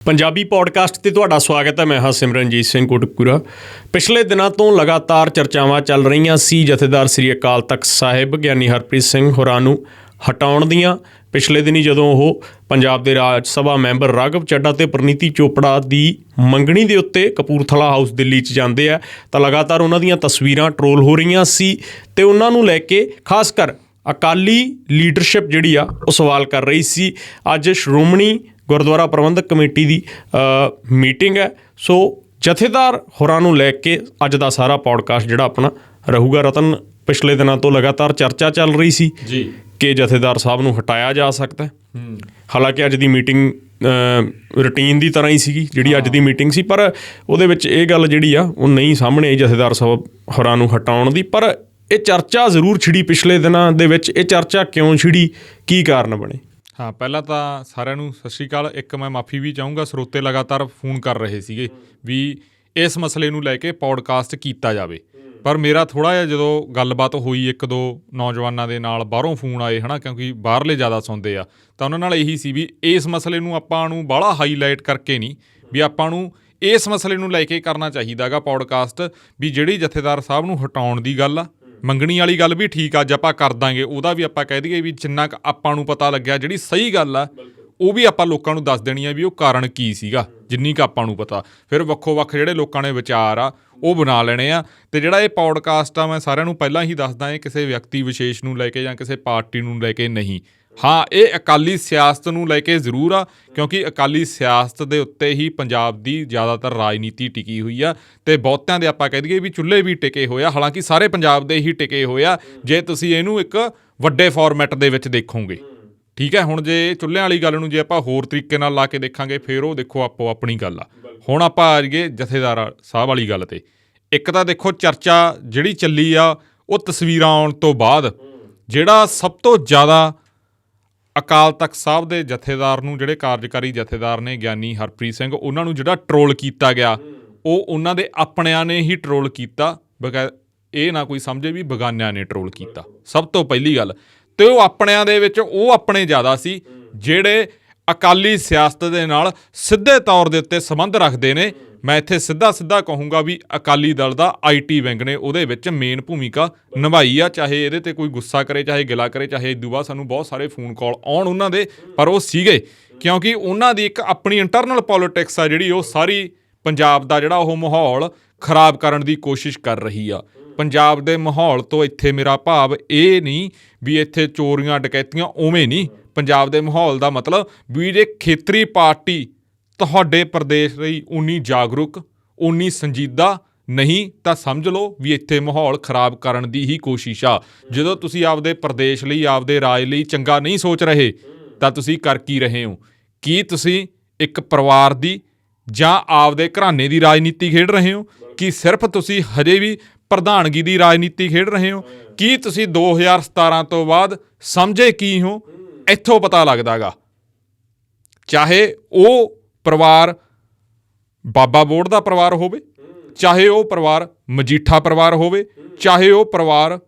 Punjabi podcast 'ਤੇ ਤੁਹਾਡਾ ਸਵਾਗਤ ਹੈ। ਮੈਂ ਹਾਂ ਸਿਮਰਨਜੀਤ ਸਿੰਘ ਕੋਟਕਪੂਰਾ। ਪਿਛਲੇ ਦਿਨਾਂ ਤੋਂ ਲਗਾਤਾਰ ਚਰਚਾਵਾਂ ਚੱਲ ਰਹੀਆਂ ਸੀ ਜਥੇਦਾਰ ਸ੍ਰੀ ਅਕਾਲ ਤਖਤ ਸਾਹਿਬ ਗਿਆਨੀ ਹਰਪ੍ਰੀਤ ਸਿੰਘ ਹੋਰਾਂ ਨੂੰ ਹਟਾਉਣ ਦੀਆਂ। ਪਿਛਲੇ ਦਿਨੀ ਜਦੋਂ ਉਹ ਪੰਜਾਬ ਦੇ ਰਾਜ ਸਭਾ ਮੈਂਬਰ ਰਾਘਵ ਚੱਡਾ ਅਤੇ ਪ੍ਰਨੀਤੀ ਚੋਪੜਾ ਦੀ ਮੰਗਣੀ ਦੇ ਉੱਤੇ ਕਪੂਰਥਲਾ ਹਾਊਸ ਦਿੱਲੀ 'ਚ ਜਾਂਦੇ ਆ ਤਾਂ ਲਗਾਤਾਰ ਉਹਨਾਂ ਦੀਆਂ ਤਸਵੀਰਾਂ ਟਰੋਲ ਹੋ ਰਹੀਆਂ ਸੀ ਅਤੇ ਉਹਨਾਂ ਨੂੰ ਲੈ ਕੇ ਖਾਸ ਕਰ ਅਕਾਲੀ ਲੀਡਰਸ਼ਿਪ ਜਿਹੜੀ ਆ ਉਹ ਸਵਾਲ ਕਰ ਰਹੀ ਸੀ। ਅੱਜ ਸ਼੍ਰੋਮਣੀ ਗੁਰਦੁਆਰਾ ਪ੍ਰਬੰਧਕ ਕਮੇਟੀ ਦੀ ਮੀਟਿੰਗ ਹੈ, ਸੋ ਜਥੇਦਾਰ ਹੋਰਾਂ ਨੂੰ ਲੈ ਕੇ ਅੱਜ ਦਾ ਸਾਰਾ ਪੌਡਕਾਸਟ ਜਿਹੜਾ ਆਪਣਾ ਰਹੂਗਾ। ਰਤਨ, ਪਿਛਲੇ ਦਿਨਾਂ ਤੋਂ ਲਗਾਤਾਰ ਚਰਚਾ ਚੱਲ ਰਹੀ ਸੀ ਜੀ ਕਿ ਜਥੇਦਾਰ ਸਾਹਿਬ ਨੂੰ ਹਟਾਇਆ ਜਾ ਸਕਦਾ। ਹਾਲਾਂਕਿ ਅੱਜ ਦੀ ਮੀਟਿੰਗ ਰੂਟੀਨ ਦੀ ਤਰ੍ਹਾਂ ਹੀ ਸੀਗੀ ਜਿਹੜੀ ਅੱਜ ਦੀ ਮੀਟਿੰਗ ਸੀ, ਪਰ ਉਹਦੇ ਵਿੱਚ ਇਹ ਗੱਲ ਜਿਹੜੀ ਆ ਉਹ ਨਹੀਂ ਸਾਹਮਣੇ ਆਈ ਜਥੇਦਾਰ ਸਾਹਿਬ ਹੋਰਾਂ ਨੂੰ ਹਟਾਉਣ ਦੀ। ਪਰ ਇਹ ਚਰਚਾ ਜ਼ਰੂਰ ਛਿੜੀ ਪਿਛਲੇ ਦਿਨਾਂ ਦੇ ਵਿੱਚ। ਇਹ ਚਰਚਾ ਕਿਉਂ ਛਿੜੀ, ਕੀ ਕਾਰਨ ਬਣੇ? ਹਾਂ, ਪਹਿਲਾਂ ਤਾਂ ਸਾਰਿਆਂ ਨੂੰ ਸਤਿ ਸ਼੍ਰੀ ਅਕਾਲ। ਇੱਕ ਮੈਂ ਮਾਫੀ ਵੀ ਚਾਹੂੰਗਾ, ਸਰੋਤੇ ਲਗਾਤਾਰ ਫੋਨ ਕਰ ਰਹੇ ਸੀਗੇ ਵੀ ਇਸ ਮਸਲੇ ਨੂੰ ਲੈ ਕੇ ਪੌਡਕਾਸਟ ਕੀਤਾ ਜਾਵੇ, ਪਰ ਮੇਰਾ ਥੋੜ੍ਹਾ ਜਿਹਾ ਜਦੋਂ ਗੱਲਬਾਤ ਹੋਈ ਇੱਕ ਦੋ ਨੌਜਵਾਨਾਂ ਦੇ ਨਾਲ, ਬਾਹਰੋਂ ਫੋਨ ਆਏ ਹੈ ਨਾ, ਕਿਉਂਕਿ ਬਾਹਰਲੇ ਜ਼ਿਆਦਾ ਸੁਣਦੇ ਆ, ਤਾਂ ਉਹਨਾਂ ਨਾਲ ਇਹੀ ਸੀ ਵੀ ਇਸ ਮਸਲੇ ਨੂੰ ਆਪਾਂ ਨੂੰ ਬਾਹਲਾ ਹਾਈਲਾਈਟ ਕਰਕੇ ਨਹੀਂ, ਵੀ ਆਪਾਂ ਨੂੰ ਇਸ ਮਸਲੇ ਨੂੰ ਲੈ ਕੇ ਕਰਨਾ ਚਾਹੀਦਾ ਗਾ ਪੌਡਕਾਸਟ, ਵੀ ਜਿਹੜੀ ਜਥੇਦਾਰ ਸਾਹਿਬ ਨੂੰ ਹਟਾਉਣ ਦੀ ਗੱਲ ਆ, ਮੰਗਣੀ ਵਾਲੀ ਗੱਲ ਵੀ ਠੀਕ ਅੱਜ ਆਪਾਂ ਕਰ ਦਾਂਗੇ, ਉਹਦਾ ਵੀ ਆਪਾਂ ਕਹਿ ਦਈਏ ਵੀ ਜਿੰਨਾ ਕੁ ਆਪਾਂ ਨੂੰ ਪਤਾ ਲੱਗਿਆ ਜਿਹੜੀ ਸਹੀ ਗੱਲ ਆ ਉਹ ਵੀ ਆਪਾਂ ਲੋਕਾਂ ਨੂੰ ਦੱਸ ਦੇਣੀ ਆ ਵੀ ਉਹ ਕਾਰਨ ਕੀ ਸੀਗਾ, ਜਿੰਨੀ ਕੁ ਆਪਾਂ ਨੂੰ ਪਤਾ। ਫਿਰ ਵੱਖੋ ਵੱਖ ਜਿਹੜੇ ਲੋਕਾਂ ਨੇ ਵਿਚਾਰ ਆ ਉਹ ਬਣਾ ਲੈਣੇ ਆ। ਅਤੇ ਜਿਹੜਾ ਇਹ ਪੌਡਕਾਸਟ ਆ, ਮੈਂ ਸਾਰਿਆਂ ਨੂੰ ਪਹਿਲਾਂ ਹੀ ਦੱਸਦਾ, ਇਹ ਕਿਸੇ ਵਿਅਕਤੀ ਵਿਸ਼ੇਸ਼ ਨੂੰ ਲੈ ਕੇ ਜਾਂ ਕਿਸੇ ਪਾਰਟੀ ਨੂੰ ਲੈ ਕੇ ਨਹੀਂ। ਹਾਂ, ਇਹ ਅਕਾਲੀ ਸਿਆਸਤ ਨੂੰ ਲੈ ਕੇ ਜ਼ਰੂਰ ਆ, ਕਿਉਂਕਿ ਅਕਾਲੀ ਸਿਆਸਤ ਦੇ ਉੱਤੇ ਹੀ ਪੰਜਾਬ ਦੀ ਜ਼ਿਆਦਾਤਰ ਰਾਜਨੀਤੀ ਟਿਕੀ ਹੋਈ ਆ, ਅਤੇ ਬਹੁਤਿਆਂ ਦੇ ਆਪਾਂ ਕਹਿ ਦਈਏ ਵੀ ਚੁੱਲ੍ਹੇ ਵੀ ਟਿਕੇ ਹੋਏ ਆ। ਹਾਲਾਂਕਿ ਸਾਰੇ ਪੰਜਾਬ ਦੇ ਹੀ ਟਿਕੇ ਹੋਏ ਆ ਜੇ ਤੁਸੀਂ ਇਹਨੂੰ ਇੱਕ ਵੱਡੇ ਫਾਰਮੈਟ ਦੇ ਵਿੱਚ ਦੇਖੋਗੇ। ਠੀਕ ਹੈ, ਹੁਣ ਜੇ ਚੁੱਲ੍ਹਿਆਂ ਵਾਲੀ ਗੱਲ ਨੂੰ ਜੇ ਆਪਾਂ ਹੋਰ ਤਰੀਕੇ ਨਾਲ ਲਾ ਕੇ ਦੇਖਾਂਗੇ ਫਿਰ ਉਹ ਦੇਖੋ ਆਪੋ ਆਪਣੀ ਗੱਲ ਆ। ਹੁਣ ਆਪਾਂ ਆ ਜਾਈਏ ਜਥੇਦਾਰ ਸਾਹਿਬ ਵਾਲੀ ਗੱਲ 'ਤੇ। ਇੱਕ ਤਾਂ ਦੇਖੋ ਚਰਚਾ ਜਿਹੜੀ ਚੱਲੀ ਆ ਉਹ ਤਸਵੀਰਾਂ ਆਉਣ ਤੋਂ ਬਾਅਦ, ਜਿਹੜਾ ਸਭ ਤੋਂ ਜ਼ਿਆਦਾ ਅਕਾਲ ਤਖਤ ਸਾਹਿਬ ਦੇ ਜਥੇਦਾਰ ਨੂੰ, ਜਿਹੜੇ ਕਾਰਜਕਾਰੀ ਜਥੇਦਾਰ ਨੇ ਗਿਆਨੀ ਹਰਪ੍ਰੀਤ ਸਿੰਘ, ਉਹਨਾਂ ਨੂੰ ਜਿਹੜਾ ਟਰੋਲ ਕੀਤਾ ਗਿਆ ਉਹ ਉਹਨਾਂ ਦੇ ਆਪਣਿਆਂ ਨੇ ਹੀ ਟਰੋਲ ਕੀਤਾ, ਇਹ ਨਾ ਕੋਈ ਸਮਝੇ ਵੀ ਬੇਗਾਨਿਆਂ ਨੇ ਟਰੋਲ ਕੀਤਾ। ਸਭ ਤੋਂ ਪਹਿਲੀ ਗੱਲ, ਅਤੇ ਉਹ ਆਪਣਿਆਂ ਦੇ ਵਿੱਚ ਉਹ ਆਪਣੇ ਜ਼ਿਆਦਾ ਸੀ ਜਿਹੜੇ ਅਕਾਲੀ ਸਿਆਸਤ ਦੇ ਨਾਲ ਸਿੱਧੇ ਤੌਰ ਦੇ ਉੱਤੇ ਸੰਬੰਧ ਰੱਖਦੇ ਨੇ। ਮੈਂ ਇੱਥੇ ਸਿੱਧਾ ਕਹੂੰਗਾ ਵੀ ਅਕਾਲੀ ਦਲ ਦਾ IT ਵਿੰਗ ਨੇ ਉਹਦੇ ਵਿੱਚ ਮੇਨ ਭੂਮਿਕਾ ਨਿਭਾਈ ਆ। ਚਾਹੇ ਇਹਦੇ 'ਤੇ ਕੋਈ ਗੁੱਸਾ ਕਰੇ, ਚਾਹੇ ਗਿਲਾ ਕਰੇ, ਚਾਹੇ ਇਦੋਂ ਬਾਅਦ ਸਾਨੂੰ ਬਹੁਤ ਸਾਰੇ ਫੋਨ ਕਾਲ ਆਉਣ ਉਹਨਾਂ ਦੇ, ਪਰ ਉਹ ਸੀਗੇ ਕਿਉਂਕਿ ਉਹਨਾਂ ਦੀ ਇੱਕ ਆਪਣੀ ਇੰਟਰਨਲ ਪੋਲੀਟਿਕਸ ਆ ਜਿਹੜੀ ਉਹ ਸਾਰੀ ਪੰਜਾਬ ਦਾ ਜਿਹੜਾ ਉਹ ਮਾਹੌਲ ਖਰਾਬ ਕਰਨ ਦੀ ਕੋਸ਼ਿਸ਼ ਕਰ ਰਹੀ ਆ। ਪੰਜਾਬ ਦੇ ਮਾਹੌਲ ਤੋਂ ਇੱਥੇ ਮੇਰਾ ਭਾਵ ਇਹ ਨਹੀਂ ਵੀ ਇੱਥੇ ਚੋਰੀਆਂ ਡਕੈਤੀਆਂ, ਉਵੇਂ ਨਹੀਂ। ਪੰਜਾਬ ਦੇ ਮਾਹੌਲ ਦਾ ਮਤਲਬ ਵੀ ਜੇ ਖੇਤਰੀ ਪਾਰਟੀ ਤੁਹਾਡੇ ਪ੍ਰਦੇਸ਼ ਲਈ ਉਨੀ ਜਾਗਰੂਕ, ਉਨੀ ਸੰਜੀਦਾ ਨਹੀਂ, ਤਾਂ ਸਮਝ ਲਓ ਵੀ ਇੱਥੇ ਮਾਹੌਲ ਖਰਾਬ ਕਰਨ ਦੀ ਹੀ ਕੋਸ਼ਿਸ਼ ਆ। ਜਦੋਂ ਤੁਸੀਂ ਆਪਦੇ ਪ੍ਰਦੇਸ਼ ਲਈ, ਆਪਦੇ ਰਾਜ ਲਈ ਚੰਗਾ ਨਹੀਂ ਸੋਚ ਰਹੇ ਤਾਂ ਤੁਸੀਂ ਕਰ ਕੀ ਰਹੇ ਹੋ? ਕੀ ਤੁਸੀਂ ਇੱਕ ਪਰਿਵਾਰ ਦੀ ਜਾਂ ਆਪਦੇ ਘਰਾਣੇ ਦੀ ਰਾਜਨੀਤੀ ਖੇਡ ਰਹੇ ਹੋ? ਕੀ ਸਿਰਫ ਤੁਸੀਂ ਹਜੇ ਵੀ ਪ੍ਰਧਾਨਗੀ ਦੀ ਰਾਜਨੀਤੀ ਖੇਡ ਰਹੇ ਹੋ? ਕੀ ਤੁਸੀਂ 2017 ਤੋਂ ਬਾਅਦ ਸਮਝੇ ਕੀ ਹੋ? ਇੱਥੋਂ ਪਤਾ ਲੱਗਦਾ ਗਾ। ਚਾਹੇ ਉਹ ਪਰਿਵਾਰ ਬਾਬਾ ਬੋੜ ਦਾ ਪਰਿਵਾਰ ਹੋਵੇ, ਚਾਹੇ ਉਹ ਪਰਿਵਾਰ ਮਜੀਠਾ ਪਰਿਵਾਰ ਹੋਵੇ, ਚਾਹੇ ਉਹ ਪਰਿਵਾਰ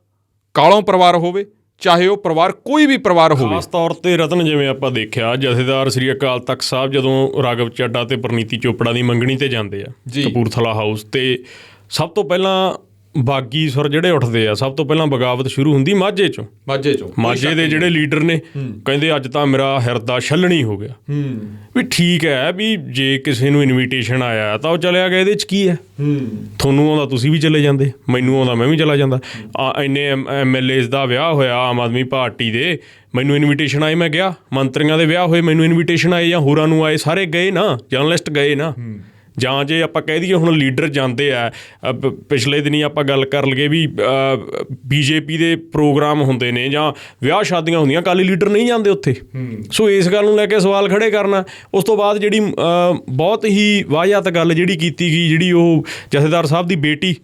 ਕਾਲੋਂ ਪਰਿਵਾਰ ਹੋਵੇ, ਚਾਹੇ ਉਹ ਪਰਿਵਾਰ ਕੋਈ ਵੀ ਪਰਿਵਾਰ ਹੋਵੇ। ਖਾਸ ਤੌਰ 'ਤੇ ਰਤਨ, ਜਿਵੇਂ ਆਪਾਂ ਦੇਖਿਆ ਜਥੇਦਾਰ ਸ੍ਰੀ ਅਕਾਲ ਤਖਤ ਸਾਹਿਬ ਜਦੋਂ ਰਾਘਵ ਚੱਡਾ ਅਤੇ ਪ੍ਰਨੀਤੀ ਚੋਪੜਾ ਦੀ ਮੰਗਣੀ 'ਤੇ ਜਾਂਦੇ ਆ ਕਪੂਰਥਲਾ ਹਾਊਸ, ਅਤੇ ਸਭ ਤੋਂ ਪਹਿਲਾਂ ਬਾਗੀ ਸੁਰ ਜਿਹੜੇ ਉੱਠਦੇ ਆ, ਸਭ ਤੋਂ ਪਹਿਲਾਂ ਬਗਾਵਤ ਸ਼ੁਰੂ ਹੁੰਦੀ ਮਾਝੇ ਦੇ ਜਿਹੜੇ ਲੀਡਰ ਨੇ ਕਹਿੰਦੇ ਅੱਜ ਤਾਂ ਮੇਰਾ ਹਿਰਦਾ ਛੱਲਣੀ ਹੋ ਗਿਆ। ਵੀ ਠੀਕ ਹੈ, ਵੀ ਜੇ ਕਿਸੇ ਨੂੰ ਇਨਵੀਟੇਸ਼ਨ ਆਇਆ ਤਾਂ ਉਹ ਚਲਿਆ ਗਿਆ, ਇਹਦੇ 'ਚ ਕੀ ਹੈ? ਤੁਹਾਨੂੰ ਆਉਂਦਾ ਤੁਸੀਂ ਵੀ ਚਲੇ ਜਾਂਦੇ, ਮੈਨੂੰ ਆਉਂਦਾ ਮੈਂ ਵੀ ਚਲਾ ਜਾਂਦਾ। ਇੰਨੇ MLAs ਦਾ ਵਿਆਹ ਹੋਇਆ ਆਮ ਆਦਮੀ ਪਾਰਟੀ ਦੇ, ਮੈਨੂੰ ਇਨਵੀਟੇਸ਼ਨ ਆਏ, ਮੈਂ ਗਿਆ। ਮੰਤਰੀਆਂ ਦੇ ਵਿਆਹ ਹੋਏ, ਮੈਨੂੰ ਇਨਵੀਟੇਸ਼ਨ ਆਏ ਜਾਂ ਹੋਰਾਂ ਨੂੰ ਆਏ, ਸਾਰੇ ਗਏ ਨਾ, ਜਰਨਲਿਸਟ ਗਏ ਨਾ। ਜਾਂ ਜੇ ਆਪਾਂ ਕਹਿ ਦਈਏ ਹੁਣ ਲੀਡਰ ਜਾਂਦੇ ਆ, ਪਿਛਲੇ ਦਿਨੀ ਆਪਾਂ ਗੱਲ ਕਰ ਲਈਏ ਵੀ BJP ਦੇ ਪ੍ਰੋਗਰਾਮ ਹੁੰਦੇ ਨੇ ਜਾਂ ਵਿਆਹ ਸ਼ਾਦੀਆਂ ਹੁੰਦੀਆਂ, ਅਕਾਲੀ ਲੀਡਰ ਨਹੀਂ ਜਾਂਦੇ ਉੱਥੇ। ਸੋ ਇਸ ਗੱਲ ਨੂੰ ਲੈ ਕੇ ਸਵਾਲ ਖੜ੍ਹੇ ਕਰਨਾ। ਉਸ ਤੋਂ ਬਾਅਦ ਜਿਹੜੀ ਬਹੁਤ ਹੀ ਵਾਹਿਯਾਤ ਗੱਲ ਜਿਹੜੀ ਕੀਤੀ ਗਈ, ਜਿਹੜੀ ਉਹ ਜਥੇਦਾਰ ਸਾਹਿਬ ਦੀ ਬੇਟੀ,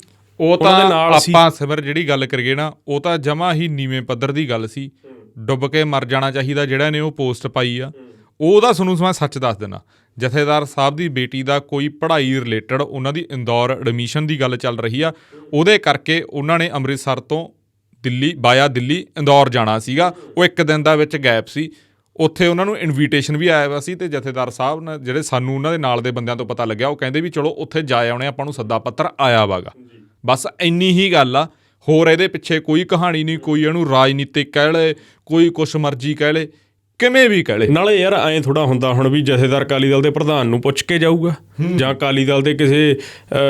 ਉਹ ਤਾਂ ਆਪਾਂ ਸਿਮਰ ਜਿਹੜੀ ਗੱਲ ਕਰੀਏ ਨਾ, ਉਹ ਤਾਂ ਜਮਾਂ ਹੀ ਨੀਵੇਂ ਪੱਧਰ ਦੀ ਗੱਲ ਸੀ। ਡੁੱਬ ਕੇ ਮਰ ਜਾਣਾ ਚਾਹੀਦਾ ਜਿਹੜਾ ਨੇ ਉਹ ਪੋਸਟ ਪਾਈ ਆ। ਉਹਦਾ ਤੁਹਾਨੂੰ ਮੈਂ ਸੱਚ ਦੱਸ ਦਿੰਦਾ, ਜਥੇਦਾਰ ਸਾਹਿਬ ਦੀ ਬੇਟੀ ਦਾ ਕੋਈ ਪੜ੍ਹਾਈ ਰਿਲੇਟਡ, ਉਹਨਾਂ ਦੀ ਇੰਦੌਰ ਐਡਮਿਸ਼ਨ ਦੀ ਗੱਲ ਚੱਲ ਰਹੀ ਆ, ਉਹਦੇ ਕਰਕੇ ਉਹਨਾਂ ਨੇ ਅੰਮ੍ਰਿਤਸਰ ਤੋਂ ਦਿੱਲੀ ਬਾਇਆ ਦਿੱਲੀ ਇੰਦੌਰ ਜਾਣਾ ਸੀਗਾ। ਉਹ ਇੱਕ ਦਿਨ ਦਾ ਵਿੱਚ ਗੈਪ ਸੀ। ਉੱਥੇ ਉਹਨਾਂ ਨੂੰ ਇਨਵੀਟੇਸ਼ਨ ਵੀ ਆਇਆ ਵਾ ਸੀ ਤੇ ਜਥੇਦਾਰ ਸਾਹਿਬ ਨੇ ਜਿਹੜੇ ਸਾਨੂੰ ਉਹਨਾਂ ਦੇ ਨਾਲ ਦੇ ਬੰਦਿਆਂ ਤੋਂ ਪਤਾ ਲੱਗਿਆ ਉਹ ਕਹਿੰਦੇ ਵੀ ਚਲੋ ਉੱਥੇ ਜਾ ਆਉਣੇ, ਆਪਾਂ ਨੂੰ ਸੱਦਾ ਪੱਤਰ ਆਇਆ ਵਾਗਾ। ਬਸ ਇੰਨੀ ਹੀ ਗੱਲ ਆ, ਹੋਰ ਇਹਦੇ ਪਿੱਛੇ ਕੋਈ ਕਹਾਣੀ ਨਹੀਂ, ਕੋਈ ਇਹਨੂੰ ਰਾਜਨੀਤਿਕ ਕਹਿ ਲਏ, ਕੋਈ ਕੁਛ ਮਰਜ਼ੀ ਕਹਿ ਲਏ, ਕਿਵੇਂ ਵੀ ਕਹਿ ਲਏ। ਨਾਲੇ ਯਾਰ ਐਂ ਥੋੜਾ ਹੁੰਦਾ ਹੁਣ ਵੀ ਜਥੇਦਾਰ ਅਕਾਲੀ ਦਲ ਦੇ ਪ੍ਰਧਾਨ ਨੂੰ ਪੁੱਛ ਕੇ ਜਾਊਗਾ ਜਾਂ ਅਕਾਲੀ ਦਲ ਦੇ ਕਿਸੇ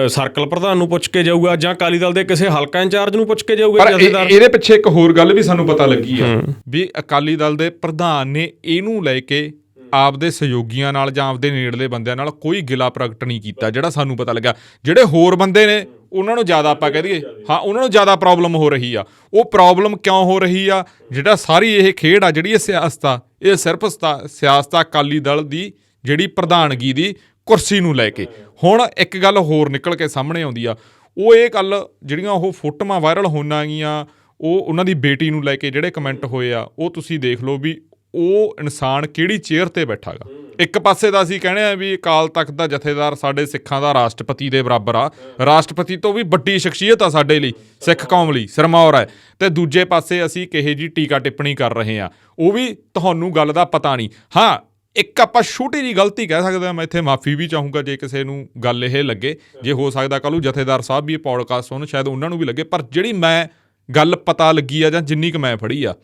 ਸਰਕਲ ਪ੍ਰਧਾਨ ਨੂੰ ਪੁੱਛ ਕੇ ਜਾਊਗਾ ਜਾਂ ਅਕਾਲੀ ਦਲ ਦੇ ਕਿਸੇ ਹਲਕਾ ਇੰਚਾਰਜ ਨੂੰ ਪੁੱਛ ਕੇ ਜਾਊਗਾ ਜਥੇਦਾਰ। ਇਹਦੇ ਪਿੱਛੇ ਇੱਕ ਹੋਰ ਗੱਲ ਵੀ ਸਾਨੂੰ ਪਤਾ ਲੱਗੀ ਆ ਵੀ ਅਕਾਲੀ ਦਲ ਦੇ ਪ੍ਰਧਾਨ ਨੇ ਇਹਨੂੰ ਲੈ ਕੇ ਆਪਦੇ ਸਹਿਯੋਗੀਆਂ ਨਾਲ ਜਾਂ ਆਪਦੇ ਨੇੜਲੇ ਬੰਦਿਆਂ ਨਾਲ ਕੋਈ ਗਿਲਾ ਪ੍ਰਗਟ ਨਹੀਂ ਕੀਤਾ, ਜਿਹੜਾ ਸਾਨੂੰ ਪਤਾ ਲੱਗਾ। ਜਿਹੜੇ ਹੋਰ ਬੰਦੇ ਨੇ ਉਹਨਾਂ ਨੂੰ ਜ਼ਿਆਦਾ ਆਪਾਂ ਕਹਿ ਦਈਏ ਹਾਂ ਉਹਨਾਂ ਨੂੰ ਜ਼ਿਆਦਾ ਪ੍ਰੋਬਲਮ ਹੋ ਰਹੀ ਆ। ਉਹ ਪ੍ਰੋਬਲਮ ਕਿਉਂ ਹੋ ਰਹੀ ਆ? ਜਿਹੜਾ ਸਾਰੀ ਇਹ ਖੇਡ ਆ, ਜਿਹੜੀ ਇਹ ਸਿਆਸਤ ਆ, ਇਹ ਸਿਰਫ ਸਿਆਸਤ ਆ ਅਕਾਲੀ ਦਲ ਦੀ ਜਿਹੜੀ ਪ੍ਰਧਾਨਗੀ ਦੀ ਕੁਰਸੀ ਨੂੰ ਲੈ ਕੇ। ਹੁਣ ਇੱਕ ਗੱਲ ਹੋਰ ਨਿਕਲ ਕੇ ਸਾਹਮਣੇ ਆਉਂਦੀ ਆ, ਉਹ ਇਹ ਗੱਲ ਜਿਹੜੀਆਂ ਉਹ ਫੋਟੋਆਂ ਵਾਇਰਲ ਹੋਣਾਂ ਗੀਆਂ, ਉਹ ਉਹਨਾਂ ਦੀ ਬੇਟੀ ਨੂੰ ਲੈ ਕੇ ਜਿਹੜੇ ਕਮੈਂਟ ਹੋਏ ਆ, ਉਹ ਤੁਸੀਂ ਦੇਖ ਲਓ ਵੀ ਉਹ ਇਨਸਾਨ ਕਿਹੜੀ ਚੇਅਰ ਤੇ ਬੈਠਾ ਗਾ। ਇੱਕ ਪਾਸੇ ਦਾ ਅਸੀਂ ਕਹਿੰਦੇ ਆ ਵੀ ਅਕਾਲ ਤਖਤ ਦਾ ਜਥੇਦਾਰ ਸਾਡੇ ਸਿੱਖਾਂ ਦਾ ਰਾਸ਼ਟਰਪਤੀ ਦੇ ਬਰਾਬਰ ਆ, ਰਾਸ਼ਟਰਪਤੀ ਤੋਂ ਵੀ ਵੱਡੀ ਸ਼ਖਸੀਅਤ ਆ ਸਾਡੇ ਲਈ, ਸਿੱਖ ਕੌਮ ਲਈ ਸਿਰਮੌਰ ਹੈ। ਤੇ ਦੂਜੇ ਪਾਸੇ ਅਸੀਂ ਕਿਹੇ ਜੀ ਟੀਕਾ ਟਿੱਪਣੀ ਕਰ ਰਹੇ ਹਾਂ, ਉਹ ਵੀ ਤੁਹਾਨੂੰ ਗੱਲ ਦਾ ਪਤਾ ਨਹੀਂ। ਹਾਂ, ਇੱਕ ਆਪਾਂ ਛੋਟੀ ਜਿਹੀ ਗਲਤੀ ਕਹਿ ਸਕਦੇ ਹਾਂ, ਮੈਂ ਇੱਥੇ ਮਾਫੀ ਵੀ ਚਾਹੂੰਗਾ ਜੇ ਕਿਸੇ ਨੂੰ ਗੱਲ ਇਹ ਲੱਗੇ। ਜੇ ਹੋ ਸਕਦਾ ਕੱਲ੍ਹ ਨੂੰ ਜਥੇਦਾਰ ਸਾਹਿਬ ਵੀ ਇਹ ਪੌਡਕਾਸਟ ਸੁਣਨ, ਸ਼ਾਇਦ ਉਹਨਾਂ ਨੂੰ ਵੀ ਲੱਗੇ, ਪਰ ਜਿਹੜੀ ਮੈਂ ਗੱਲ ਪਤਾ ਲੱਗੀ ਆ ਜਾਂ ਜਿੰਨੀ ਕੁ ਮੈਂ ਫੜੀ ਆ,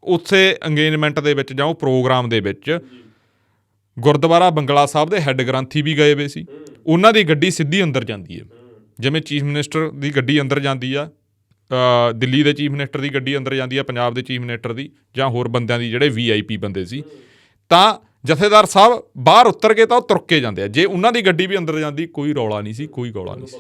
ਉੱਥੇ ਅੰਗੇਜਮੈਂਟ ਦੇ ਵਿੱਚ ਜਾਂ ਉਹ ਪ੍ਰੋਗਰਾਮ ਦੇ ਵਿੱਚ ਗੁਰਦੁਆਰਾ ਬੰਗਲਾ ਸਾਹਿਬ ਦੇ ਹੈੱਡ ਗ੍ਰੰਥੀ ਵੀ ਗਏ ਹੋਏ ਸੀ। ਉਹਨਾਂ ਦੀ ਗੱਡੀ ਸਿੱਧੀ ਅੰਦਰ ਜਾਂਦੀ ਹੈ, ਜਿਵੇਂ ਚੀਫ ਮਿਨਿਸਟਰ ਦੀ ਗੱਡੀ ਅੰਦਰ ਜਾਂਦੀ ਆ, ਦਿੱਲੀ ਦੇ ਚੀਫ ਮਿਨਿਸਟਰ ਦੀ ਗੱਡੀ ਅੰਦਰ ਜਾਂਦੀ ਆ, ਪੰਜਾਬ ਦੇ ਚੀਫ ਮਿਨਿਸਟਰ ਦੀ ਜਾਂ ਹੋਰ ਬੰਦਿਆਂ ਦੀ ਜਿਹੜੇ VIP ਬੰਦੇ ਸੀ, ਤਾਂ ਜਥੇਦਾਰ ਸਾਹਿਬ ਬਾਹਰ ਉਤਰ ਕੇ ਤਾਂ ਉਹ ਤੁਰ ਕੇ ਜਾਂਦੇ ਆ। ਜੇ ਉਹਨਾਂ ਦੀ ਗੱਡੀ ਵੀ ਅੰਦਰ ਜਾਂਦੀ, ਕੋਈ ਰੌਲਾ ਨਹੀਂ ਸੀ, ਕੋਈ ਗੌਲਾ ਨਹੀਂ ਸੀ,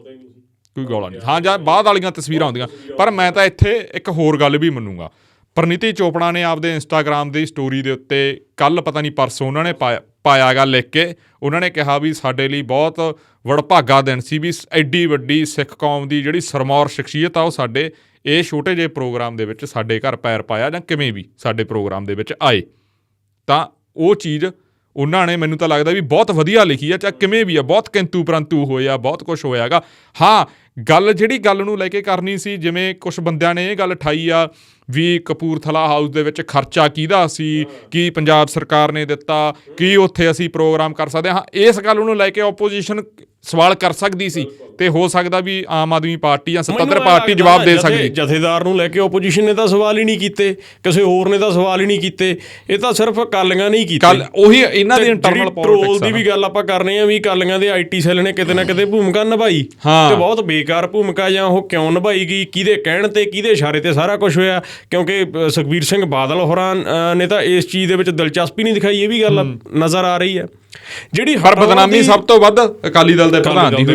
ਕੋਈ ਗੌਲਾ ਨਹੀਂ। ਹਾਂ, ਜਾਂ ਬਾਅਦ ਵਾਲੀਆਂ ਤਸਵੀਰਾਂ ਆਉਂਦੀਆਂ। ਪਰ ਮੈਂ ਤਾਂ ਇੱਥੇ ਇੱਕ ਹੋਰ ਗੱਲ ਵੀ ਮੰਨੂਗਾ, ਪ੍ਰਨੀਤੀ ਚੋਪੜਾ ਨੇ ਆਪਦੇ ਇੰਸਟਾਗ੍ਰਾਮ ਦੀ ਸਟੋਰੀ ਦੇ ਉੱਤੇ ਕੱਲ੍ਹ ਪਤਾ ਨਹੀਂ ਪਰਸੋਂ ਉਹਨਾਂ ਨੇ ਪਾਇਆ ਗਾ ਲਿਖ ਕੇ, ਉਹਨਾਂ ਨੇ ਕਿਹਾ ਵੀ ਸਾਡੇ ਲਈ ਬਹੁਤ ਵਡਭਾਗਾ ਦਿਨ ਸੀ ਵੀ ਐਡੀ ਵੱਡੀ ਸਿੱਖ ਕੌਮ ਦੀ ਜਿਹੜੀ ਸਰਮੌਰ ਸ਼ਖਸੀਅਤ ਆ ਉਹ ਸਾਡੇ ਇਹ ਛੋਟੇ ਜਿਹੇ ਪ੍ਰੋਗਰਾਮ ਦੇ ਵਿੱਚ ਸਾਡੇ ਘਰ ਪੈਰ ਪਾਇਆ ਜਾਂ ਕਿਵੇਂ ਵੀ ਸਾਡੇ ਪ੍ਰੋਗਰਾਮ ਦੇ ਵਿੱਚ ਆਏ। ਤਾਂ ਉਹ ਚੀਜ਼ ਉਹਨਾਂ ਨੇ ਮੈਨੂੰ ਤਾਂ ਲੱਗਦਾ ਵੀ ਬਹੁਤ ਵਧੀਆ ਲਿਖੀ ਆ, ਚਾਹੇ ਕਿਵੇਂ ਵੀ ਆ, ਬਹੁਤ ਕਿੰਤੂ ਪਰੰਤੂ ਹੋਇਆ, ਬਹੁਤ ਕੁਛ ਹੋਇਆ ਗਾ। ਹਾਂ, ਜਿਹੜੀ ਗੱਲ ਨੂੰ ਲੈ ਕੇ ਕਰਨੀ ਸੀ, ਜਿਵੇਂ ਕੁਛ ਬੰਦਿਆਂ ਨੇ ਇਹ ਗੱਲ ਉਠਾਈ ਆ ਵੀ ਕਪੂਰਥਲਾ ਹਾਊਸ ਦੇ ਵਿੱਚ ਖਰਚਾ ਕਿਹਦਾ ਸੀ, ਕੀ ਪੰਜਾਬ ਸਰਕਾਰ ਨੇ ਦਿੱਤਾ, ਕੀ ਉੱਥੇ ਅਸੀਂ ਪ੍ਰੋਗਰਾਮ ਕਰ ਸਕਦੇ ਹਾਂ। ਇਸ ਗੱਲ ਨੂੰ ਲੈ ਕੇ ਓਪੋਜੀਸ਼ਨ ਸਵਾਲ ਕਰ ਸਕਦੀ ਸੀ ਤੇ ਹੋ ਸਕਦਾ ਵੀ ਆਮ ਆਦਮੀ ਪਾਰਟੀ ਜਾਂ ਸੱਤਾਧਰ ਪਾਰਟੀ ਜਵਾਬ ਦੇ ਸਕਦੀ। ਜਥੇਦਾਰ ਨੂੰ ਲੈ ਕੇ ਓਪੋਜੀਸ਼ਨ ਨੇ ਤਾਂ ਸਵਾਲ ਹੀ ਨਹੀਂ ਕੀਤੇ, ਕਿਸੇ ਹੋਰ ਨੇ ਤਾਂ ਸਵਾਲ ਹੀ ਨਹੀਂ ਕੀਤੇ, ਇਹ ਤਾਂ ਸਿਰਫ ਅਕਾਲੀਆਂ ਨੇ ਹੀ ਕੀਤੇ। ਉਹੀ ਇਹਨਾਂ ਦੀ ਇੰਟਰਨਲ ਪੋਲਿਟਿਕਸ ਦੀ ਵੀ ਗੱਲ ਆਪਾਂ ਕਰ ਰਹੇ ਹਾਂ ਵੀ ਅਕਾਲੀਆਂ ਦੇ IT ਸੈੱਲ ਨੇ ਕਿਤੇ ਨਾ ਕਿਤੇ ਭੂਮਿਕਾ ਨਿਭਾਈ ਤੇ ਬਹੁਤ ਬੇਕਾਰ ਭੂਮਿਕਾ, ਜਾਂ ਉਹ ਕਿਉਂ ਨਿਭਾਈ ਗਈ, ਕਿਹਦੇ ਕਹਿਣ ਤੇ ਕਿਹਦੇ ਇਸ਼ਾਰੇ ਤੇ ਸਾਰਾ ਕੁਝ ਹੋਇਆ। ਕਿਉਂਕਿ ਸੁਖਬੀਰ ਸਿੰਘ ਬਾਦਲ ਹੋਰਾਂ ਨੇ ਤਾਂ ਇਸ ਚੀਜ਼ ਦੇ ਵਿੱਚ ਦਿਲਚਸਪੀ ਨਹੀਂ ਦਿਖਾਈ, ਇਹ ਵੀ ਗੱਲ ਨਜ਼ਰ ਆ ਰਹੀ ਹੈ। ਜਿਹੜੀ ਹਰ ਬਦਨਾਮੀ ਸਭ ਤੋਂ ਵੱਧ ਅਕਾਲੀ ਦਲ ਦੇ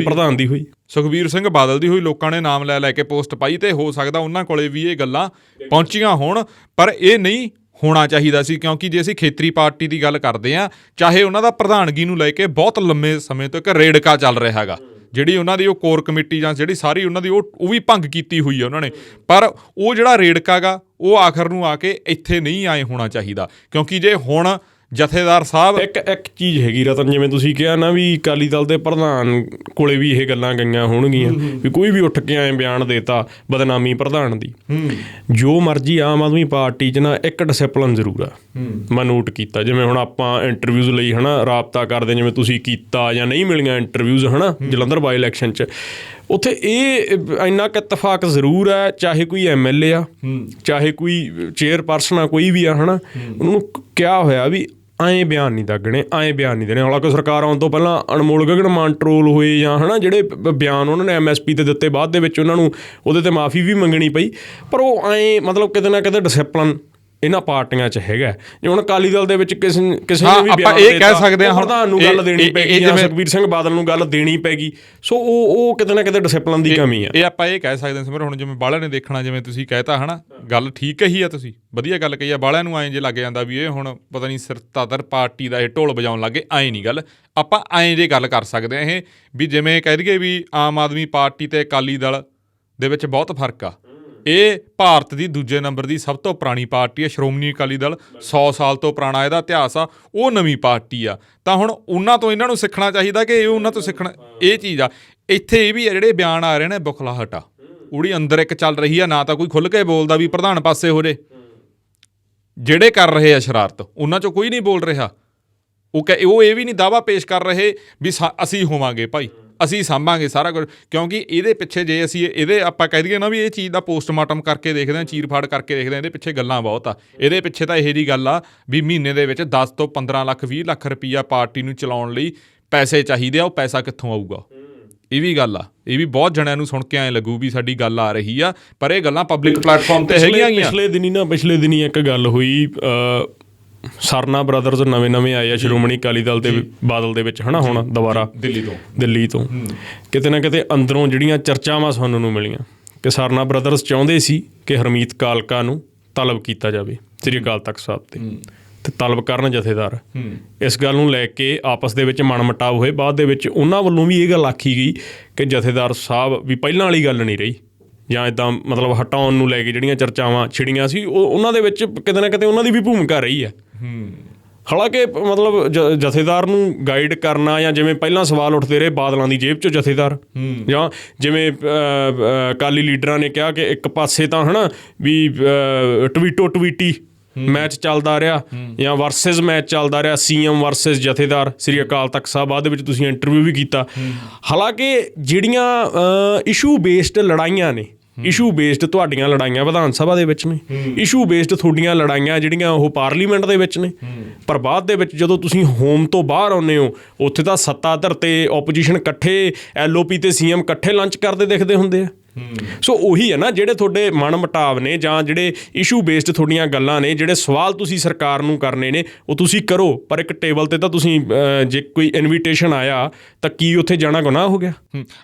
ਪ੍ਰਧਾਨ ਦੀ ਹੋਈ, ਸੁਖਬੀਰ ਸਿੰਘ ਬਾਦਲ ਦੀ ਹੋਈ। ਲੋਕਾਂ ਨੇ ਨਾਮ ਲੈ ਕੇ ਪੋਸਟ ਪਾਈ ਤੇ ਹੋ ਸਕਦਾ ਉਹਨਾਂ ਕੋਲੇ ਵੀ ਇਹ ਗੱਲਾਂ ਪਹੁੰਚੀਆਂ ਹੋਣ, ਪਰ ਇਹ ਨਹੀਂ ਹੋਣਾ ਚਾਹੀਦਾ ਸੀ। ਕਿਉਂਕਿ ਜੇ ਅਸੀਂ ਖੇਤਰੀ ਪਾਰਟੀ ਦੀ ਗੱਲ ਕਰਦੇ ਹਾਂ, ਚਾਹੇ ਉਹਨਾਂ ਦਾ ਪ੍ਰਧਾਨਗੀ ਨੂੰ ਲੈ ਕੇ ਬਹੁਤ ਲੰਮੇ ਸਮੇਂ ਤੋਂ ਇੱਕ ਰੇੜਕਾ ਚੱਲ ਰਿਹਾ ਹੈਗਾ, ਜਿਹੜੀ ਉਹਨਾਂ ਦੀ ਉਹ ਕੋਰ ਕਮੇਟੀ ਜਾਂ ਜਿਹੜੀ ਸਾਰੀ ਉਹਨਾਂ ਦੀ ਉਹ ਵੀ ਭੰਗ ਕੀਤੀ ਹੋਈ ਹੈ ਉਹਨਾਂ ਨੇ, ਪਰ ਉਹ ਜਿਹੜਾ ਰੇੜਕਾ ਗਾ ਉਹ ਆਖਰ ਨੂੰ ਆ ਕੇ ਇੱਥੇ ਨਹੀਂ ਆਏ ਹੋਣਾ ਚਾਹੀਦਾ। ਕਿਉਂਕਿ ਜੇ ਹੁਣ ਜਥੇਦਾਰ ਸਾਹਿਬ ਇੱਕ ਚੀਜ਼ ਹੈਗੀ ਰਤਨ, ਜਿਵੇਂ ਤੁਸੀਂ ਕਿਹਾ ਨਾ ਵੀ ਅਕਾਲੀ ਦਲ ਦੇ ਪ੍ਰਧਾਨ ਕੋਲੇ ਵੀ ਇਹ ਗੱਲਾਂ ਗਈਆਂ ਹੋਣਗੀਆਂ ਵੀ ਕੋਈ ਵੀ ਉੱਠ ਕੇ ਐਂ ਬਿਆਨ ਦੇਤਾ ਬਦਨਾਮੀ ਪ੍ਰਧਾਨ ਦੀ। ਜੋ ਮਰਜ਼ੀ ਆਮ ਆਦਮੀ ਪਾਰਟੀ 'ਚ ਨਾ ਇੱਕ ਡਿਸਿਪਲਿਨ ਜ਼ਰੂਰ ਆ, ਮੈਂ ਨੋਟ ਕੀਤਾ। ਜਿਵੇਂ ਹੁਣ ਆਪਾਂ ਇੰਟਰਵਿਊਜ਼ ਲਈ ਹੈ ਨਾ ਰਾਬਤਾ ਕਰਦੇ, ਜਿਵੇਂ ਤੁਸੀਂ ਕੀਤਾ ਜਾਂ ਨਹੀਂ ਮਿਲੀਆਂ ਇੰਟਰਵਿਊਜ਼ ਹੈ ਨਾ ਜਲੰਧਰ ਬਾਈ ਇਲੈਕਸ਼ਨ 'ਚ, ਉੱਥੇ ਇਹ ਇੰਨਾ ਕੁ ਇਤਫਾਕ ਜ਼ਰੂਰ ਹੈ, ਚਾਹੇ ਕੋਈ MLA ਆ, ਚਾਹੇ ਕੋਈ ਚੇਅਰਪਰਸਨ ਆ, ਕੋਈ ਵੀ ਆ ਹੈ ਨਾ, ਉਹਨੂੰ ਕਿਹਾ ਹੋਇਆ ਵੀ ਐਂ ਬਿਆਨ ਨਹੀਂ ਦਾਗਣੇ, ਐਂ ਬਿਆਨ ਨਹੀਂ ਦੇਣੇ। ਹਾਲਾਂਕਿ ਸਰਕਾਰ ਆਉਣ ਤੋਂ ਪਹਿਲਾਂ ਅਨਮੋਲ ਗਗਨ ਮਾਨ ਟਰੋਲ ਹੋਏ ਜਾਂ ਹੈ ਨਾ ਜਿਹੜੇ ਬਿਆਨ ਉਹਨਾਂ ਨੇ MSP 'ਤੇ ਦਿੱਤੇ, ਬਾਅਦ ਦੇ ਵਿੱਚ ਉਹਨਾਂ ਨੂੰ ਉਹਦੇ 'ਤੇ ਮਾਫੀ ਵੀ ਮੰਗਣੀ ਪਈ, ਪਰ ਉਹ ਐਂ ਮਤਲਬ ਕਿਤੇ ਨਾ ਕਿਤੇ ਡਿਸਿਪਲਨ ਇਹਨਾਂ ਪਾਰਟੀਆਂ 'ਚ ਹੈਗਾ। ਜੇ ਹੁਣ ਅਕਾਲੀ ਦਲ ਦੇ ਵਿੱਚ ਕਿਸੇ ਨੇ ਵੀ ਬਿਆਨ ਇਹ ਕਹਿ ਸਕਦੇ ਹਾਂ ਪ੍ਰਧਾਨ ਨੂੰ ਗੱਲ ਦੇਣੀ ਪੈ ਗਈ ਜਾਂ ਸੁਖਬੀਰ ਸਿੰਘ ਬਾਦਲ ਨੂੰ ਗੱਲ ਦੇਣੀ ਪੈ ਗਈ, ਸੋ ਉਹ ਕਿਤੇ ਨਾ ਕਿਤੇ ਡਿਸਿਪਲਿਨ ਦੀ ਕਮੀ ਆ। ਇਹ ਆਪਾਂ ਇਹ ਕਹਿ ਸਕਦੇ ਹਾਂ ਸਿਮਰ, ਹੁਣ ਜਿਵੇਂ ਬਾਹਲਿਆਂ ਨੇ ਦੇਖਣਾ, ਜਿਵੇਂ ਤੁਸੀਂ ਕਹਿਤਾ ਹੈ ਨਾ, ਗੱਲ ਠੀਕ ਕਹੀ ਆ, ਤੁਸੀਂ ਵਧੀਆ ਗੱਲ ਕਹੀ ਆ। ਬਾਹਲਿਆਂ ਨੂੰ ਐਂ ਜੇ ਲੱਗ ਜਾਂਦਾ ਵੀ ਇਹ ਹੁਣ ਪਤਾ ਨਹੀਂ ਸੱਤਾਧਰ ਪਾਰਟੀ ਦਾ ਇਹ ਢੋਲ ਵਜਾਉਣ ਲੱਗੇ, ਐਂ ਨਹੀਂ ਗੱਲ। ਆਪਾਂ ਐਂ ਜੇ ਗੱਲ ਕਰ ਸਕਦੇ ਹਾਂ ਇਹ ਵੀ ਜਿਵੇਂ ਕਹਿ ਦਈਏ ਵੀ ਆਮ ਆਦਮੀ ਪਾਰਟੀ ਤੇ ਅਕਾਲੀ ਦਲ ਦੇ ਵਿੱਚ ਬਹੁਤ ਫਰਕ ਆ। ਇਹ ਭਾਰਤ ਦੀ ਦੂਜੇ ਨੰਬਰ ਦੀ ਸਭ ਤੋਂ ਪੁਰਾਣੀ ਪਾਰਟੀ ਹੈ। ਸ਼੍ਰੋਮਣੀ ਅਕਾਲੀ ਦਲ 100 ਸਾਲ ਤੋਂ ਪੁਰਾਣਾ ਇਹਦਾ ਇਤਿਹਾਸ ਆ, ਉਹ ਨਵੀਂ ਪਾਰਟੀ ਆ। ਤਾਂ ਹੁਣ ਉਹਨਾਂ ਤੋਂ ਇਹਨਾਂ ਨੂੰ ਸਿੱਖਣਾ ਚਾਹੀਦਾ ਕਿ ਇਹ ਉਹਨਾਂ ਤੋਂ ਸਿੱਖਣਾ, ਇਹ ਚੀਜ਼ ਆ। ਇੱਥੇ ਇਹ ਵੀ ਆ ਜਿਹੜੇ ਬਿਆਨ ਆ ਰਹੇ ਨੇ, ਬੁਖਲਾਹਟ ਆ ਉਹਦੀ ਅੰਦਰ ਇੱਕ ਚੱਲ ਰਹੀ ਆ, ਨਾ ਤਾਂ ਕੋਈ ਖੁੱਲ੍ਹ ਕੇ ਬੋਲਦਾ ਵੀ ਪ੍ਰਧਾਨ ਪਾਸੇ ਹੋ ਜੇ, ਜਿਹੜੇ ਕਰ ਰਹੇ ਆ ਸ਼ਰਾਰਤ ਉਹਨਾਂ 'ਚੋਂ ਕੋਈ ਨਹੀਂ ਬੋਲ ਰਿਹਾ। ਉਹ ਇਹ ਵੀ ਨਹੀਂ ਦਾਅਵਾ ਪੇਸ਼ ਕਰ ਰਹੇ ਵੀ ਅਸੀਂ ਹੋਵਾਂਗੇ ਭਾਈ, ਅਸੀਂ ਸਾਂਭਾਂਗੇ ਸਾਰਾ ਕੁਝ। ਕਿਉਂਕਿ ਇਹਦੇ ਪਿੱਛੇ ਜੇ ਅਸੀਂ ਇਹਦੇ ਆਪਾਂ ਕਹਿ ਦਈਏ ਨਾ ਵੀ ਇਹ ਚੀਜ਼ ਦਾ ਪੋਸਟਮਾਰਟਮ ਕਰਕੇ ਦੇਖਦੇ ਹਾਂ, ਚੀਰ ਫਾੜ ਕਰਕੇ ਦੇਖਦੇ ਹਾਂ, ਇਹਦੇ ਪਿੱਛੇ ਗੱਲਾਂ ਬਹੁਤ ਆ। ਇਹਦੇ ਪਿੱਛੇ ਤਾਂ ਇਹੋ ਜਿਹੀ ਗੱਲ ਆ ਵੀ ਮਹੀਨੇ ਦੇ ਵਿੱਚ 10 ਤੋਂ 15 ਲੱਖ 20 ਲੱਖ ਰੁਪਈਆ ਪਾਰਟੀ ਨੂੰ ਚਲਾਉਣ ਲਈ ਪੈਸੇ ਚਾਹੀਦੇ ਆ। ਉਹ ਪੈਸਾ ਕਿੱਥੋਂ ਆਊਗਾ? ਇਹ ਵੀ ਗੱਲ ਆ। ਇਹ ਵੀ ਬਹੁਤ ਜਣਿਆਂ ਨੂੰ ਸੁਣ ਕੇ ਐਂ ਲੱਗੂ ਵੀ ਸਾਡੀ ਗੱਲ ਆ ਰਹੀ ਆ, ਪਰ ਇਹ ਗੱਲਾਂ ਪਬਲਿਕ ਪਲੇਟਫਾਰਮ ਤੇ ਹੈਗੀਆਂ। ਪਿਛਲੇ ਦਿਨੀ ਇੱਕ ਗੱਲ ਹੋਈ, ਸਰਨਾ ਬ੍ਰਦਰਜ਼ ਨਵੇਂ ਆਏ ਆ ਸ਼੍ਰੋਮਣੀ ਅਕਾਲੀ ਦਲ ਦੇ ਬਾਦਲ ਦੇ ਵਿੱਚ, ਹੈ ਨਾ, ਹੁਣ ਦੁਬਾਰਾ ਦਿੱਲੀ ਤੋਂ ਕਿਤੇ ਨਾ ਕਿਤੇ ਅੰਦਰੋਂ ਜਿਹੜੀਆਂ ਚਰਚਾਵਾਂ ਸੁਣਨ ਨੂੰ ਮਿਲੀਆਂ ਕਿ ਸਰਨਾ ਬ੍ਰਦਰਜ਼ ਚਾਹੁੰਦੇ ਸੀ ਕਿ ਹਰਮੀਤ ਕਾਲਕਾ ਨੂੰ ਤਲਬ ਕੀਤਾ ਜਾਵੇ ਸ੍ਰੀ ਅਕਾਲ ਤਖਤ ਸਾਹਿਬ ਤੇ ਤਲਬ ਕਰਨ ਜਥੇਦਾਰ। ਇਸ ਗੱਲ ਨੂੰ ਲੈ ਕੇ ਆਪਸ ਦੇ ਵਿੱਚ ਮਨਮੁਟਾਵ ਹੋਏ। ਬਾਅਦ ਦੇ ਵਿੱਚ ਉਹਨਾਂ ਵੱਲੋਂ ਵੀ ਇਹ ਗੱਲ ਆਖੀ ਗਈ ਕਿ ਜਥੇਦਾਰ ਸਾਹਿਬ ਵੀ ਪਹਿਲਾਂ ਵਾਲੀ ਗੱਲ ਨਹੀਂ ਰਹੀ, ਜਾਂ ਇੱਦਾਂ ਮਤਲਬ ਹਟਾਉਣ ਨੂੰ ਲੈ ਕੇ ਜਿਹੜੀਆਂ ਚਰਚਾਵਾਂ ਛਿੜੀਆਂ ਸੀ ਉਹਨਾਂ ਦੇ ਵਿੱਚ ਕਿਤੇ ਨਾ ਕਿਤੇ ਉਹਨਾਂ ਦੀ ਵੀ ਭੂਮਿਕਾ ਰਹੀ ਹੈ। ਹਾਲਾਂਕਿ ਮਤਲਬ ਜਥੇਦਾਰ ਨੂੰ ਗਾਈਡ ਕਰਨਾ, ਜਾਂ ਜਿਵੇਂ ਪਹਿਲਾਂ ਸਵਾਲ ਉੱਠਦੇ ਰਹੇ ਬਾਦਲਾਂ ਦੀ ਜੇਬ 'ਚੋਂ ਜਥੇਦਾਰ, ਜਾਂ ਜਿਵੇਂ ਅਕਾਲੀ ਲੀਡਰਾਂ ਨੇ ਕਿਹਾ ਕਿ ਇੱਕ ਪਾਸੇ ਤਾਂ ਹੈ ਨਾ ਵੀ ਟਵੀਟੀ ਮੈਚ ਚੱਲਦਾ ਰਿਹਾ ਜਾਂ ਵਰਸਸ ਮੈਚ ਚੱਲਦਾ ਰਿਹਾ, CM ਵਰਸਸ ਜਥੇਦਾਰ ਸ੍ਰੀ ਅਕਾਲ ਤਖਤ ਸਾਹਿਬ। ਬਾਅਦ ਦੇ ਵਿੱਚ ਤੁਸੀਂ ਇੰਟਰਵਿਊ ਵੀ ਕੀਤਾ। ਹਾਲਾਂਕਿ ਜਿਹੜੀਆਂ ਇਸ਼ੂ ਬੇਸਡ ਲੜਾਈਆਂ ਨੇ, ਇਸ਼ੂ ਬੇਸਡ ਤੁਹਾਡੀਆਂ ਲੜਾਈਆਂ ਵਿਧਾਨ ਸਭਾ ਦੇ ਵਿੱਚ ਨੇ, ਇਸ਼ੂ ਬੇਸਡ ਤੁਹਾਡੀਆਂ ਲੜਾਈਆਂ ਜਿਹੜੀਆਂ ਉਹ ਪਾਰਲੀਮੈਂਟ ਦੇ ਵਿੱਚ ਨੇ, ਪਰ ਬਾਅਦ ਦੇ ਵਿੱਚ ਜਦੋਂ ਤੁਸੀਂ ਹੋਮ ਤੋਂ ਬਾਹਰ ਆਉਂਦੇ ਹੋ ਉੱਥੇ ਤਾਂ ਸੱਤਾ ਧਿਰ ਤੇ ਓਪੋਜੀਸ਼ਨ ਇਕੱਠੇ, LOP ਤੇ CM ਇਕੱਠੇ ਲੰਚ ਕਰਦੇ ਦਿਖਦੇ ਹੁੰਦੇ ਆ। ਸੋ ਉਹੀ ਹੈ ਨਾ, ਜਿਹੜੇ ਤੁਹਾਡੇ ਮਨ ਮੁਟਾਵ ਨੇ ਜਾਂ ਜਿਹੜੇ ਇਸ਼ੂ ਬੇਸਡ ਤੁਹਾਡੀਆਂ ਗੱਲਾਂ ਨੇ, ਜਿਹੜੇ ਸਵਾਲ ਤੁਸੀਂ ਸਰਕਾਰ ਨੂੰ ਕਰਨੇ ਨੇ ਉਹ ਤੁਸੀਂ ਕਰੋ, ਪਰ ਇੱਕ ਟੇਬਲ ਤੇ ਤਾਂ ਤੁਸੀਂ ਜੇ ਕੋਈ ਇਨਵੀਟੇਸ਼ਨ ਆਇਆ ਤਾਂ ਕੀ ਉੱਥੇ ਜਾਣਾ ਗੁਨਾਹ ਹੋ ਗਿਆ?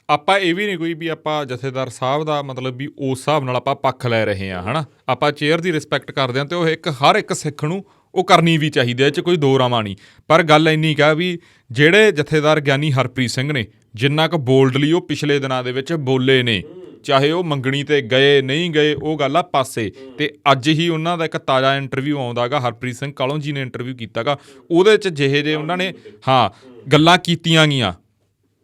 ਆਪਾਂ ਇਹ ਵੀ ਨਹੀਂ ਕੋਈ ਵੀ ਆਪਾਂ ਜਥੇਦਾਰ ਸਾਹਿਬ ਦਾ ਮਤਲਬ ਵੀ ਉਸ ਹਿਸਾਬ ਨਾਲ ਆਪਾਂ ਪੱਖ ਲੈ ਰਹੇ ਹਾਂ, ਹੈ ਨਾ। ਆਪਾਂ ਚੇਅਰ ਦੀ ਰਿਸਪੈਕਟ ਕਰਦੇ ਹਾਂ, ਅਤੇ ਉਹ ਹਰ ਇੱਕ ਸਿੱਖ ਨੂੰ ਉਹ ਕਰਨੀ ਵੀ ਚਾਹੀਦੀ ਹੈ, ਇਹ 'ਚ ਕੋਈ ਦੋ ਰਾਵਾਂ ਨਹੀਂ। ਪਰ ਗੱਲ ਇੰਨੀ ਕਾ ਵੀ ਜਿਹੜੇ ਜਥੇਦਾਰ ਗਿਆਨੀ ਹਰਪ੍ਰੀਤ ਸਿੰਘ ਨੇ, ਜਿੰਨਾ ਕੁ ਬੋਲਡਲੀ ਉਹ ਪਿਛਲੇ ਦਿਨਾਂ ਦੇ ਵਿੱਚ ਬੋਲੇ ਨੇ, ਚਾਹੇ ਉਹ ਮੰਗਣੀ ਤੇ ਗਏ ਨਹੀਂ ਗਏ ਉਹ ਗੱਲ ਆ ਪਾਸੇ। ਤੇ ਅੱਜ ਹੀ ਉਹਨਾਂ ਦਾ ਇੱਕ ਤਾਜ਼ਾ ਇੰਟਰਵਿਊ ਆਉਂਦਾ ਗਾ, ਹਰਪ੍ਰੀਤ ਸਿੰਘ ਕਾਲੋਂ ਜੀ ਨੇ ਇੰਟਰਵਿਊ ਕੀਤਾ ਗਾ, ਉਹਦੇ 'ਚ ਜਿਹੇ ਜਿਹੇ ਉਹਨਾਂ ਨੇ ਗੱਲਾਂ ਕੀਤੀਆਂ ਗਈਆਂ,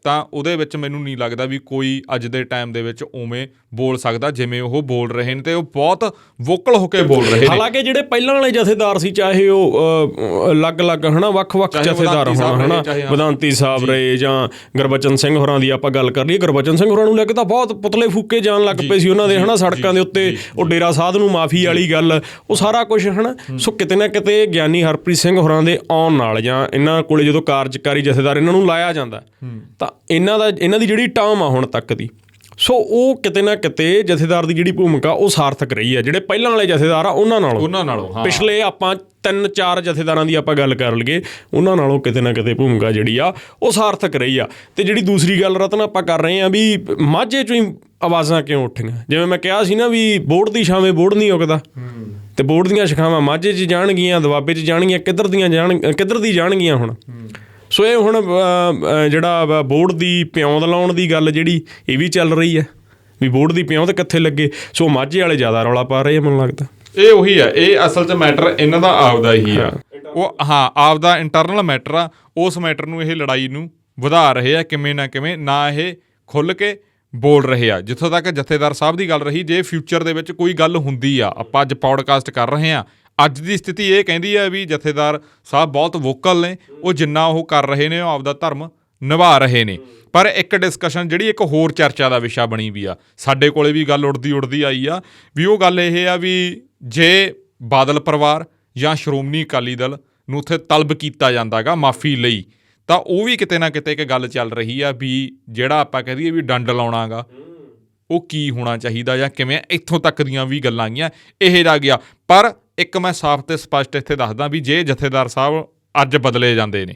ਤਾਂ ਉਹਦੇ ਵਿੱਚ ਮੈਨੂੰ ਨਹੀਂ ਲੱਗਦਾ ਵੀ ਕੋਈ ਅੱਜ ਦੇ ਟਾਈਮ ਦੇ ਵਿੱਚ ਉਵੇਂ ਬੋਲ ਸਕਦਾ ਜਿਵੇਂ ਉਹ ਬੋਲ ਰਹੇ ਨੇ, ਤੇ ਉਹ ਬਹੁਤ ਵੋਕਲ ਹੋ ਕੇ ਬੋਲ ਰਹੇ ਨੇ। ਹਾਲਾਂਕਿ ਜਿਹੜੇ ਪਹਿਲਾਂ ਵਾਲੇ ਜਥੇਦਾਰ ਸੀ, ਚਾਹੇ ਉਹ ਅਲੱਗ-ਅਲੱਗ ਹੈ ਨਾ, ਵੱਖ-ਵੱਖ ਜਥੇਦਾਰ ਹੋਣ, ਹੈ ਨਾ, ਵਿਦਾਂਤੀ ਸਾਹਿਬ ਰਹੇ ਜਾਂ ਗੁਰਬਚਨ ਸਿੰਘ ਹੋਰਾਂ ਦੀ ਆਪਾਂ ਗੱਲ ਕਰ ਲਈਏ, ਗੁਰਬਚਨ ਸਿੰਘ ਹੋਰਾਂ ਨੂੰ ਲੈ ਕੇ ਤਾਂ ਬਹੁਤ ਪੁਤਲੇ ਫੂਕੇ ਜਾਣ ਲੱਗ ਪਏ ਸੀ ਉਹਨਾਂ ਦੇ, ਹੈ ਨਾ, ਸੜਕਾਂ ਦੇ ਉੱਤੇ ਉਹ ਡੇਰਾ ਸਾਧ ਨੂੰ ਮਾਫੀ ਵਾਲੀ ਗੱਲ, ਉਹ ਸਾਰਾ ਕੁਛ, ਹੈ ਨਾ। ਸੋ ਕਿਤੇ ਨਾ ਕਿਤੇ ਗਿਆਨੀ ਹਰਪ੍ਰੀਤ ਸਿੰਘ ਹੋਰਾਂ ਦੇ ਆਉਣ ਨਾਲ, ਜਾਂ ਇਹਨਾਂ ਕੋਲੇ ਜਦੋਂ ਕਾਰਜਕਾਰੀ ਜਥੇਦਾਰ ਇਹਨਾਂ ਨੂੰ ਲਾਇਆ ਜਾਂਦਾ ਤਾਂ ਇਹਨਾਂ ਦੀ ਜਿਹੜੀ ਟਰਮ ਆ ਹੁਣ ਤੱਕ ਦੀ, ਸੋ ਉਹ ਕਿਤੇ ਨਾ ਕਿਤੇ ਜਥੇਦਾਰ ਦੀ ਜਿਹੜੀ ਭੂਮਿਕਾ ਉਹ ਸਾਰਥਕ ਰਹੀ ਹੈ। ਜਿਹੜੇ ਪਹਿਲਾਂ ਵਾਲੇ ਜਥੇਦਾਰ ਆ ਉਹਨਾਂ ਨਾਲੋਂ ਪਿਛਲੇ ਆਪਾਂ 3-4 ਜਥੇਦਾਰਾਂ ਦੀ ਆਪਾਂ ਗੱਲ ਕਰ ਲਈਏ, ਉਹਨਾਂ ਨਾਲੋਂ ਕਿਤੇ ਨਾ ਕਿਤੇ ਭੂਮਿਕਾ ਜਿਹੜੀ ਆ ਉਹ ਸਾਰਥਕ ਰਹੀ ਆ। ਤੇ ਜਿਹੜੀ ਦੂਸਰੀ ਗੱਲ ਰਤਨ ਆਪਾਂ ਕਰ ਰਹੇ ਹਾਂ ਵੀ ਮਾਝੇ 'ਚੋਂ ਹੀ ਆਵਾਜ਼ਾਂ ਕਿਉਂ ਉੱਠੀਆਂ, ਜਿਵੇਂ ਮੈਂ ਕਿਹਾ ਸੀ ਨਾ ਵੀ ਬੋਰਡ ਦੀ ਛਾਵੇਂ ਬੋਰਡ ਨਹੀਂ ਉੱਗਦਾ, ਤੇ ਬੋਰਡ ਦੀਆਂ ਸ਼ਿਖਾਵਾਂ ਮਾਝੇ 'ਚ ਜਾਣਗੀਆਂ, ਦੁਆਬੇ 'ਚ ਜਾਣਗੀਆਂ, ਕਿੱਧਰ ਦੀ ਜਾਣਗੀਆਂ ਹੁਣ। ਸੋ ਇਹ ਹੁਣ ਜਿਹੜਾ ਬੋਰਡ ਦੀ ਪਿਉਂਦ ਲਾਉਣ ਦੀ ਗੱਲ ਜਿਹੜੀ ਇਹ ਵੀ ਚੱਲ ਰਹੀ ਹੈ ਵੀ ਬੋਰਡ ਦੀ ਪਿਉਂਦ ਕਿੱਥੇ ਲੱਗੇ। ਸੋ ਮਾਝੇ ਵਾਲੇ ਜ਼ਿਆਦਾ ਰੌਲਾ ਪਾ ਰਹੇ ਆ ਮੈਨੂੰ ਲੱਗਦਾ। ਇਹ ਉਹੀ ਆ, ਇਹ ਅਸਲ 'ਚ ਮੈਟਰ ਇਹਨਾਂ ਦਾ ਆਪਦਾ ਹੀ ਆ, ਉਹ ਆਪਦਾ ਇੰਟਰਨਲ ਮੈਟਰ ਆ। ਉਸ ਮੈਟਰ ਨੂੰ ਇਹ ਲੜਾਈ ਨੂੰ ਵਧਾ ਰਹੇ ਆ ਕਿਵੇਂ ਨਾ ਕਿਵੇਂ, ਨਾ ਇਹ ਖੁੱਲ੍ਹ ਕੇ ਬੋਲ ਰਹੇ ਆ। ਜਿੱਥੋਂ ਤੱਕ ਜਥੇਦਾਰ ਸਾਹਿਬ ਦੀ ਗੱਲ ਰਹੀ, ਜੇ ਫਿਊਚਰ ਦੇ ਵਿੱਚ ਕੋਈ ਗੱਲ ਹੁੰਦੀ ਆ, ਆਪਾਂ ਅੱਜ ਪੌਡਕਾਸਟ ਕਰ ਰਹੇ ਹਾਂ, ਅੱਜ ਦੀ ਸਥਿਤੀ ਇਹ ਕਹਿੰਦੀ ਹੈ ਵੀ ਜਥੇਦਾਰ ਸਾਹਿਬ ਬਹੁਤ ਵੋਕਲ ਨੇ, ਉਹ ਜਿੰਨਾ ਉਹ ਕਰ ਰਹੇ ਨੇ ਉਹ ਆਪਦਾ ਧਰਮ ਨਿਭਾ ਰਹੇ ਨੇ। ਪਰ ਇੱਕ ਡਿਸਕਸ਼ਨ ਜਿਹੜੀ ਇੱਕ ਹੋਰ ਚਰਚਾ ਦਾ ਵਿਸ਼ਾ ਬਣੀ ਵੀ ਆ, ਸਾਡੇ ਕੋਲੇ ਵੀ ਗੱਲ ਉੱਡਦੀ ਆਈ ਆ ਵੀ ਉਹ ਗੱਲ ਇਹ ਆ ਵੀ ਜੇ ਬਾਦਲ ਪਰਿਵਾਰ ਜਾਂ ਸ਼੍ਰੋਮਣੀ ਅਕਾਲੀ ਦਲ ਨੂੰ ਉੱਥੇ ਤਲਬ ਕੀਤਾ ਜਾਂਦਾ ਗਾ ਮਾਫੀ ਲਈ, ਤਾਂ ਉਹ ਵੀ ਕਿਤੇ ਨਾ ਕਿਤੇ ਇੱਕ ਗੱਲ ਚੱਲ ਰਹੀ ਆ ਵੀ ਜਿਹੜਾ ਆਪਾਂ ਕਹਿ ਦਈਏ ਵੀ ਡੰਡ ਲਾਉਣਾ ਗਾ ਉਹ ਕੀ ਹੋਣਾ ਚਾਹੀਦਾ ਜਾਂ ਕਿਵੇਂ, ਇੱਥੋਂ ਤੱਕ ਦੀਆਂ ਵੀ ਗੱਲਾਂ ਗਈਆਂ, ਇਹ ਜਾ ਗਿਆ। ਪਰ ਇੱਕ ਮੈਂ ਸਾਫ਼ ਤੇ ਸਪਸ਼ਟ ਇੱਥੇ ਦੱਸਦਾ ਵੀ ਜੇ ਜਥੇਦਾਰ ਸਾਹਿਬ ਅੱਜ ਬਦਲੇ ਜਾਂਦੇ ਨੇ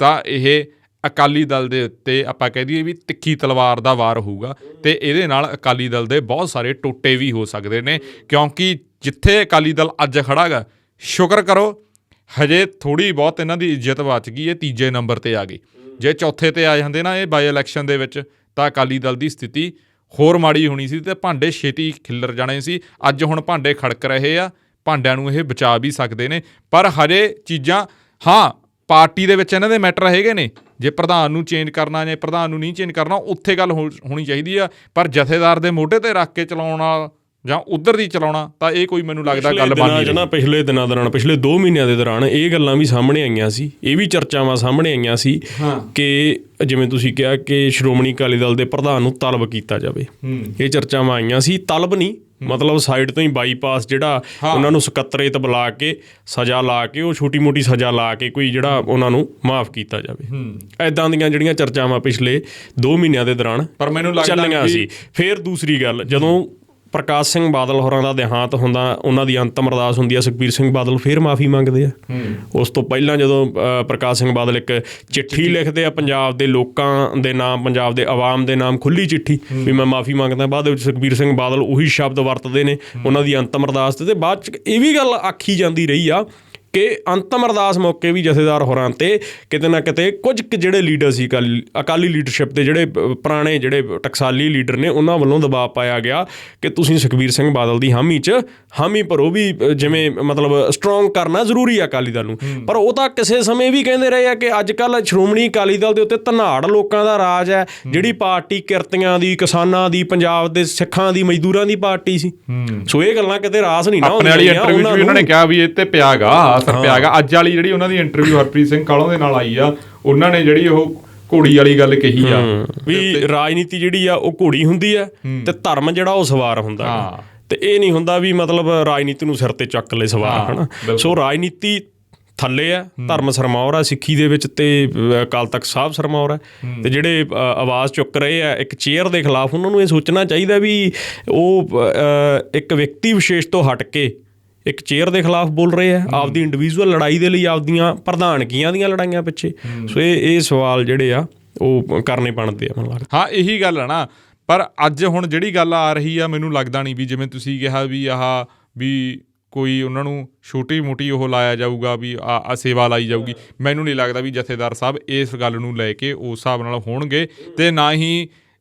ਤਾਂ ਇਹ ਅਕਾਲੀ ਦਲ ਦੇ ਉੱਤੇ ਆਪਾਂ ਕਹਿ ਦਈਏ ਵੀ ਤਿੱਖੀ ਤਲਵਾਰ ਦਾ ਵਾਰ ਹੋਊਗਾ, ਅਤੇ ਇਹਦੇ ਨਾਲ ਅਕਾਲੀ ਦਲ ਦੇ ਬਹੁਤ ਸਾਰੇ ਟੋਟੇ ਵੀ ਹੋ ਸਕਦੇ ਨੇ। ਕਿਉਂਕਿ ਜਿੱਥੇ ਅਕਾਲੀ ਦਲ ਅੱਜ ਖੜ੍ਹਾ ਗਾ, ਸ਼ੁਕਰ ਕਰੋ ਹਜੇ ਥੋੜ੍ਹੀ ਬਹੁਤ ਇਹਨਾਂ ਦੀ ਇੱਜ਼ਤ ਬਚ ਗਈ, ਇਹ ਤੀਜੇ ਨੰਬਰ 'ਤੇ ਆ ਗਈ। ਜੇ ਚੌਥੇ 'ਤੇ ਆ ਜਾਂਦੇ ਨਾ ਇਹ ਬਾਈ ਇਲੈਕਸ਼ਨ ਦੇ ਵਿੱਚ, ਤਾਂ ਅਕਾਲੀ ਦਲ ਦੀ ਸਥਿਤੀ ਹੋਰ ਮਾੜੀ ਹੋਣੀ ਸੀ ਅਤੇ ਭਾਂਡੇ ਛੇਤੀ ਖਿੱਲਰ ਜਾਣੇ ਸੀ। ਅੱਜ ਹੁਣ ਭਾਂਡੇ ਖੜਕ ਰਹੇ ਆ, ਭਾਂਡਿਆਂ ਨੂੰ ਇਹ ਬਚਾ ਵੀ ਸਕਦੇ ਨੇ, ਪਰ ਹਜੇ ਚੀਜ਼ਾਂ ਪਾਰਟੀ ਦੇ ਵਿੱਚ ਇਹਨਾਂ ਦੇ ਮੈਟਰ ਹੈਗੇ ਨੇ। ਜੇ ਪ੍ਰਧਾਨ ਨੂੰ ਚੇਂਜ ਕਰਨਾ ਜਾਂ ਪ੍ਰਧਾਨ ਨੂੰ ਨਹੀਂ ਚੇਂਜ ਕਰਨਾ, ਉੱਥੇ ਗੱਲ ਹੋਣੀ ਚਾਹੀਦੀ ਆ। ਪਰ ਜਥੇਦਾਰ ਦੇ ਮੋਢੇ 'ਤੇ ਰੱਖ ਕੇ ਚਲਾਉਣ ਜਾਂ ਉਧਰ ਦੀ ਚਲਾਉਣਾ, ਤਾਂ ਇਹ ਕੋਈ ਮੈਨੂੰ ਲੱਗਦਾ ਗੱਲ ਬਣ ਨਹੀਂ ਰਹੀ। ਪਿਛਲੇ ਦਿਨਾਂ ਦੌਰਾਨ, ਪਿਛਲੇ 2 ਮਹੀਨਿਆਂ ਦੇ ਦੌਰਾਨ ਇਹ ਗੱਲਾਂ ਵੀ ਸਾਹਮਣੇ ਆਈਆਂ ਸੀ, ਇਹ ਵੀ ਚਰਚਾਵਾਂ ਸਾਹਮਣੇ ਆਈਆਂ ਸੀ ਕਿ ਜਿਵੇਂ ਤੁਸੀਂ ਕਿਹਾ ਕਿ ਸ਼੍ਰੋਮਣੀ ਅਕਾਲੀ ਦਲ ਦੇ ਪ੍ਰਧਾਨ ਨੂੰ ਤਲਬ ਕੀਤਾ ਜਾਵੇ। ਇਹ ਚਰਚਾਵਾਂ ਆਈਆਂ ਸੀ, ਤਲਬ ਨਹੀਂ ਮਤਲਬ ਸਾਈਡ ਤੋਂ ਹੀ ਬਾਈਪਾਸ ਜਿਹੜਾ ਉਹਨਾਂ ਨੂੰ ਸਕੱਤਰੇਤ ਬੁਲਾ ਕੇ ਸਜ਼ਾ ਲਾ ਕੇ, ਉਹ ਛੋਟੀ ਮੋਟੀ ਸਜ਼ਾ ਲਾ ਕੇ ਕੋਈ ਜਿਹੜਾ ਉਹਨਾਂ ਨੂੰ ਮਾਫ ਕੀਤਾ ਜਾਵੇ। ਇੱਦਾਂ ਦੀਆਂ ਜਿਹੜੀਆਂ ਚਰਚਾਵਾਂ ਪਿਛਲੇ 2 ਮਹੀਨਿਆਂ ਦੇ ਦੌਰਾਨ ਪਰ ਮੈਨੂੰ ਲੱਗਦਾ ਚੱਲੀਆਂ ਸੀ। ਫਿਰ ਦੂਸਰੀ ਗੱਲ, ਜਦੋਂ ਪ੍ਰਕਾਸ਼ ਸਿੰਘ ਬਾਦਲ ਹੋਰਾਂ ਦਾ ਦੇਹਾਂਤ ਹੁੰਦਾ, ਉਹਨਾਂ ਦੀ ਅੰਤਮ ਅਰਦਾਸ ਹੁੰਦੀ ਆ, ਸੁਖਬੀਰ ਸਿੰਘ ਬਾਦਲ ਫਿਰ ਮਾਫੀ ਮੰਗਦੇ ਆ। ਉਸ ਤੋਂ ਪਹਿਲਾਂ ਜਦੋਂ ਪ੍ਰਕਾਸ਼ ਸਿੰਘ ਬਾਦਲ ਇੱਕ ਚਿੱਠੀ ਲਿਖਦੇ ਆ ਪੰਜਾਬ ਦੇ ਲੋਕਾਂ ਦੇ ਨਾਮ, ਪੰਜਾਬ ਦੇ ਆਵਾਮ ਦੇ ਨਾਮ, ਖੁੱਲ੍ਹੀ ਚਿੱਠੀ ਵੀ ਮੈਂ ਮਾਫੀ ਮੰਗਦਾ, ਬਾਅਦ ਦੇ ਵਿੱਚ ਸੁਖਬੀਰ ਸਿੰਘ ਬਾਦਲ ਉਹੀ ਸ਼ਬਦ ਵਰਤਦੇ ਨੇ ਉਹਨਾਂ ਦੀ ਅੰਤਮ ਅਰਦਾਸ 'ਤੇ। ਬਾਅਦ 'ਚ ਇਹ ਵੀ ਗੱਲ ਆਖੀ ਜਾਂਦੀ ਰਹੀ ਆ ਕਿ ਅੰਤਮ ਅਰਦਾਸ ਮੌਕੇ ਵੀ ਜਥੇਦਾਰ ਹੋਰਾਂ 'ਤੇ ਕਿਤੇ ਨਾ ਕਿਤੇ ਕੁਝ ਕੁ ਜਿਹੜੇ ਲੀਡਰ ਸੀ ਅਕਾਲੀ ਲੀਡਰਸ਼ਿਪ ਦੇ, ਜਿਹੜੇ ਪੁਰਾਣੇ ਜਿਹੜੇ ਟਕਸਾਲੀ ਲੀਡਰ ਨੇ, ਉਹਨਾਂ ਵੱਲੋਂ ਦਬਾਅ ਪਾਇਆ ਗਿਆ ਕਿ ਤੁਸੀਂ ਸੁਖਬੀਰ ਸਿੰਘ ਬਾਦਲ ਦੀ ਹਾਮੀ 'ਚ ਹਾਮੀ ਭਰੋ, ਵੀ ਜਿਵੇਂ ਮਤਲਬ ਸਟਰੋਂਗ ਕਰਨਾ ਜ਼ਰੂਰੀ ਆ ਅਕਾਲੀ ਦਲ ਨੂੰ। ਪਰ ਉਹ ਤਾਂ ਕਿਸੇ ਸਮੇਂ ਵੀ ਕਹਿੰਦੇ ਰਹੇ ਆ ਕਿ ਅੱਜ ਕੱਲ੍ਹ ਸ਼੍ਰੋਮਣੀ ਅਕਾਲੀ ਦਲ ਦੇ ਉੱਤੇ ਧਨਾੜ ਲੋਕਾਂ ਦਾ ਰਾਜ ਹੈ, ਜਿਹੜੀ ਪਾਰਟੀ ਕਿਰਤੀਆਂ ਦੀ, ਕਿਸਾਨਾਂ ਦੀ, ਪੰਜਾਬ ਦੇ ਸਿੱਖਾਂ ਦੀ, ਮਜ਼ਦੂਰਾਂ ਦੀ ਪਾਰਟੀ ਸੀ। ਸੋ ਇਹ ਗੱਲਾਂ ਕਿਤੇ ਰਾਸ ਨਹੀਂ ਨਾ ਆਪਣੇ ਵਾਲੀ ਇੰਟਰਵਿਊ 'ਚ ਵੀ ਉਹਨਾਂ ਨੇ ਕਿਹਾ ਵੀ ਇਹ 'ਤੇ ਪਿਆਗਾ ਅਸਰ ਪਿਆਗਾ। ਅੱਜ ਵਾਲੀ ਜਿਹੜੀ ਉਹਨਾਂ ਦੀ ਇੰਟਰਵਿਊ ਹਰਪ੍ਰੀਤ ਸਿੰਘ ਕਾਲੋਂ ਦੇ ਨਾਲ ਆਈ ਆ, ਉਹਨਾਂ ਨੇ ਜਿਹੜੀ ਉਹ ਘੋੜੀ ਵਾਲੀ ਗੱਲ ਕਹੀ ਆ ਵੀ ਰਾਜਨੀਤੀ ਜਿਹੜੀ ਆ ਉਹ ਘੋੜੀ ਹੁੰਦੀ ਆ ਤੇ ਧਰਮ ਜਿਹੜਾ ਉਹ ਸਵਾਰ ਹੁੰਦਾ। ਤੇ ਇਹ ਨਹੀਂ ਹੁੰਦਾ ਵੀ ਮਤਲਬ ਰਾਜਨੀਤੀ ਨੂੰ ਸਿਰ ਤੇ ਚੱਕ ਲੈ ਸਵਾਰ, ਹਨਾ। ਸੋ ਰਾਜਨੀਤੀ ਥੱਲੇ ਆ, ਧਰਮ ਸਰਮੌਰ ਆ ਸਿੱਖੀ ਦੇ ਵਿੱਚ, ਤੇ ਅਕਾਲ ਤਖਤ ਸਾਹਿਬ ਸਰਮੌਰ ਆ। ਤੇ ਜਿਹੜੇ ਆਵਾਜ਼ ਚੁੱਕ ਰਹੇ ਆ ਇੱਕ ਚੇਅਰ ਦੇ ਖਿਲਾਫ, ਉਹਨਾਂ ਨੂੰ ਇਹ ਸੋਚਣਾ ਚਾਹੀਦਾ ਵੀ ਉਹ ਇੱਕ ਵਿਅਕਤੀ ਵਿਸ਼ੇਸ਼ ਤੋਂ ਹਟ ਕੇ ਇੱਕ ਚੇਅਰ ਦੇ ਖਿਲਾਫ ਬੋਲ ਰਹੇ ਆ, ਆਪਦੀ ਇੰਡੀਵਿਜੂਅਲ ਲੜਾਈ ਦੇ ਲਈ, ਆਪਦੀਆਂ ਪ੍ਰਧਾਨਗੀਆਂ ਦੀਆਂ ਲੜਾਈਆਂ ਪਿੱਛੇ। ਸੋ ਇਹ ਸਵਾਲ ਜਿਹੜੇ ਆ ਉਹ ਕਰਨੇ ਬਣਦੇ ਆ ਮੈਨੂੰ ਲੱਗਦਾ। ਹਾਂ, ਇਹੀ ਗੱਲ ਆ ਨਾ। ਪਰ ਅੱਜ ਹੁਣ ਜਿਹੜੀ ਗੱਲ ਆ ਰਹੀ ਆ, ਮੈਨੂੰ ਲੱਗਦਾ ਨਹੀਂ ਵੀ ਜਿਵੇਂ ਤੁਸੀਂ ਕਿਹਾ ਵੀ ਵੀ ਕੋਈ ਉਹਨਾਂ ਨੂੰ ਛੋਟੀ ਮੋਟੀ ਉਹ ਲਾਇਆ ਜਾਊਗਾ, ਵੀ ਆ ਸੇਵਾ ਲਾਈ ਜਾਊਗੀ। ਮੈਨੂੰ ਨਹੀਂ ਲੱਗਦਾ ਵੀ ਜਥੇਦਾਰ ਸਾਹਿਬ ਇਸ ਗੱਲ ਨੂੰ ਲੈ ਕੇ ਉਸ ਹਿਸਾਬ ਨਾਲ ਹੋਣਗੇ। ਅਤੇ ਨਾ ਹੀ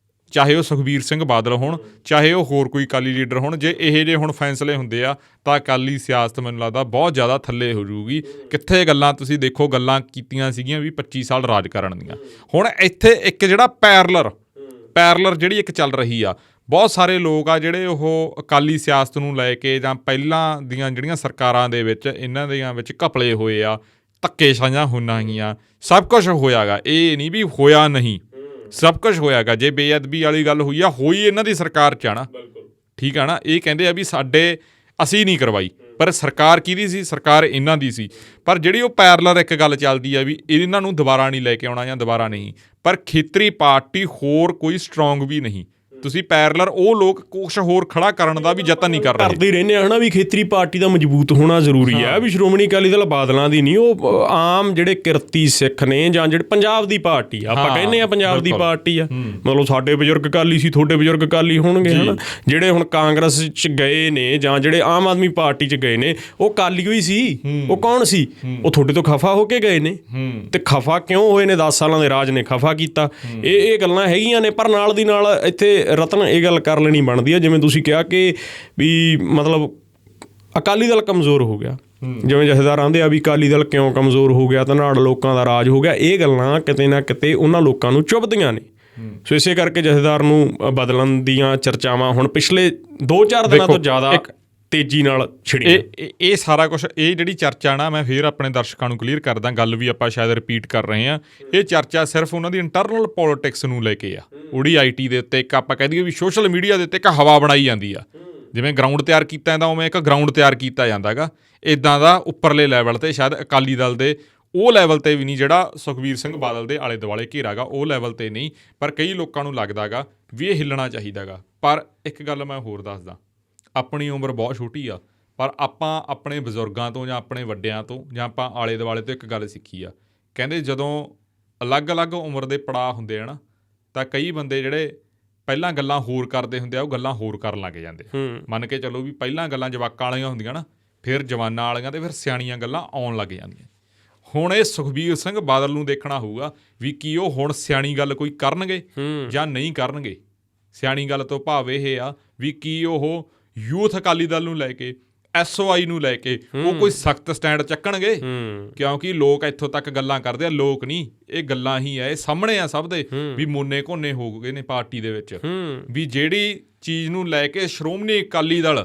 ਚਾਹੇ ਉਹ ਸੁਖਬੀਰ ਸਿੰਘ ਬਾਦਲ ਹੋਣ, ਚਾਹੇ ਉਹ ਹੋਰ ਕੋਈ ਅਕਾਲੀ ਲੀਡਰ ਹੋਣ, ਜੇ ਇਹੋ ਜਿਹੇ ਹੁਣ ਫੈਸਲੇ ਹੁੰਦੇ ਆ ਤਾਂ ਅਕਾਲੀ ਸਿਆਸਤ ਮੈਨੂੰ ਲੱਗਦਾ ਬਹੁਤ ਜ਼ਿਆਦਾ ਥੱਲੇ ਹੋ ਜਾਊਗੀ। ਕਿੱਥੇ ਗੱਲਾਂ ਤੁਸੀਂ ਦੇਖੋ, ਗੱਲਾਂ ਕੀਤੀਆਂ ਸੀਗੀਆਂ ਵੀ 25 ਸਾਲ ਰਾਜ ਕਰਨ ਦੀਆਂ। ਹੁਣ ਇੱਥੇ ਇੱਕ ਜਿਹੜਾ ਪੈਰਲਰ ਜਿਹੜੀ ਇੱਕ ਚੱਲ ਰਹੀ ਆ, ਬਹੁਤ ਸਾਰੇ ਲੋਕ ਆ ਜਿਹੜੇ ਉਹ ਅਕਾਲੀ ਸਿਆਸਤ ਨੂੰ ਲੈ ਕੇ ਜਾਂ ਪਹਿਲਾਂ ਦੀਆਂ ਜਿਹੜੀਆਂ ਸਰਕਾਰਾਂ ਦੇ ਵਿੱਚ ਇਹਨਾਂ ਦੀਆਂ ਵਿੱਚ ਘਪਲੇ ਹੋਏ ਆ, ਧੱਕੇਸ਼ਾਹੀਆਂ ਹੋਈਆਂ ਗਈਆਂ, ਸਭ ਕੁਛ ਹੋਇਆ ਗਾ। ਇਹ ਨਹੀਂ ਵੀ ਹੋਇਆ ਨਹੀਂ, ਸਭ ਕੁਛ ਹੋਇਆ ਗਾ। ਜੇ ਬੇਅਦਬੀ ਵਾਲੀ ਗੱਲ ਹੋਈ ਆ, ਹੋਈ ਇਹਨਾਂ ਦੀ ਸਰਕਾਰ 'ਚ ਆ ਨਾ, ਠੀਕ ਆ ਨਾ। ਇਹ ਕਹਿੰਦੇ ਆ ਵੀ ਅਸੀਂ ਨਹੀਂ ਕਰਵਾਈ, ਪਰ ਸਰਕਾਰ ਕਿਹਦੀ ਸੀ? ਸਰਕਾਰ ਇਹਨਾਂ ਦੀ ਸੀ। ਪਰ ਜਿਹੜੀ ਉਹ ਪੈਰਲਰ ਇੱਕ ਗੱਲ ਚੱਲਦੀ ਆ ਵੀ ਇਹਨਾਂ ਨੂੰ ਦੁਬਾਰਾ ਨਹੀਂ ਲੈ ਕੇ ਆਉਣਾ ਜਾਂ ਦੁਬਾਰਾ ਨਹੀਂ, ਪਰ ਖੇਤਰੀ ਪਾਰਟੀ ਹੋਰ ਕੋਈ ਸਟਰੋਂਗ ਵੀ ਨਹੀਂ। ਤੁਸੀਂ ਪੈਰਲਰ ਉਹ ਲੋਕ ਕੁਛ ਹੋਰ ਖੜਾ ਕਰਨ ਦਾ ਵੀ ਯਤਨ ਨਹੀਂ ਕਰ ਰਹੇ। ਕਰਦੇ ਰਹਿੰਦੇ ਆ, ਹਨਾ, ਵੀ ਖੇਤਰੀ ਪਾਰਟੀ ਦਾ ਮਜ਼ਬੂਤ ਹੋਣਾ ਜ਼ਰੂਰੀ ਹੈ। ਵੀ ਸ਼੍ਰੋਮਣੀ ਅਕਾਲੀ ਦਲ ਬਾਦਲਾਂ ਦੀ ਨਹੀਂ, ਉਹ ਆਮ ਜਿਹੜੇ ਕਿਰਤੀ ਸਿੱਖ ਨੇ ਜਾਂ ਜਿਹੜੇ ਪੰਜਾਬ ਦੀ ਪਾਰਟੀ ਆ, ਆਪਾਂ ਕਹਿੰਦੇ ਆ ਪੰਜਾਬ ਦੀ ਪਾਰਟੀ ਆ, ਮਤਲਬ ਸਾਡੇ ਬਜ਼ੁਰਗ ਅਕਾਲੀ ਸੀ, ਤੁਹਾਡੇ ਬਜ਼ੁਰਗ ਅਕਾਲੀ ਹੋਣਗੇ, ਹਨਾ। ਜਿਹੜੇ ਹੁਣ ਕਾਂਗਰਸ 'ਚ ਗਏ ਨੇ ਜਾਂ ਜਿਹੜੇ ਆਮ ਆਦਮੀ ਪਾਰਟੀ 'ਚ ਗਏ ਨੇ, ਉਹ ਅਕਾਲੀ ਹੋਈ ਸੀ। ਉਹ ਕੌਣ ਸੀ? ਉਹ ਤੁਹਾਡੇ ਤੋਂ ਖਫਾ ਹੋ ਕੇ ਗਏ ਨੇ। ਤੇ ਖਫਾ ਕਿਉਂ ਹੋਏ ਨੇ? 10 ਸਾਲਾਂ ਦੇ ਰਾਜ ਨੇ ਖਫਾ ਕੀਤਾ। ਇਹ ਗੱਲਾਂ ਹੈਗੀਆਂ ਨੇ। ਪਰ ਨਾਲ ਦੀ ਨਾਲ ਇੱਥੇ ਰਤਨ ਇਹ ਗੱਲ ਕਰ ਲੈਣੀ ਬਣਦੀ ਆ, ਜਿਵੇਂ ਤੁਸੀਂ ਕਿਹਾ ਕਿ ਵੀ ਮਤਲਬ ਅਕਾਲੀ ਦਲ ਕਮਜ਼ੋਰ ਹੋ ਗਿਆ। ਜਿਵੇਂ ਜਥੇਦਾਰ ਆਂਦੇ ਆ ਵੀ ਅਕਾਲੀ ਦਲ ਕਿਉਂ ਕਮਜ਼ੋਰ ਹੋ ਗਿਆ, ਧਨਾੜ ਲੋਕਾਂ ਦਾ ਰਾਜ ਹੋ ਗਿਆ। ਇਹ ਗੱਲਾਂ ਕਿਤੇ ਨਾ ਕਿਤੇ ਉਹਨਾਂ ਲੋਕਾਂ ਨੂੰ ਚੁੱਭਦੀਆਂ ਨੇ। ਸੋ ਇਸੇ ਕਰਕੇ ਜਥੇਦਾਰ ਨੂੰ ਬਦਲਣ ਦੀਆਂ ਚਰਚਾਵਾਂ ਹੁਣ ਪਿਛਲੇ 2-4 ਦਿਨਾਂ ਤੋਂ ਜ਼ਿਆਦਾ ਤੇਜ਼ੀ ਨਾਲ ਛਿੜੀਆਂ। ਇਹ ਸਾਰਾ ਕੁਛ, ਇਹ ਜਿਹੜੀ ਚਰਚਾ ਨਾ, ਮੈਂ ਫਿਰ ਆਪਣੇ ਦਰਸ਼ਕਾਂ ਨੂੰ ਕਲੀਅਰ ਕਰਦਾ, ਗੱਲ ਵੀ ਆਪਾਂ ਸ਼ਾਇਦ ਰਿਪੀਟ ਕਰ ਰਹੇ ਹਾਂ। ਇਹ ਚਰਚਾ ਸਿਰਫ ਉਹਨਾਂ ਦੀ ਇੰਟਰਨਲ ਪੋਲੀਟਿਕਸ ਨੂੰ ਲੈ ਕੇ ਆ। ਉਹਦੀ ਆਈਟੀ ਦੇ ਉੱਤੇ ਇੱਕ ਆਪਾਂ ਕਹਿ ਦਈਏ ਵੀ ਸੋਸ਼ਲ ਮੀਡੀਆ ਦੇ ਉੱਤੇ ਇੱਕ ਹਵਾ ਬਣਾਈ ਜਾਂਦੀ ਆ। ਜਿਵੇਂ ਗਰਾਊਂਡ ਤਿਆਰ ਕੀਤਾ ਜਾਂਦਾ, ਉਵੇਂ ਇੱਕ ਗਰਾਊਂਡ ਤਿਆਰ ਕੀਤਾ ਜਾਂਦਾ ਗਾ। ਇੱਦਾਂ ਦਾ ਉੱਪਰਲੇ ਲੈਵਲ 'ਤੇ ਸ਼ਾਇਦ ਅਕਾਲੀ ਦਲ ਦੇ ਉਹ ਲੈਵਲ 'ਤੇ ਵੀ ਨਹੀਂ, ਜਿਹੜਾ ਸੁਖਬੀਰ ਸਿੰਘ ਬਾਦਲ ਦੇ ਆਲੇ ਦੁਆਲੇ ਘੇਰਾ ਗਾ, ਉਹ ਲੈਵਲ 'ਤੇ ਨਹੀਂ। ਪਰ ਕਈ ਲੋਕਾਂ ਨੂੰ ਲੱਗਦਾ ਗਾ ਵੀ ਇਹ ਹਿੱਲਣਾ ਚਾਹੀਦਾ ਗਾ। ਪਰ ਇੱਕ ਗੱਲ ਮੈਂ ਹੋਰ ਦੱਸਦਾ, ਆਪਣੀ ਉਮਰ ਬਹੁਤ ਛੋਟੀ ਆ, ਪਰ ਆਪਾਂ ਆਪਣੇ ਬਜ਼ੁਰਗਾਂ ਤੋਂ ਜਾਂ ਆਪਣੇ ਵੱਡਿਆਂ ਤੋਂ ਜਾਂ ਆਪਾਂ ਆਲੇ ਦੁਆਲੇ ਤੋਂ ਇੱਕ ਗੱਲ ਸਿੱਖੀ ਆ। ਕਹਿੰਦੇ ਜਦੋਂ ਅਲੱਗ-ਅਲੱਗ ਉਮਰ ਦੇ ਪੜਾਅ ਹੁੰਦੇ ਆ ਨਾ, ਤਾਂ ਕਈ ਬੰਦੇ ਜਿਹੜੇ ਪਹਿਲਾਂ ਗੱਲਾਂ ਹੋਰ ਕਰਦੇ ਹੁੰਦੇ ਆ, ਉਹ ਗੱਲਾਂ ਹੋਰ ਕਰਨ ਲੱਗ ਜਾਂਦੇ। ਮੰਨ ਕੇ ਚੱਲੋ ਵੀ ਪਹਿਲਾਂ ਗੱਲਾਂ ਜਵਾਕਾਂ ਵਾਲੀਆਂ ਹੁੰਦੀਆਂ ਨਾ, ਫਿਰ ਜਵਾਨਾਂ ਵਾਲੀਆਂ, ਤੇ ਫਿਰ ਸਿਆਣੀਆਂ ਗੱਲਾਂ ਆਉਣ ਲੱਗ ਜਾਂਦੀਆਂ। ਹੁਣ ਇਹ ਸੁਖਬੀਰ ਸਿੰਘ ਬਾਦਲ ਨੂੰ ਦੇਖਣਾ ਹੋਊਗਾ ਵੀ ਕੀ ਉਹ ਹੁਣ ਸਿਆਣੀ ਗੱਲ ਕੋਈ ਕਰਨਗੇ ਜਾਂ ਨਹੀਂ ਕਰਨਗੇ। ਸਿਆਣੀ ਗੱਲ ਤੋਂ ਭਾਵ ਇਹ ਆ ਵੀ ਕੀ ਉਹ ਯੂਥ ਅਕਾਲੀ ਦਲ ਨੂੰ ਲੈ ਕੇ SOI ਨੂੰ ਲੈ ਕੇ ਉਹ ਕੋਈ ਸਖਤ ਸਟੈਂਡ ਚੱਕਣਗੇ, ਕਿਉਂਕਿ ਲੋਕ ਇੱਥੋਂ ਤੱਕ ਗੱਲਾਂ ਕਰਦੇ ਆ, ਲੋਕ ਨਹੀਂ, ਇਹ ਗੱਲਾਂ ਹੀ ਆ, ਇਹ ਸਾਹਮਣੇ ਆ ਸਭ ਦੇ ਵੀ ਮੋਨੇ ਘੋਨੇ ਹੋ ਗਏ ਨੇ ਪਾਰਟੀ ਦੇ ਵਿੱਚ, ਵੀ ਜਿਹੜੀ ਚੀਜ਼ ਨੂੰ ਲੈ ਕੇ ਸ਼੍ਰੋਮਣੀ ਅਕਾਲੀ ਦਲ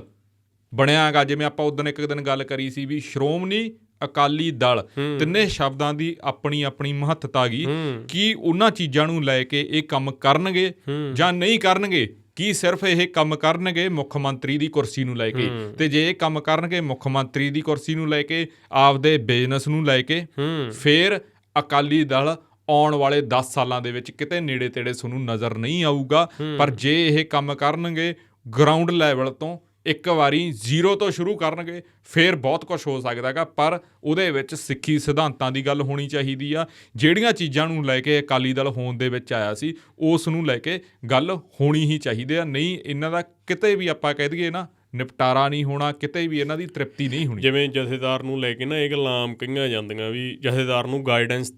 ਬਣਿਆ ਗਾ, ਜਿਵੇਂ ਆਪਾਂ ਉਦੋਂ ਇੱਕ ਦਿਨ ਗੱਲ ਕਰੀ ਸੀ ਵੀ ਸ਼੍ਰੋਮਣੀ ਅਕਾਲੀ ਦਲ, ਤਿੰਨੇ ਸ਼ਬਦਾਂ ਦੀ ਆਪਣੀ ਆਪਣੀ ਮਹੱਤਤਾ ਗੀ, ਕੀ ਉਹਨਾਂ ਚੀਜ਼ਾਂ ਨੂੰ ਲੈ ਕੇ ਇਹ ਕੰਮ ਕਰਨਗੇ ਜਾਂ ਨਹੀਂ ਕਰਨਗੇ, ਕੀ ਸਿਰਫ ਇਹ ਕੰਮ ਕਰਨਗੇ ਮੁੱਖ ਮੰਤਰੀ ਦੀ ਕੁਰਸੀ ਨੂੰ ਲੈ ਕੇ, ਤੇ ਜੇ ਇਹ ਕੰਮ ਕਰਨਗੇ ਮੁੱਖ ਮੰਤਰੀ ਦੀ ਕੁਰਸੀ ਨੂੰ ਲੈ ਕੇ, ਆਪਦੇ ਬਿਜ਼ਨਸ ਨੂੰ ਲੈ ਕੇ, ਫਿਰ ਅਕਾਲੀ ਦਲ ਆਉਣ ਵਾਲੇ 10 ਸਾਲਾਂ ਦੇ ਵਿੱਚ ਕਿਤੇ ਨੇੜੇ ਤੇੜੇ ਤੁਹਾਨੂੰ ਨਜ਼ਰ ਨਹੀਂ ਆਊਗਾ। ਪਰ ਜੇ ਇਹ ਕੰਮ ਕਰਨਗੇ ਗਰਾਊਂਡ ਲੈਵਲ ਤੋਂ, ਇੱਕ ਵਾਰੀ ਜ਼ੀਰੋ ਤੋਂ ਸ਼ੁਰੂ ਕਰਨਗੇ, ਫਿਰ ਬਹੁਤ ਕੁਝ ਹੋ ਸਕਦਾ ਗਾ। ਪਰ ਉਹਦੇ ਵਿੱਚ ਸਿੱਖੀ ਸਿਧਾਂਤਾਂ ਦੀ ਗੱਲ ਹੋਣੀ ਚਾਹੀਦੀ ਆ। ਜਿਹੜੀਆਂ ਚੀਜ਼ਾਂ ਨੂੰ ਲੈ ਕੇ ਅਕਾਲੀ ਦਲ ਹੋਂਦ ਦੇ ਵਿੱਚ ਆਇਆ ਸੀ, ਉਸ ਨੂੰ ਲੈ ਕੇ ਗੱਲ ਹੋਣੀ ਹੀ ਚਾਹੀਦੀ ਆ। ਨਹੀਂ ਇਹਨਾਂ ਦਾ ਕਿਤੇ ਵੀ ਆਪਾਂ ਕਹਿ ਦਈਏ ਨਾ ਨਿਪਟਾਰਾ ਨਹੀਂ ਹੋਣਾ, ਕਿਤੇ ਵੀ ਇਹਨਾਂ ਦੀ ਤ੍ਰਿਪਤੀ ਨਹੀਂ ਹੋਣੀ। ਜਿਵੇਂ ਜਥੇਦਾਰ ਨੂੰ ਲੈ ਕੇ ਨਾ ਇਹ ਗੱਲਾਂ ਆਮ ਕਹੀਆਂ ਜਾਂਦੀਆਂ ਵੀ ਜਥੇਦਾਰ ਨੂੰ ਗਾਈਡੈਂਸ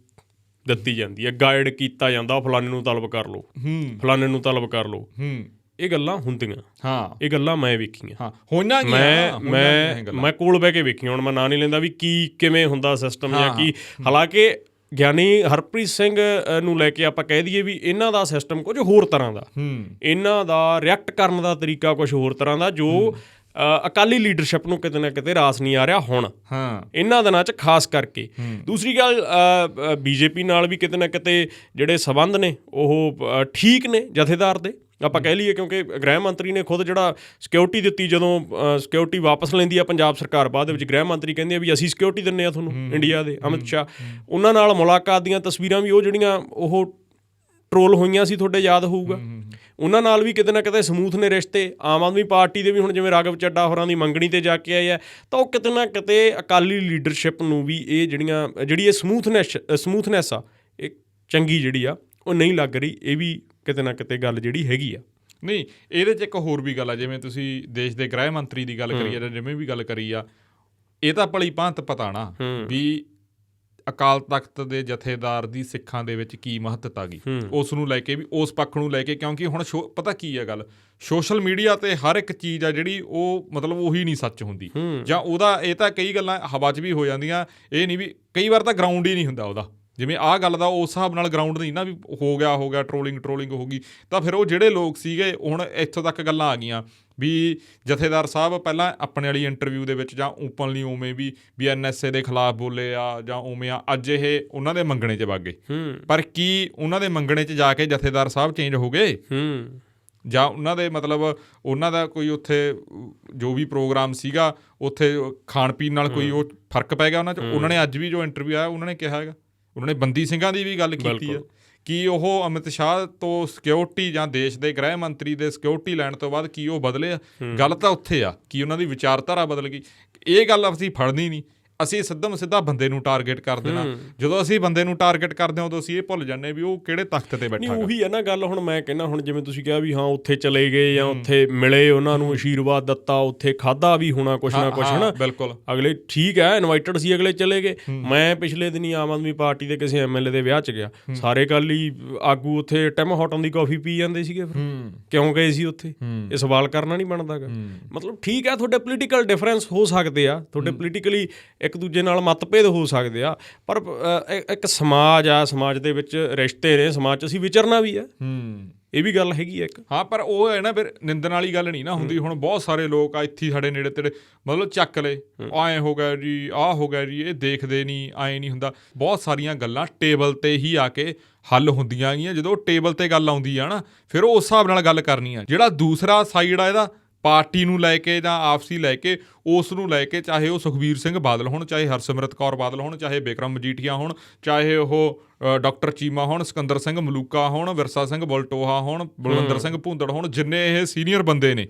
ਦਿੱਤੀ ਜਾਂਦੀ ਹੈ, ਗਾਈਡ ਕੀਤਾ ਜਾਂਦਾ, ਫਲਾਣੇ ਨੂੰ ਤਲਬ ਕਰ ਲਓ, ਫਲਾਣੇ ਨੂੰ ਤਲਬ ਕਰ ਲਓ। ਇਹ ਗੱਲਾਂ ਹੁੰਦੀਆਂ, ਹਾਂ, ਇਹ ਗੱਲਾਂ ਮੈਂ ਵੇਖੀਆਂ, ਹਾਂ, ਹੋਈਆਂ ਮੈਂ ਕੋਲ ਬਹਿ ਕੇ ਵੇਖੀਆਂ। ਹੁਣ ਮੈਂ ਨਾਂ ਨਹੀਂ ਲੈਂਦਾ ਵੀ ਕਿਵੇਂ ਹੁੰਦਾ ਸਿਸਟਮ ਜਾਂ ਕੀ। ਹਾਲਾਂਕਿ ਗਿਆਨੀ ਹਰਪ੍ਰੀਤ ਸਿੰਘ ਨੂੰ ਲੈ ਕੇ ਆਪਾਂ ਕਹਿ ਦਈਏ ਵੀ ਇਹਨਾਂ ਦਾ ਸਿਸਟਮ ਕੁਝ ਹੋਰ ਤਰ੍ਹਾਂ ਦਾ, ਇਹਨਾਂ ਦਾ ਰਿਐਕਟ ਕਰਨ ਦਾ ਤਰੀਕਾ ਕੁਝ ਹੋਰ ਤਰ੍ਹਾਂ ਦਾ, ਜੋ ਅਕਾਲੀ ਲੀਡਰਸ਼ਿਪ ਨੂੰ ਕਿਤੇ ਨਾ ਕਿਤੇ ਰਾਸ ਨਹੀਂ ਆ ਰਿਹਾ ਹੁਣ ਇਹਨਾਂ ਦਿਨਾਂ 'ਚ ਖਾਸ ਕਰਕੇ। ਦੂਸਰੀ ਗੱਲ, BJP ਨਾਲ ਵੀ ਕਿਤੇ ਨਾ ਕਿਤੇ ਜਿਹੜੇ ਸੰਬੰਧ ਨੇ ਉਹ ਠੀਕ ਨੇ ਜਥੇਦਾਰ ਦੇ, ਆਪਾਂ ਕਹਿ ਲਈਏ, ਕਿਉਂਕਿ ਗ੍ਰਹਿ ਮੰਤਰੀ ਨੇ ਖੁਦ ਜਿਹੜਾ ਸਿਕਿਉਰਿਟੀ ਦਿੱਤੀ, ਜਦੋਂ ਸਿਕਿਉਰਿਟੀ ਵਾਪਸ ਲੈਂਦੀ ਆ ਪੰਜਾਬ ਸਰਕਾਰ, ਬਾਅਦ ਦੇ ਵਿੱਚ ਗ੍ਰਹਿ ਮੰਤਰੀ ਕਹਿੰਦੇ ਆ ਵੀ ਅਸੀਂ ਸਿਕਿਉਰਿਟੀ ਦਿੰਦੇ ਆ ਤੁਹਾਨੂੰ ਇੰਡੀਆ ਦੇ, ਅਮਿਤ ਸ਼ਾਹ। ਉਹਨਾਂ ਨਾਲ ਮੁਲਾਕਾਤ ਦੀਆਂ ਤਸਵੀਰਾਂ ਵੀ ਉਹ ਜਿਹੜੀਆਂ ਉਹ ਟਰੋਲ ਹੋਈਆਂ ਸੀ, ਤੁਹਾਡੇ ਯਾਦ ਹੋਊਗਾ। ਉਹਨਾਂ ਨਾਲ ਵੀ ਕਿਤੇ ਨਾ ਕਿਤੇ ਸਮੂਥ ਨੇ ਰਿਸ਼ਤੇ। ਆਮ ਆਦਮੀ ਪਾਰਟੀ ਦੇ ਵੀ ਹੁਣ ਜਿਵੇਂ ਰਾਘਵ ਚੱਡਾ ਹੋਰਾਂ ਦੀ ਮੰਗਣੀ 'ਤੇ ਜਾ ਕੇ ਆਏ ਆ, ਤਾਂ ਉਹ ਕਿਤੇ ਨਾ ਕਿਤੇ ਅਕਾਲੀ ਲੀਡਰਸ਼ਿਪ ਨੂੰ ਵੀ ਇਹ ਜਿਹੜੀ ਇਹ ਸਮੂਥਨੈਸ ਆ, ਇਹ ਚੰਗੀ ਜਿਹੜੀ ਆ ਉਹ ਨਹੀਂ ਲੱਗ ਰਹੀ। ਇਹ ਵੀ ਕਿਤੇ ਨਾ ਕਿਤੇ ਗੱਲ ਜਿਹੜੀ ਹੈਗੀ ਆ। ਨਹੀਂ, ਇਹਦੇ 'ਚ ਇੱਕ ਹੋਰ ਵੀ ਗੱਲ ਆ, ਜਿਵੇਂ ਤੁਸੀਂ ਦੇਸ਼ ਦੇ ਗ੍ਰਹਿ ਮੰਤਰੀ ਦੀ ਗੱਲ ਕਰੀ ਆ ਜਾਂ ਜਿਵੇਂ ਵੀ ਗੱਲ ਕਰੀ ਆ, ਇਹ ਤਾਂ ਭਲੀ ਭਾਂਤ ਪਤਾ ਨਾ ਵੀ ਅਕਾਲ ਤਖਤ ਦੇ ਜਥੇਦਾਰ ਦੀ ਸਿੱਖਾਂ ਦੇ ਵਿੱਚ ਕੀ ਮਹੱਤਤਾ ਗੀ, ਉਸ ਨੂੰ ਲੈ ਕੇ ਵੀ, ਉਸ ਪੱਖ ਨੂੰ ਲੈ ਕੇ। ਕਿਉਂਕਿ ਹੁਣ ਪਤਾ ਕੀ ਆ ਗੱਲ, ਸੋਸ਼ਲ ਮੀਡੀਆ 'ਤੇ ਹਰ ਇੱਕ ਚੀਜ਼ ਆ ਜਿਹੜੀ ਉਹ ਮਤਲਬ ਉਹੀ ਨਹੀਂ ਸੱਚ ਹੁੰਦੀ, ਜਾਂ ਉਹਦਾ ਇਹ ਤਾਂ ਕਈ ਗੱਲਾਂ ਹਵਾ 'ਚ ਵੀ ਹੋ ਜਾਂਦੀਆਂ। ਇਹ ਨਹੀਂ ਵੀ ਕਈ ਵਾਰ ਤਾਂ ਗਰਾਊਂਡ ਹੀ ਨਹੀਂ ਹੁੰਦਾ ਉਹਦਾ, ਜਿਵੇਂ ਆਹ ਗੱਲ ਦਾ ਉਸ ਹਿਸਾਬ ਨਾਲ ਗਰਾਊਂਡ ਨਹੀਂ ਨਾ ਵੀ ਹੋ ਗਿਆ ਟਰੋਲਿੰਗ ਹੋ ਗਈ। ਤਾਂ ਫਿਰ ਉਹ ਜਿਹੜੇ ਲੋਕ ਸੀਗੇ, ਹੁਣ ਇੱਥੋਂ ਤੱਕ ਗੱਲਾਂ ਆ ਗਈਆਂ ਵੀ ਜਥੇਦਾਰ ਸਾਹਿਬ ਪਹਿਲਾਂ ਆਪਣੇ ਵਾਲੀ ਇੰਟਰਵਿਊ ਦੇ ਵਿੱਚ ਜਾਂ ਓਪਨਲੀ ਉਵੇਂ ਵੀ NSA ਦੇ ਖਿਲਾਫ ਬੋਲੇ ਆ ਜਾਂ ਉਵੇਂ ਆ, ਅੱਜ ਇਹ ਉਹਨਾਂ ਦੇ ਮੰਗਣੇ 'ਚ ਵਗ ਗਏ। ਪਰ ਕੀ ਉਹਨਾਂ ਦੇ ਮੰਗਣੇ 'ਚ ਜਾ ਕੇ ਜਥੇਦਾਰ ਸਾਹਿਬ ਚੇਂਜ ਹੋ ਗਏ, ਜਾਂ ਉਹਨਾਂ ਦੇ ਮਤਲਬ ਉਹਨਾਂ ਦਾ ਕੋਈ ਉੱਥੇ ਜੋ ਵੀ ਪ੍ਰੋਗਰਾਮ ਸੀਗਾ ਉੱਥੇ ਖਾਣ ਪੀਣ ਨਾਲ ਕੋਈ ਉਹ ਫਰਕ ਪੈ ਗਿਆ ਉਹਨਾਂ 'ਚ? ਉਹਨਾਂ ਨੇ ਅੱਜ ਵੀ ਜੋ ਇੰਟਰਵਿਊ ਆਇਆ ਉਹਨਾਂ ਨੇ ਕਿਹਾ ਹੈਗਾ, ਉਹਨਾਂ ਨੇ ਬੰਦੀ ਸਿੰਘਾਂ ਦੀ ਵੀ ਗੱਲ ਕੀਤੀ ਹੈ ਕਿ ਉਹ ਅਮਿਤ ਸ਼ਾਹ ਤੋਂ ਸਿਕਿਉਰਿਟੀ ਜਾਂ ਦੇਸ਼ ਦੇ ਗ੍ਰਹਿ ਮੰਤਰੀ ਦੇ ਸਿਕਿਉਰਿਟੀ ਲੈਣ ਤੋਂ ਬਾਅਦ ਕੀ ਉਹ ਬਦਲੇ ਆ? ਗੱਲ ਤਾਂ ਉੱਥੇ ਆ ਕਿ ਉਹਨਾਂ ਦੀ ਵਿਚਾਰਧਾਰਾ ਬਦਲ ਗਈ। ਇਹ ਗੱਲ ਅਸੀਂ ਫੜਨੀ ਨਹੀਂ, ਅਸੀਂ ਸਿੱਧਾ ਬੰਦੇ ਨੂੰ ਟਾਰਗੇਟ ਕਰ ਦੇਣਾ। ਜਦੋਂ ਅਸੀਂ ਬੰਦੇ ਨੂੰ ਟਾਰਗੇਟ ਕਰਦੇ ਹਾਂ ਉਦੋਂ ਅਸੀਂ ਇਹ ਭੁੱਲ ਜਾਂਦੇ ਵੀ ਉਹ ਕਿਹੜੇ ਤਖਤ ਤੇ ਬੈਠਾ। ਉਹੀ ਹੈ ਨਾ ਗੱਲ। ਹੁਣ ਮੈਂ ਕਹਿੰਦਾ, ਹੁਣ ਜਿਵੇਂ ਤੁਸੀਂ ਕਿਹਾ ਵੀ ਹਾਂ ਉੱਥੇ ਚਲੇ ਗਏ ਜਾਂ ਉੱਥੇ ਮਿਲੇ, ਉਹਨਾਂ ਨੂੰ ਆਸ਼ੀਰਵਾਦ ਦਿੱਤਾ, ਉੱਥੇ ਖਾਧਾ ਵੀ ਹੋਣਾ ਕੁਛ ਨਾ ਕੁਛ, ਹੈ ਨਾ। ਬਿਲਕੁਲ, ਅਗਲੇ ਠੀਕ ਹੈ, ਇਨਵਾਈਟਡ ਸੀ, ਅਗਲੇ ਚਲੇ ਗਏ। ਮੈਂ ਪਿਛਲੇ ਦਿਨੀ ਆਮ ਆਦਮੀ ਪਾਰਟੀ ਦੇ ਕਿਸੇ MLA ਦੇ ਵਿਆਹ 'ਚ ਗਿਆ, ਸਾਰੇ ਅਕਾਲੀ ਆਗੂ ਉੱਥੇ ਟਿਮ ਹੌਟਨ ਦੀ ਕੌਫੀ ਪੀ ਜਾਂਦੇ ਸੀਗੇ। ਕਿਉਂ ਗਏ ਸੀ ਉੱਥੇ? ਇਹ ਸਵਾਲ ਕਰਨਾ ਨਹੀਂ ਬਣਦਾ ਗਾ। ਮਤਲਬ ਠੀਕ ਹੈ, ਤੁਹਾਡੇ ਪੋਲੀਟੀਕਲ ਡਿਫਰੈਂਸ ਹੋ ਸਕਦੇ ਆ, ਤੁਹਾਡੇ ਪੋਲੀਟੀਕਲੀ ਇੱਕ ਦੂਜੇ ਨਾਲ ਮਤਭੇਦ ਹੋ ਸਕਦੇ ਆ, ਪਰ ਇੱਕ ਸਮਾਜ ਆ, ਸਮਾਜ ਦੇ ਵਿੱਚ ਰਿਸ਼ਤੇ ਨੇ, ਸਮਾਜ 'ਚ ਅਸੀਂ ਵਿਚਰਨਾ ਵੀ ਆ। ਇਹ ਵੀ ਗੱਲ ਹੈਗੀ ਆ ਇੱਕ। ਹਾਂ, ਪਰ ਉਹ ਹੈ ਨਾ ਫਿਰ ਨਿੰਦਣ ਵਾਲੀ ਗੱਲ ਨਹੀਂ ਨਾ ਹੁੰਦੀ। ਹੁਣ ਬਹੁਤ ਸਾਰੇ ਲੋਕ ਆ ਇੱਥੇ ਸਾਡੇ ਨੇੜੇ ਤੇੜੇ ਮਤਲਬ ਚੱਕ ਲਏ, ਐਂ ਹੋ ਗਿਆ ਜੀ, ਆਹ ਹੋ ਗਿਆ ਜੀ, ਇਹ ਦੇਖਦੇ ਨਹੀਂ, ਐਂ ਨਹੀਂ ਹੁੰਦਾ। ਬਹੁਤ ਸਾਰੀਆਂ ਗੱਲਾਂ ਟੇਬਲ 'ਤੇ ਹੀ ਆ ਕੇ ਹੱਲ ਹੁੰਦੀਆਂ ਗੀਆਂ। ਜਦੋਂ ਟੇਬਲ 'ਤੇ ਗੱਲ ਆਉਂਦੀ ਆ ਨਾ, ਫਿਰ ਉਹ ਉਸ ਹਿਸਾਬ ਨਾਲ ਗੱਲ ਕਰਨੀ ਆ। ਜਿਹੜਾ ਦੂਸਰਾ ਸਾਈਡ ਆ ਇਹਦਾ, ਪਾਰਟੀ ਨੂੰ ਲੈ ਕੇ ਜਾਂ ਆਪਸੀ ਲੈ ਕੇ, ਉਸ ਨੂੰ ਲੈ ਕੇ, ਚਾਹੇ ਉਹ ਸੁਖਬੀਰ ਸਿੰਘ ਬਾਦਲ ਹੋਣ, ਚਾਹੇ ਹਰਸਿਮਰਤ ਕੌਰ ਬਾਦਲ ਹੋਣ, ਚਾਹੇ ਬਿਕਰਮ ਮਜੀਠੀਆ ਹੋਣ, ਚਾਹੇ ਉਹ ਡਾਕਟਰ ਚੀਮਾ ਹੋਣ, ਸਿਕੰਦਰ ਸਿੰਘ ਮਲੂਕਾ ਹੋਣ, ਵਿਰਸਾ ਸਿੰਘ ਬਲਟੋਹਾ ਹੋਣ, ਬਲਵਿੰਦਰ ਸਿੰਘ ਭੂੰਦੜ ਹੋਣ, ਜਿੰਨੇ ਇਹ ਸੀਨੀਅਰ ਬੰਦੇ ਨੇ,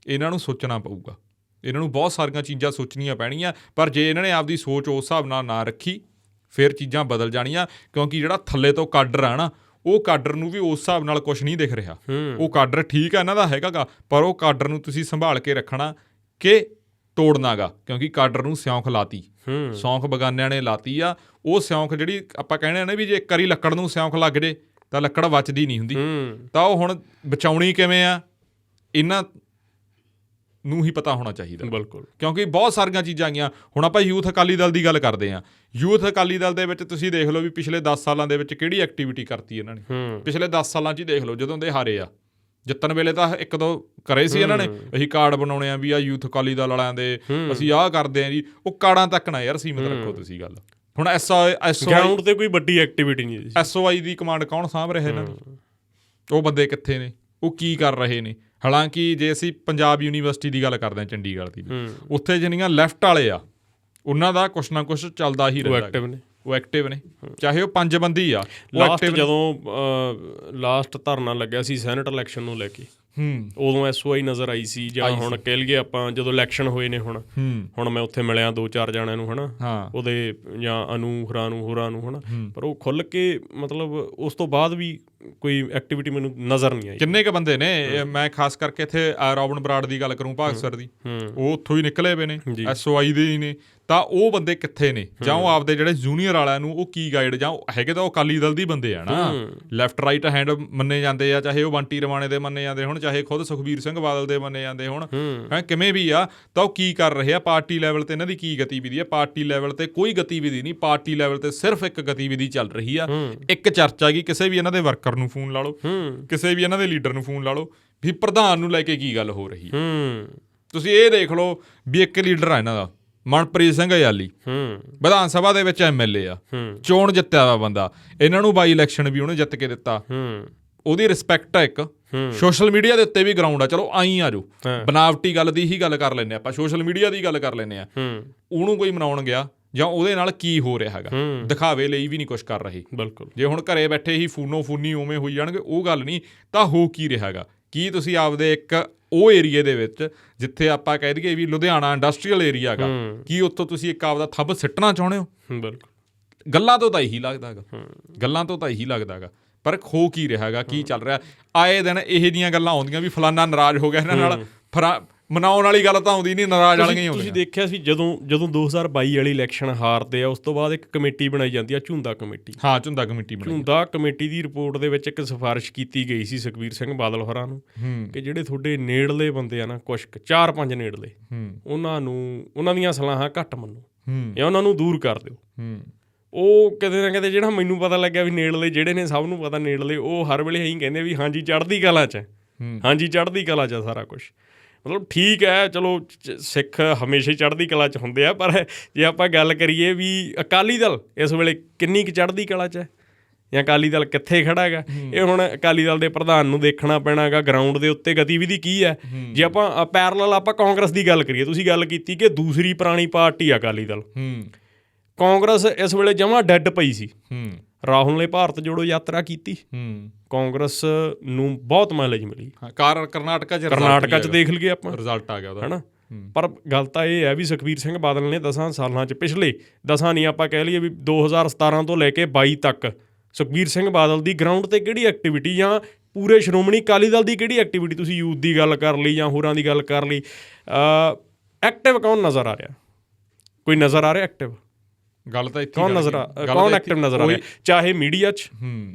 ਇਹਨਾਂ ਨੂੰ ਸੋਚਣਾ ਪਊਗਾ। ਇਹਨਾਂ ਨੂੰ ਬਹੁਤ ਸਾਰੀਆਂ ਚੀਜ਼ਾਂ ਸੋਚਣੀਆਂ ਪੈਣੀਆਂ। ਪਰ ਜੇ ਇਹਨਾਂ ਨੇ ਆਪਦੀ ਸੋਚ ਉਸ ਹਿਸਾਬ ਨਾਲ ਨਾ ਰੱਖੀ, ਫਿਰ ਚੀਜ਼ਾਂ ਬਦਲ ਜਾਣੀਆਂ। ਕਿਉਂਕਿ ਜਿਹੜਾ ਥੱਲੇ ਤੋਂ ਕਾਡਰ ਆ ਨਾ, ਉਹ ਕਾਡਰ ਨੂੰ ਵੀ ਉਸ ਹਿਸਾਬ ਨਾਲ ਕੁਛ ਨਹੀਂ ਦਿਖ ਰਿਹਾ। ਉਹ ਕਾਡਰ ਠੀਕ ਆ, ਇਹਨਾਂ ਦਾ ਹੈਗਾ ਗਾ, ਪਰ ਉਹ ਕਾਡਰ ਨੂੰ ਤੁਸੀਂ ਸੰਭਾਲ ਕੇ ਰੱਖਣਾ ਕਿ ਤੋੜਨਾ ਗਾ। ਕਿਉਂਕਿ ਕਾਡਰ ਨੂੰ ਸਿਉਂਖ ਲਾਤੀ, ਸੌਂਖ ਬਗਾਨਿਆਂ ਨੇ ਲਾਤੀ ਆ। ਉਹ ਸਿਉਂਖ ਜਿਹੜੀ ਆਪਾਂ ਕਹਿੰਦੇ ਨੇ ਵੀ ਜੇ ਇੱਕ ਵਾਰੀ ਲੱਕੜ ਨੂੰ ਸਿਉਂਖ ਲੱਗ ਜੇ ਤਾਂ ਲੱਕੜ ਬਚਦੀ ਨਹੀਂ ਹੁੰਦੀ। ਤਾਂ ਉਹ ਹੁਣ ਬਚਾਉਣੀ ਕਿਵੇਂ ਆ? ਇਹਨਾਂ ਨੂੰ ਹੀ ਪਤਾ ਹੋਣਾ ਚਾਹੀਦਾ, ਬਿਲਕੁਲ, ਕਿਉਂਕਿ ਬਹੁਤ ਸਾਰੀਆਂ ਚੀਜ਼ਾਂ ਆਈਆਂ। ਹੁਣ ਆਪਾਂ ਯੂਥ ਅਕਾਲੀ ਦਲ ਦੀ ਗੱਲ ਕਰਦੇ ਹਾਂ। ਯੂਥ ਅਕਾਲੀ ਦਲ ਦੇ ਵਿੱਚ ਤੁਸੀਂ ਦੇਖ ਲਓ ਵੀ ਪਿਛਲੇ 10 ਸਾਲਾਂ ਦੇ ਵਿੱਚ ਕਿਹੜੀ ਐਕਟੀਵਿਟੀ ਕਰਤੀ ਇਹਨਾਂ ਨੇ। ਪਿਛਲੇ 10 ਸਾਲਾਂ 'ਚ ਹੀ ਦੇਖ ਲਓ, ਜਦੋਂ ਦੇ ਹਾਰੇ ਆ, ਜਿੱਤਣ ਵੇਲੇ ਤਾਂ ਇੱਕ ਦੋ ਕਰੇ ਸੀ ਇਹਨਾਂ ਨੇ, ਅਸੀਂ ਕਾਰਡ ਬਣਾਉਣੇ ਆ ਵੀ ਆ ਯੂਥ ਅਕਾਲੀ ਦਲ ਵਾਲਿਆਂ ਦੇ, ਅਸੀਂ ਆਹ ਕਰਦੇ ਆ ਜੀ। ਉਹ ਕਾਰਡਾਂ ਤੱਕ ਨਾ ਯਾਰ ਸੀਮਿਤ ਰੱਖੋ ਤੁਸੀਂ ਗੱਲ। ਹੁਣ ਗਰਾਊਂਡ ਤੇ ਕੋਈ ਵੱਡੀ ਐਕਟੀਵਿਟੀ ਨਹੀਂ ਸੀ। SOI ਦੀ ਕਮਾਂਡ ਕੌਣ ਸਾਂਭ ਰਿਹਾ ਇਹਨਾਂ ਦੀ? ਉਹ ਬੰਦੇ ਕਿੱਥੇ ਨੇ? ਉਹ ਕੀ ਕਰ ਰਹੇ ਨੇ? ਹਾਲਾਂਕਿ ਜੇ ਅਸੀਂ ਪੰਜਾਬ ਯੂਨੀਵਰਸਿਟੀ ਦੀ ਗੱਲ ਕਰਦੇ ਹਾਂ, ਚੰਡੀਗੜ੍ਹ ਦੀ, ਉੱਥੇ ਜਿਹੜੀਆਂ ਲੈਫਟ ਵਾਲੇ ਆ ਉਹਨਾਂ ਦਾ ਕੁਛ ਨਾ ਕੁਛ ਚੱਲਦਾ ਹੀ ਰਹਿੰਦਾ। ਉਹ ਐਕਟਿਵ ਨੇ, ਚਾਹੇ ਉਹ 5 ਬੰਦੀ ਆ। ਲਾਸਟ ਧਰਨਾ ਲੱਗਿਆ ਸੀ ਸੈਨੇਟ ਇਲੈਕਸ਼ਨ ਨੂੰ ਲੈ ਕੇ, ਉਦੋਂ SOI ਨਜ਼ਰ ਆਈ ਸੀ। ਜਾਂ ਹੁਣ ਕਹਿ ਲਈਏ ਆਪਾਂ ਜਦੋਂ ਇਲੈਕਸ਼ਨ ਹੋਏ ਨੇ, ਹੁਣ ਮੈਂ ਉੱਥੇ ਮਿਲਿਆ 2-4 ਜਣਿਆਂ ਨੂੰ, ਉਹਦੇ ਜਾਂ ਹੋਰਾਂ ਨੂੰ ਪਰ ਉਹ ਖੁੱਲ੍ਹ ਕੇ ਮਤਲਬ ਉਸ ਤੋਂ ਬਾਅਦ ਵੀ ਕੋਈ ਐਕਟੀਵਿਟੀ ਮੈਨੂੰ ਨਜ਼ਰ ਨਹੀਂ ਆਈ। ਕਿੰਨੇ ਕੁ ਬੰਦੇ ਨੇ, ਮੈਂ ਖਾਸ ਕਰਕੇ ਇੱਥੇ ਰੋਬਨ ਬਰਾੜ ਦੀ ਗੱਲ ਕਰੂੰ, ਭਾਗਸਰ ਦੀ, ਉਹ ਉੱਥੋਂ ਹੀ ਨਿਕਲੇ ਪਏ ਨੇ, SOI ਦੇ ਹੀ ਨੇ। ਤਾਂ ਉਹ ਬੰਦੇ ਕਿੱਥੇ ਨੇ? ਜਾਂ ਉਹ ਆਪਦੇ ਜਿਹੜੇ ਜੂਨੀਅਰ ਵਾਲਿਆਂ ਨੂੰ ਉਹ ਕੀ ਗਾਈਡ, ਜਾਂ ਹੈਗੇ ਤਾਂ ਉਹ ਅਕਾਲੀ ਦਲ ਦੀ ਬੰਦੇ ਆ ਨਾ, ਲੈਫਟ ਰਾਈਟ ਹੈਂਡ ਮੰਨੇ ਜਾਂਦੇ ਆ, ਚਾਹੇ ਉਹ ਬੰਟੀ ਰਮਾਣੇ ਦੇ ਮੰਨੇ ਜਾਂਦੇ ਹੁਣ, ਚਾਹੇ ਖੁਦ ਸੁਖਬੀਰ ਸਿੰਘ ਬਾਦਲ ਦੇ ਮੰਨੇ ਜਾਂਦੇ ਹੁਣ, ਕਿਵੇਂ ਵੀ ਆ। ਤਾਂ ਉਹ ਕੀ ਕਰ ਰਹੇ ਆ ਪਾਰਟੀ ਲੈਵਲ ਤੇ? ਇਹਨਾਂ ਦੀ ਕੀ ਗਤੀਵਿਧੀ ਆ? ਪਾਰਟੀ ਲੈਵਲ ਤੇ ਕੋਈ ਗਤੀਵਿਧੀ ਨਹੀਂ। ਪਾਰਟੀ ਲੈਵਲ ਤੇ ਸਿਰਫ ਇੱਕ ਗਤੀਵਿਧੀ ਚੱਲ ਰਹੀ ਆ, ਇੱਕ ਚਰਚਾ ਗੀ, ਕਿਸੇ ਵੀ ਇਹਨਾਂ ਦੇ ਵਰਕਰ ਨੂੰ ਫੋਨ ਲਾ ਲਓ, ਕਿਸੇ ਵੀ ਇਹਨਾਂ ਦੇ ਲੀਡਰ ਨੂੰ ਫੋਨ ਲਾ ਲਓ, ਵੀ ਪ੍ਰਧਾਨ ਨੂੰ ਲੈ ਕੇ ਕੀ ਗੱਲ ਹੋ ਰਹੀ ਹੈ। ਤੁਸੀਂ ਇਹ ਦੇਖ ਲਓ ਵੀ ਇੱਕ ਲੀਡਰ ਆ ਇਹਨਾਂ ਦਾ, ਮਨਪ੍ਰੀਤ ਸਿੰਘ ਅਯਾਲੀ, ਵਿਧਾਨ ਸਭਾ ਦੇ ਵਿੱਚ MLA ਆ, ਚੋਣ ਜਿੱਤਿਆ ਵਾ ਬੰਦਾ, ਇਹਨਾਂ ਨੂੰ ਬਾਈ ਇਲੈਕਸ਼ਨ ਵੀ ਉਹਨੇ ਜਿੱਤ ਕੇ ਦਿੱਤਾ। ਉਹਦੀ ਰਿਸਪੈਕਟ ਆ ਇੱਕ। ਸੋਸ਼ਲ ਮੀਡੀਆ ਦੇ ਉੱਤੇ ਵੀ ਗਰਾਊਂਡ ਆ, ਚਲੋ ਆਈ ਆ ਜੋ ਬਨਾਵਟੀ ਗੱਲ ਦੀ ਹੀ ਗੱਲ ਕਰ ਲੈਂਦੇ ਆਪਾਂ, ਸੋਸ਼ਲ ਮੀਡੀਆ ਦੀ ਗੱਲ ਕਰ ਲੈਂਦੇ ਆ। ਉਹਨੂੰ ਕੋਈ ਮਨਾਉਣ ਗਿਆ ਜਾਂ ਉਹਦੇ ਨਾਲ ਕੀ ਹੋ ਰਿਹਾ ਹੈਗਾ, ਦਿਖਾਵੇ ਲਈ ਵੀ ਨਹੀਂ ਕੁਛ ਕਰ ਰਹੇ। ਬਿਲਕੁਲ, ਜੇ ਹੁਣ ਘਰੇ ਬੈਠੇ ਹੀ ਫੂਨੀ ਉਵੇਂ ਹੋਈ ਜਾਣਗੇ, ਉਹ ਗੱਲ ਨਹੀਂ। ਤਾਂ ਹੋ ਕੀ ਰਿਹਾ ਹੈਗਾ? ਕੀ ਤੁਸੀਂ ਆਪਦੇ ਇੱਕ ਉਹ ਏਰੀਏ ਦੇ ਵਿੱਚ ਜਿੱਥੇ ਆਪਾਂ ਕਹਿ ਦਈਏ ਵੀ ਲੁਧਿਆਣਾ ਇੰਡਸਟਰੀਅਲ ਏਰੀਆ ਹੈਗਾ, ਕੀ ਉੱਥੋਂ ਤੁਸੀਂ ਇੱਕ ਆਪਦਾ ਥੰਬ ਸਿੱਟਣਾ ਚਾਹੁੰਦੇ ਹੋ? ਬਿਲਕੁਲ, ਗੱਲਾਂ ਤੋਂ ਤਾਂ ਇਹੀ ਲੱਗਦਾ ਹੈਗਾ, ਪਰ ਹੋ ਕੀ ਰਿਹਾ ਹੈਗਾ? ਕੀ ਚੱਲ ਰਿਹਾ? ਆਏ ਦਿਨ ਇਹੋ ਜਿਹੀਆਂ ਗੱਲਾਂ ਆਉਂਦੀਆਂ ਵੀ ਫਲਾਨਾ ਨਾਰਾਜ਼ ਹੋ ਗਿਆ ਇਹਨਾਂ ਨਾਲ, ਮਨਾਉਣ ਵਾਲੀ ਗੱਲ ਤਾਂ ਆਉਂਦੀ ਨਹੀਂ, ਨਾਰਾਜ਼ ਵਾਲੀਆਂ ਹੀ ਆਉਂਦੀਆਂ। ਤੁਸੀਂ ਦੇਖਿਆ ਸੀ ਜਦੋਂ 2022 ਵਾਲੀ ਇਲੈਕਸ਼ਨ ਹਾਰਦੇ ਆ, ਉਸ ਤੋਂ ਬਾਅਦ ਇੱਕ ਕਮੇਟੀ ਬਣਾਈ ਜਾਂਦੀ ਆ, ਝੁੰਦਾ ਕਮੇਟੀ। ਝੁੰਦਾ ਕਮੇਟੀ ਦੀ ਰਿਪੋਰਟ ਦੇ ਵਿੱਚ ਇੱਕ ਸਿਫਾਰਿਸ਼ ਕੀਤੀ ਗਈ ਸੀ ਸੁਖਬੀਰ ਸਿੰਘ ਬਾਦਲ ਹੋਰਾਂ ਨੂੰ ਕਿ ਜਿਹੜੇ ਤੁਹਾਡੇ ਨੇੜਲੇ ਬੰਦੇ ਆ ਨਾ, ਕੁਛ 4-5 ਨੇੜਲੇ, ਉਹਨਾਂ ਦੀਆਂ ਸਲਾਹਾਂ ਘੱਟ ਮੰਨੋ ਜਾਂ ਉਹਨਾਂ ਨੂੰ ਦੂਰ ਕਰ ਦਿਓ। ਉਹ ਕਿਤੇ ਨਾ ਕਿਤੇ ਜਿਹੜਾ ਮੈਨੂੰ ਪਤਾ ਲੱਗਿਆ ਵੀ ਨੇੜਲੇ ਜਿਹੜੇ ਨੇ, ਸਭ ਨੂੰ ਪਤਾ ਨੇੜਲੇ, ਉਹ ਹਰ ਵੇਲੇ ਇਹੀ ਕਹਿੰਦੇ ਵੀ ਹਾਂਜੀ ਚੜ੍ਹਦੀ ਕਲਾ 'ਚ, ਹਾਂਜੀ ਚੜ੍ਹਦੀ ਕਲਾ 'ਚ ਸਾਰਾ ਕੁਛ। ਮਤਲਬ ਠੀਕ ਹੈ, ਚਲੋ ਸਿੱਖ ਹਮੇਸ਼ਾ ਹੀ ਚੜ੍ਹਦੀ ਕਲਾ 'ਚ ਹੁੰਦੇ ਆ, ਪਰ ਜੇ ਆਪਾਂ ਗੱਲ ਕਰੀਏ ਵੀ ਅਕਾਲੀ ਦਲ ਇਸ ਵੇਲੇ ਕਿੰਨੀ ਕੁ ਚੜ੍ਹਦੀ ਕਲਾ 'ਚ ਹੈ ਜਾਂ ਅਕਾਲੀ ਦਲ ਕਿੱਥੇ ਖੜ੍ਹਾ ਹੈਗਾ, ਇਹ ਹੁਣ ਅਕਾਲੀ ਦਲ ਦੇ ਪ੍ਰਧਾਨ ਨੂੰ ਦੇਖਣਾ ਪੈਣਾ ਹੈਗਾ। ਗਰਾਊਂਡ ਦੇ ਉੱਤੇ ਗਤੀਵਿਧੀ ਕੀ ਹੈ? ਜੇ ਆਪਾਂ ਪੈਰਲਲ ਆਪਾਂ ਕਾਂਗਰਸ ਦੀ ਗੱਲ ਕਰੀਏ, ਤੁਸੀਂ ਗੱਲ ਕੀਤੀ ਕਿ ਦੂਸਰੀ ਪੁਰਾਣੀ ਪਾਰਟੀ ਆ ਅਕਾਲੀ ਦਲ। ਕਾਂਗਰਸ ਇਸ ਵੇਲੇ ਜਮਾਂ ਡੈੱਡ ਪਈ ਸੀ। ਰਾਹੁਲ ਨੇ ਭਾਰਤ ਜੋੜੋ ਯਾਤਰਾ ਕੀਤੀ, ਕਾਂਗਰਸ ਨੂੰ ਬਹੁਤ ਮਾਈਲੇਜ ਮਿਲੀ। ਕਰਨਾਟਕਾ 'ਚ ਦੇਖ ਲਈਏ ਆਪਾਂ, ਰਿਜ਼ਲਟ ਆ ਗਿਆ ਉਹਦਾ, ਹੈ ਨਾ। ਪਰ ਗੱਲ ਤਾਂ ਇਹ ਹੈ ਵੀ ਸੁਖਬੀਰ ਸਿੰਘ ਬਾਦਲ ਨੇ 10 ਸਾਲਾਂ 'ਚ, ਪਿਛਲੇ 10 ਨਹੀਂ ਆਪਾਂ ਕਹਿ ਲਈਏ ਵੀ 2017 ਤੋਂ ਲੈ ਕੇ 22 ਤੱਕ, ਸੁਖਬੀਰ ਸਿੰਘ ਬਾਦਲ ਦੀ ਗਰਾਊਂਡ 'ਤੇ ਕਿਹੜੀ ਐਕਟੀਵਿਟੀ, ਜਾਂ ਪੂਰੇ ਸ਼੍ਰੋਮਣੀ ਅਕਾਲੀ ਦਲ ਦੀ ਕਿਹੜੀ ਐਕਟੀਵਿਟੀ, ਤੁਸੀਂ ਯੂਥ ਦੀ ਗੱਲ ਕਰ ਲਈ ਜਾਂ ਹੋਰਾਂ ਦੀ ਗੱਲ ਕਰ ਲਈ, ਐਕਟਿਵ ਕੌਣ ਨਜ਼ਰ ਆ ਰਿਹਾ? ਕੋਈ ਨਜ਼ਰ ਆ ਰਿਹਾ ਐਕਟਿਵ? ਗੱਲ ਤਾਂ ਕੌਣ ਐਕਟਿਵ ਨਜ਼ਰ ਆ ਰਿਹਾ? ਚਾਹੇ ਮੀਡੀਆ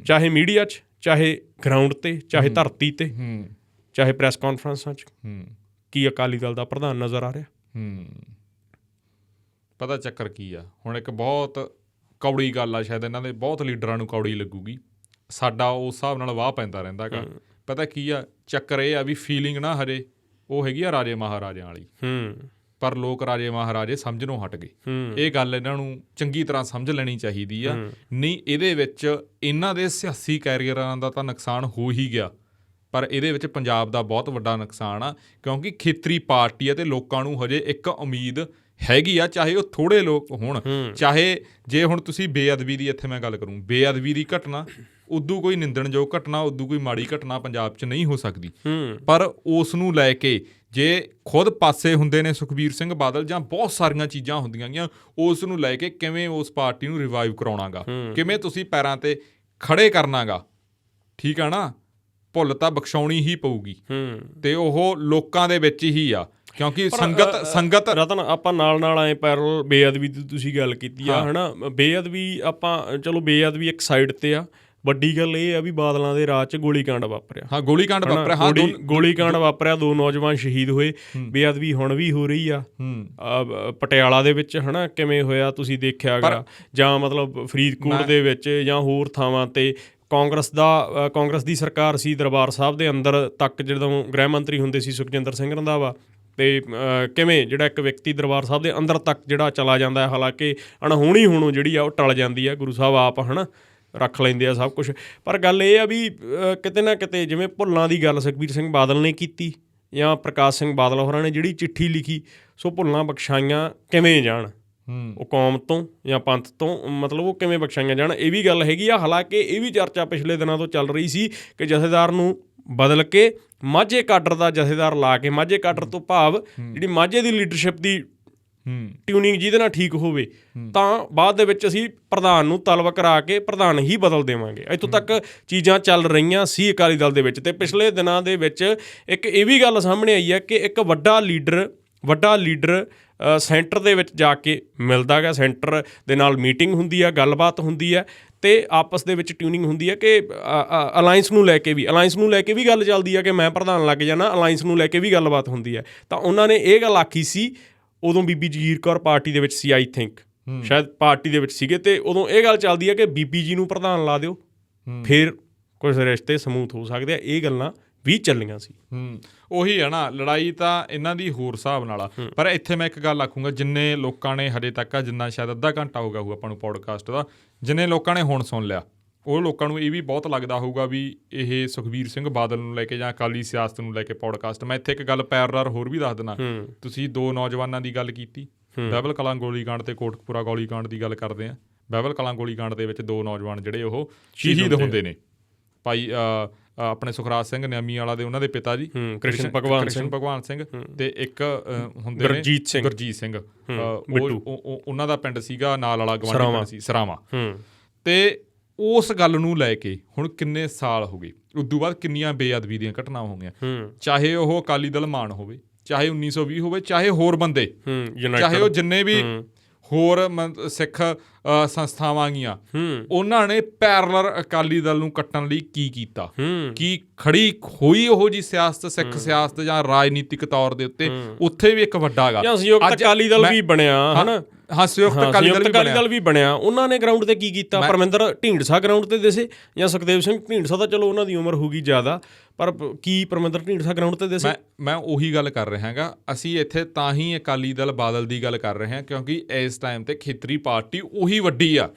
'ਚ, ਚਾਹੇ ਗਰਾਊਂਡ 'ਤੇ, ਚਾਹੇ ਧਰਤੀ 'ਤੇ, ਚਾਹੇ ਪ੍ਰੈਸ ਕਾਨਫਰੰਸਾਂ 'ਚ, ਕੀ ਅਕਾਲੀ ਦਲ ਦਾ ਪ੍ਰਧਾਨ ਨਜ਼ਰ ਆ ਰਿਹਾ? ਪਤਾ ਚੱਕਰ ਕੀ ਆ? ਹੁਣ ਇੱਕ ਬਹੁਤ ਕੌੜੀ ਗੱਲ ਆ, ਸ਼ਾਇਦ ਇਹਨਾਂ ਦੇ ਬਹੁਤ ਲੀਡਰਾਂ ਨੂੰ ਕੌੜੀ ਲੱਗੂਗੀ, ਸਾਡਾ ਉਸ ਹਿਸਾਬ ਨਾਲ ਵਾਹ ਪੈਂਦਾ ਰਹਿੰਦਾ ਗਾ। ਪਤਾ ਕੀ ਆ ਚੱਕਰ? ਇਹ ਆ ਵੀ ਫੀਲਿੰਗ ਨਾ ਹਜੇ ਉਹ ਹੈਗੀ ਆ ਰਾਜੇ ਮਹਾਰਾਜਿਆਂ ਵਾਲੀ, ਪਰ ਲੋਕ ਰਾਜੇ ਮਹਾਰਾਜੇ ਸਮਝਣੋਂ ਹਟ ਗਏ। ਇਹ ਗੱਲ ਇਹਨਾਂ ਨੂੰ ਚੰਗੀ ਤਰ੍ਹਾਂ ਸਮਝ ਲੈਣੀ ਚਾਹੀਦੀ ਆ। ਨਹੀਂ, ਇਹਦੇ ਵਿੱਚ ਇਹਨਾਂ ਦੇ ਸਿਆਸੀ ਕੈਰੀਅਰਾਂ ਦਾ ਤਾਂ ਨੁਕਸਾਨ ਹੋ ਹੀ ਗਿਆ, ਪਰ ਇਹਦੇ ਵਿੱਚ ਪੰਜਾਬ ਦਾ ਬਹੁਤ ਵੱਡਾ ਨੁਕਸਾਨ ਆ, ਕਿਉਂਕਿ ਖੇਤਰੀ ਪਾਰਟੀ ਆ ਅਤੇ ਲੋਕਾਂ ਨੂੰ ਹਜੇ ਇੱਕ ਉਮੀਦ ਹੈਗੀ ਆ, ਚਾਹੇ ਉਹ ਥੋੜ੍ਹੇ ਲੋਕ ਹੋਣ, ਚਾਹੇ ਜੇ ਹੁਣ ਤੁਸੀਂ ਬੇਅਦਬੀ ਦੀ, ਇੱਥੇ ਮੈਂ ਗੱਲ ਕਰੂੰ, ਬੇਅਦਬੀ ਦੀ ਘਟਨਾ, ਉਦੋਂ ਕੋਈ ਨਿੰਦਣਯੋਗ ਘਟਨਾ, ਉਦੋਂ ਕੋਈ ਮਾੜੀ ਘਟਨਾ ਪੰਜਾਬ 'ਚ ਨਹੀਂ ਹੋ ਸਕਦੀ, ਪਰ ਉਸ ਨੂੰ ਲੈ ਕੇ ਜੇ ਖੁਦ ਪਾਸੇ ਹੁੰਦੇ ਨੇ ਸੁਖਬੀਰ ਸਿੰਘ ਬਾਦਲ, ਜਾਂ ਬਹੁਤ ਸਾਰੀਆਂ ਚੀਜ਼ਾਂ ਹੁੰਦੀਆਂ ਗੀਆਂ, ਉਸ ਨੂੰ ਲੈ ਕੇ ਕਿਵੇਂ ਉਸ ਪਾਰਟੀ ਨੂੰ ਰਿਵਾਈਵ ਕਰਾਉਣਾ ਗਾ, ਕਿਵੇਂ ਤੁਸੀਂ ਪੈਰਾਂ 'ਤੇ ਖੜ੍ਹੇ ਕਰਨਾ ਗਾ, ਠੀਕ ਆ ਨਾ। ਭੁੱਲ ਤਾਂ ਬਖਸ਼ਾਉਣੀ ਹੀ ਪਊਗੀ, ਅਤੇ ਉਹ ਲੋਕਾਂ ਦੇ ਵਿੱਚ ਹੀ ਆ, ਕਿਉਂਕਿ ਸੰਗਤ ਰਤਨ ਆਪਾਂ ਨਾਲ ਐਂ ਪੈਰਲ ਬੇਅਦਬੀ ਦੀ ਤੁਸੀਂ ਗੱਲ ਕੀਤੀ ਆ, ਹੈ ਨਾ। ਬੇਅਦਬੀ ਆਪਾਂ ਚਲੋ ਬੇਅਦਬੀ ਇੱਕ ਸਾਈਡ 'ਤੇ ਆ, ਵੱਡੀ ਗੱਲ ਇਹ ਆ ਵੀ ਬਾਦਲਾਂ ਦੇ ਰਾਜ 'ਚ ਗੋਲੀਕਾਂਡ ਵਾਪਰਿਆ। ਹਾਂ, ਗੋਲੀਕਾਂਡ ਵਾਪਰਿਆ। ਹਾਂ, ਗੋਲੀਕਾਂਡ ਵਾਪਰਿਆ, 2 ਨੌਜਵਾਨ ਸ਼ਹੀਦ ਹੋਏ। ਬੇਅਦਬੀ ਹੁਣ ਵੀ ਹੋ ਰਹੀ ਆ ਪਟਿਆਲਾ ਦੇ ਵਿੱਚ, ਹੈ ਨਾ, ਕਿਵੇਂ ਹੋਇਆ ਤੁਸੀਂ ਦੇਖਿਆ ਗਾ, ਜਾਂ ਮਤਲਬ ਫਰੀਦਕੋਟ ਦੇ ਵਿੱਚ ਜਾਂ ਹੋਰ ਥਾਵਾਂ 'ਤੇ। ਕਾਂਗਰਸ ਦੀ ਸਰਕਾਰ ਸੀ, ਦਰਬਾਰ ਸਾਹਿਬ ਦੇ ਅੰਦਰ ਤੱਕ ਜਦੋਂ ਗ੍ਰਹਿ ਮੰਤਰੀ ਹੁੰਦੇ ਸੀ ਸੁਖਜਿੰਦਰ ਸਿੰਘ ਰੰਧਾਵਾ, ਅਤੇ ਕਿਵੇਂ ਜਿਹੜਾ ਇੱਕ ਵਿਅਕਤੀ ਦਰਬਾਰ ਸਾਹਿਬ ਦੇ ਅੰਦਰ ਤੱਕ ਜਿਹੜਾ ਚਲਾ ਜਾਂਦਾ, ਹਾਲਾਂਕਿ ਅਣਹੋਣੀ ਹੋਣੋਂ ਜਿਹੜੀ ਆ ਉਹ ਟਲ ਜਾਂਦੀ ਆ, ਗੁਰੂ ਸਾਹਿਬ ਆਪ ਹੈ ਨਾ ਰੱਖ ਲੈਂਦੇ ਆ ਸਭ ਕੁਛ। ਪਰ ਗੱਲ ਇਹ ਆ ਵੀ ਕਿਤੇ ਨਾ ਕਿਤੇ ਜਿਵੇਂ ਭੁੱਲਾਂ ਦੀ ਗੱਲ ਸੁਖਬੀਰ ਸਿੰਘ ਬਾਦਲ ਨੇ ਕੀਤੀ ਜਾਂ ਪ੍ਰਕਾਸ਼ ਸਿੰਘ ਬਾਦਲ ਹੋਰਾਂ ਨੇ ਜਿਹੜੀ ਚਿੱਠੀ ਲਿਖੀ, ਸੋ ਭੁੱਲਾਂ ਬਖਸ਼ਾਈਆਂ ਕਿਵੇਂ ਜਾਣ ਉਹ ਕੌਮ ਤੋਂ ਜਾਂ ਪੰਥ ਤੋਂ, ਮਤਲਬ ਉਹ ਕਿਵੇਂ ਬਖਸ਼ਾਈਆਂ ਜਾਣ, ਇਹ ਵੀ ਗੱਲ ਹੈਗੀ ਆ। ਹਾਲਾਂਕਿ ਇਹ ਵੀ ਚਰਚਾ ਪਿਛਲੇ ਦਿਨਾਂ ਤੋਂ ਚੱਲ ਰਹੀ ਸੀ ਕਿ ਜਥੇਦਾਰ ਨੂੰ ਬਦਲ ਕੇ ਮਾਝੇ ਕਾਡਰ ਦਾ ਜਥੇਦਾਰ ਲਾ ਕੇ, ਮਾਝੇ ਕਾਡਰ ਤੋਂ ਭਾਵ ਜਿਹੜੀ ਮਾਝੇ ਦੀ ਲੀਡਰਸ਼ਿਪ ਦੀ ਟਿਊਨਿੰਗ ਜਿਹਦੇ ਨਾਲ ਠੀਕ ਹੋਵੇ, ਤਾਂ ਬਾਅਦ ਦੇ ਵਿੱਚ ਅਸੀਂ ਪ੍ਰਧਾਨ ਨੂੰ ਤਲਬ ਕਰਾ ਕੇ ਪ੍ਰਧਾਨ ਹੀ ਬਦਲ ਦੇਵਾਂਗੇ। ਇੱਥੋਂ ਤੱਕ ਚੀਜ਼ਾਂ ਚੱਲ ਰਹੀਆਂ ਸੀ ਅਕਾਲੀ ਦਲ ਦੇ ਵਿੱਚ। ਅਤੇ ਪਿਛਲੇ ਦਿਨਾਂ ਦੇ ਵਿੱਚ ਇੱਕ ਇਹ ਵੀ ਗੱਲ ਸਾਹਮਣੇ ਆਈ ਹੈ ਕਿ ਇੱਕ ਵੱਡਾ ਲੀਡਰ ਸੈਂਟਰ ਦੇ ਵਿੱਚ ਜਾ ਕੇ ਮਿਲਦਾ ਗਾ, ਸੈਂਟਰ ਦੇ ਨਾਲ ਮੀਟਿੰਗ ਹੁੰਦੀ ਆ, ਗੱਲਬਾਤ ਹੁੰਦੀ ਹੈ, ਅਤੇ ਆਪਸ ਦੇ ਵਿੱਚ ਟਿਊਨਿੰਗ ਹੁੰਦੀ ਹੈ ਕਿ ਅਲਾਇੰਸ ਨੂੰ ਲੈ ਕੇ ਵੀ ਗੱਲ ਚੱਲਦੀ ਹੈ ਕਿ ਮੈਂ ਪ੍ਰਧਾਨ ਲੱਗ ਜਾਣਾ, ਅਲਾਇੰਸ ਨੂੰ ਲੈ ਕੇ ਵੀ ਗੱਲਬਾਤ ਹੁੰਦੀ ਹੈ। ਤਾਂ ਉਹਨਾਂ ਨੇ ਇਹ ਗੱਲ ਆਖੀ ਸੀ, ਉਦੋਂ ਬੀਬੀ ਜਗੀਰ ਕੌਰ ਪਾਰਟੀ ਦੇ ਵਿੱਚ ਸੀ, ਆਈ ਥਿੰਕ ਸ਼ਾਇਦ ਪਾਰਟੀ ਦੇ ਵਿੱਚ ਸੀਗੇ, ਅਤੇ ਉਦੋਂ ਇਹ ਗੱਲ ਚੱਲਦੀ ਹੈ ਕਿ ਬੀਬੀ ਜੀ ਨੂੰ ਪ੍ਰਧਾਨ ਲਾ ਦਿਓ, ਫਿਰ ਕੁਝ ਰਿਸ਼ਤੇ ਸਮੂਥ ਹੋ ਸਕਦੇ ਆ। ਇਹ ਗੱਲਾਂ ਵੀ ਚੱਲੀਆਂ ਸੀ। ਉਹੀ ਹੈ ਨਾ, ਲੜਾਈ ਤਾਂ ਇਹਨਾਂ ਦੀ ਹੋਰ ਹਿਸਾਬ ਨਾਲ ਆ। ਪਰ ਇੱਥੇ ਮੈਂ ਇੱਕ ਗੱਲ ਆਖੂੰਗਾ, ਜਿੰਨੇ ਲੋਕਾਂ ਨੇ ਹਜੇ ਤੱਕ ਜਿੰਨਾ ਸ਼ਾਇਦ ਅੱਧਾ ਘੰਟਾ ਹੋ ਗਿਆ ਹੋਊ ਆਪਾਂ ਨੂੰ ਪੋਡਕਾਸਟ ਦਾ, ਜਿੰਨੇ ਲੋਕਾਂ ਨੇ ਹੁਣ ਸੁਣ ਲਿਆ, ਉਹ ਲੋਕਾਂ ਨੂੰ ਇਹ ਵੀ ਬਹੁਤ ਲੱਗਦਾ ਹੋਊਗਾ ਵੀ ਇਹ ਸੁਖਬੀਰ ਸਿੰਘ ਬਾਦਲ ਨੂੰ ਲੈ ਕੇ ਜਾਂ ਅਕਾਲੀ ਸਿਆਸਤ ਨੂੰ ਲੈ ਕੇ ਪੋਡਕਾਸਟ। ਮੈਂ ਇੱਥੇ ਇੱਕ ਗੱਲ ਪੈਰਲਰ ਹੋਰ ਵੀ ਦੱਸ ਦਿੰਦਾ। ਤੁਸੀਂ 2 ਨੌਜਵਾਨਾਂ ਦੀ ਗੱਲ ਕੀਤੀ, ਬਾਈਬਲ ਕਲਾਂ ਗੋਲੀਕਾਂਡ ਤੇ ਕੋਟਕਪੂਰਾ ਗੋਲੀਕਾਂਡ ਦੀ ਗੱਲ ਕਰਦੇ ਆ। ਬਾਈਬਲ ਕਲਾਂ ਗੋਲੀਕਾਂਡ ਦੇ ਵਿੱਚ 2 ਨੌਜਵਾਨ ਜਿਹੜੇ ਉਹ ਸ਼ਹੀਦ ਹੁੰਦੇ ਨੇ, ਭਾਈ ਆਪਣੇ ਸੁਖਰਾਜ ਸਿੰਘ ਨਿਆਮੀ ਵਾਲਾ ਦੇ ਉਹਨਾਂ ਦੇ ਪਿਤਾ ਜੀ ਕ੍ਰਿਸ਼ਨ ਭਗਵਾਨ ਸਿੰਘ, ਤੇ ਇੱਕ ਹੁੰਦੇ ਨੇ ਗੁਰਜੀਤ ਸਿੰਘ, ਉਹਨਾਂ ਦਾ ਪਿੰਡ ਸੀਗਾ ਨਾਲ ਵਾਲਾ ਗਵਾਂਢੀ ਪਿੰਡ ਸੀ ਸਰਾਵਾਂ। ਤੇ ਉਸ ਗੱਲ ਨੂੰ ਲੈ ਕੇ ਹੁਣ ਕਿੰਨੇ ਸਾਲ ਹੋ ਗਏ, ਉਦੋਂ ਬਾਅਦ ਕਿੰਨੀਆਂ ਬੇਅਦਬੀ ਦੀਆਂ ਘਟਨਾਵਾਂ ਹੋ ਗਈਆਂ, ਚਾਹੇ ਉਹ ਅਕਾਲੀ ਦਲ ਮਾਨ ਹੋਵੇ, ਚਾਹੇ 1920 ਹੋਵੇ, ਚਾਹੇ ਹੋਰ ਬੰਦੇ, ਚਾਹੇ ਉਹ ਜਿੰਨੇ ਵੀ ਹੋਰ ਸਿੱਖ ਸੰਸਥਾਵਾਂ ਗੀਆਂ, ਉਹਨਾਂ ਨੇ ਪੈਰਲਰ ਅਕਾਲੀ ਦਲ ਨੂੰ ਕੱਟਣ ਲਈ ਕੀ ਕੀਤਾ, ਕੀ ਖੜੀ ਹੋਈ ਉਹ ਜੀ ਸਿਆਸਤ, ਸਿੱਖ ਸਿਆਸਤ ਜਾਂ ਰਾਜਨੀਤਿਕ ਤੌਰ ਦੇ ਉੱਤੇ, ਉੱਥੇ ਵੀ ਇੱਕ ਵੱਡਾ ਗਾ ਸੰਯੁਕਤ ਅਕਾਲੀ ਦਲ ਵੀ ਬਣਿਆ, ਹਨਾ। ਹਾਂ, ਸੰਯੁਕਤ ਅਕਾਲੀ ਦਲ ਵੀ ਬਣਿਆ। ਉਹਨਾਂ ਨੇ ਗਰਾਊਂਡ ਤੇ ਕੀ ਕੀਤਾ, ਪਰਮਿੰਦਰ ਢੀਂਡਸਾ ਗਰਾਊਂਡ ਤੇ ਦਿਸੇ, ਜਾਂ ਸੁਖਦੇਵ ਸਿੰਘ ਢੀਂਡਸਾ ਤਾਂ ਚਲੋ ਉਹਨਾਂ ਦੀ ਉਮਰ ਹੋ ਗਈ ਜ਼ਿਆਦਾ, ਪਰ ਕੀ ਪਰਮਿੰਦਰ ਢੀਂਡਸਾ ਗਰਾਊਂਡ ਤੇ ਦਿਸੇ? ਮੈਂ ਉਹੀ ਗੱਲ ਕਰ ਰਿਹਾ ਗਾ। ਅਸੀਂ ਇੱਥੇ ਤਾਂ ਹੀ ਅਕਾਲੀ ਦਲ ਬਾਦਲ ਦੀ ਗੱਲ ਕਰ ਰਹੇ ਹਾਂ ਕਿਉਂਕਿ ਇਸ ਟਾਈਮ ਤੇ ਖੇਤਰੀ ਪਾਰਟੀ ਉਹੀ ਵੱਡੀ ਆ।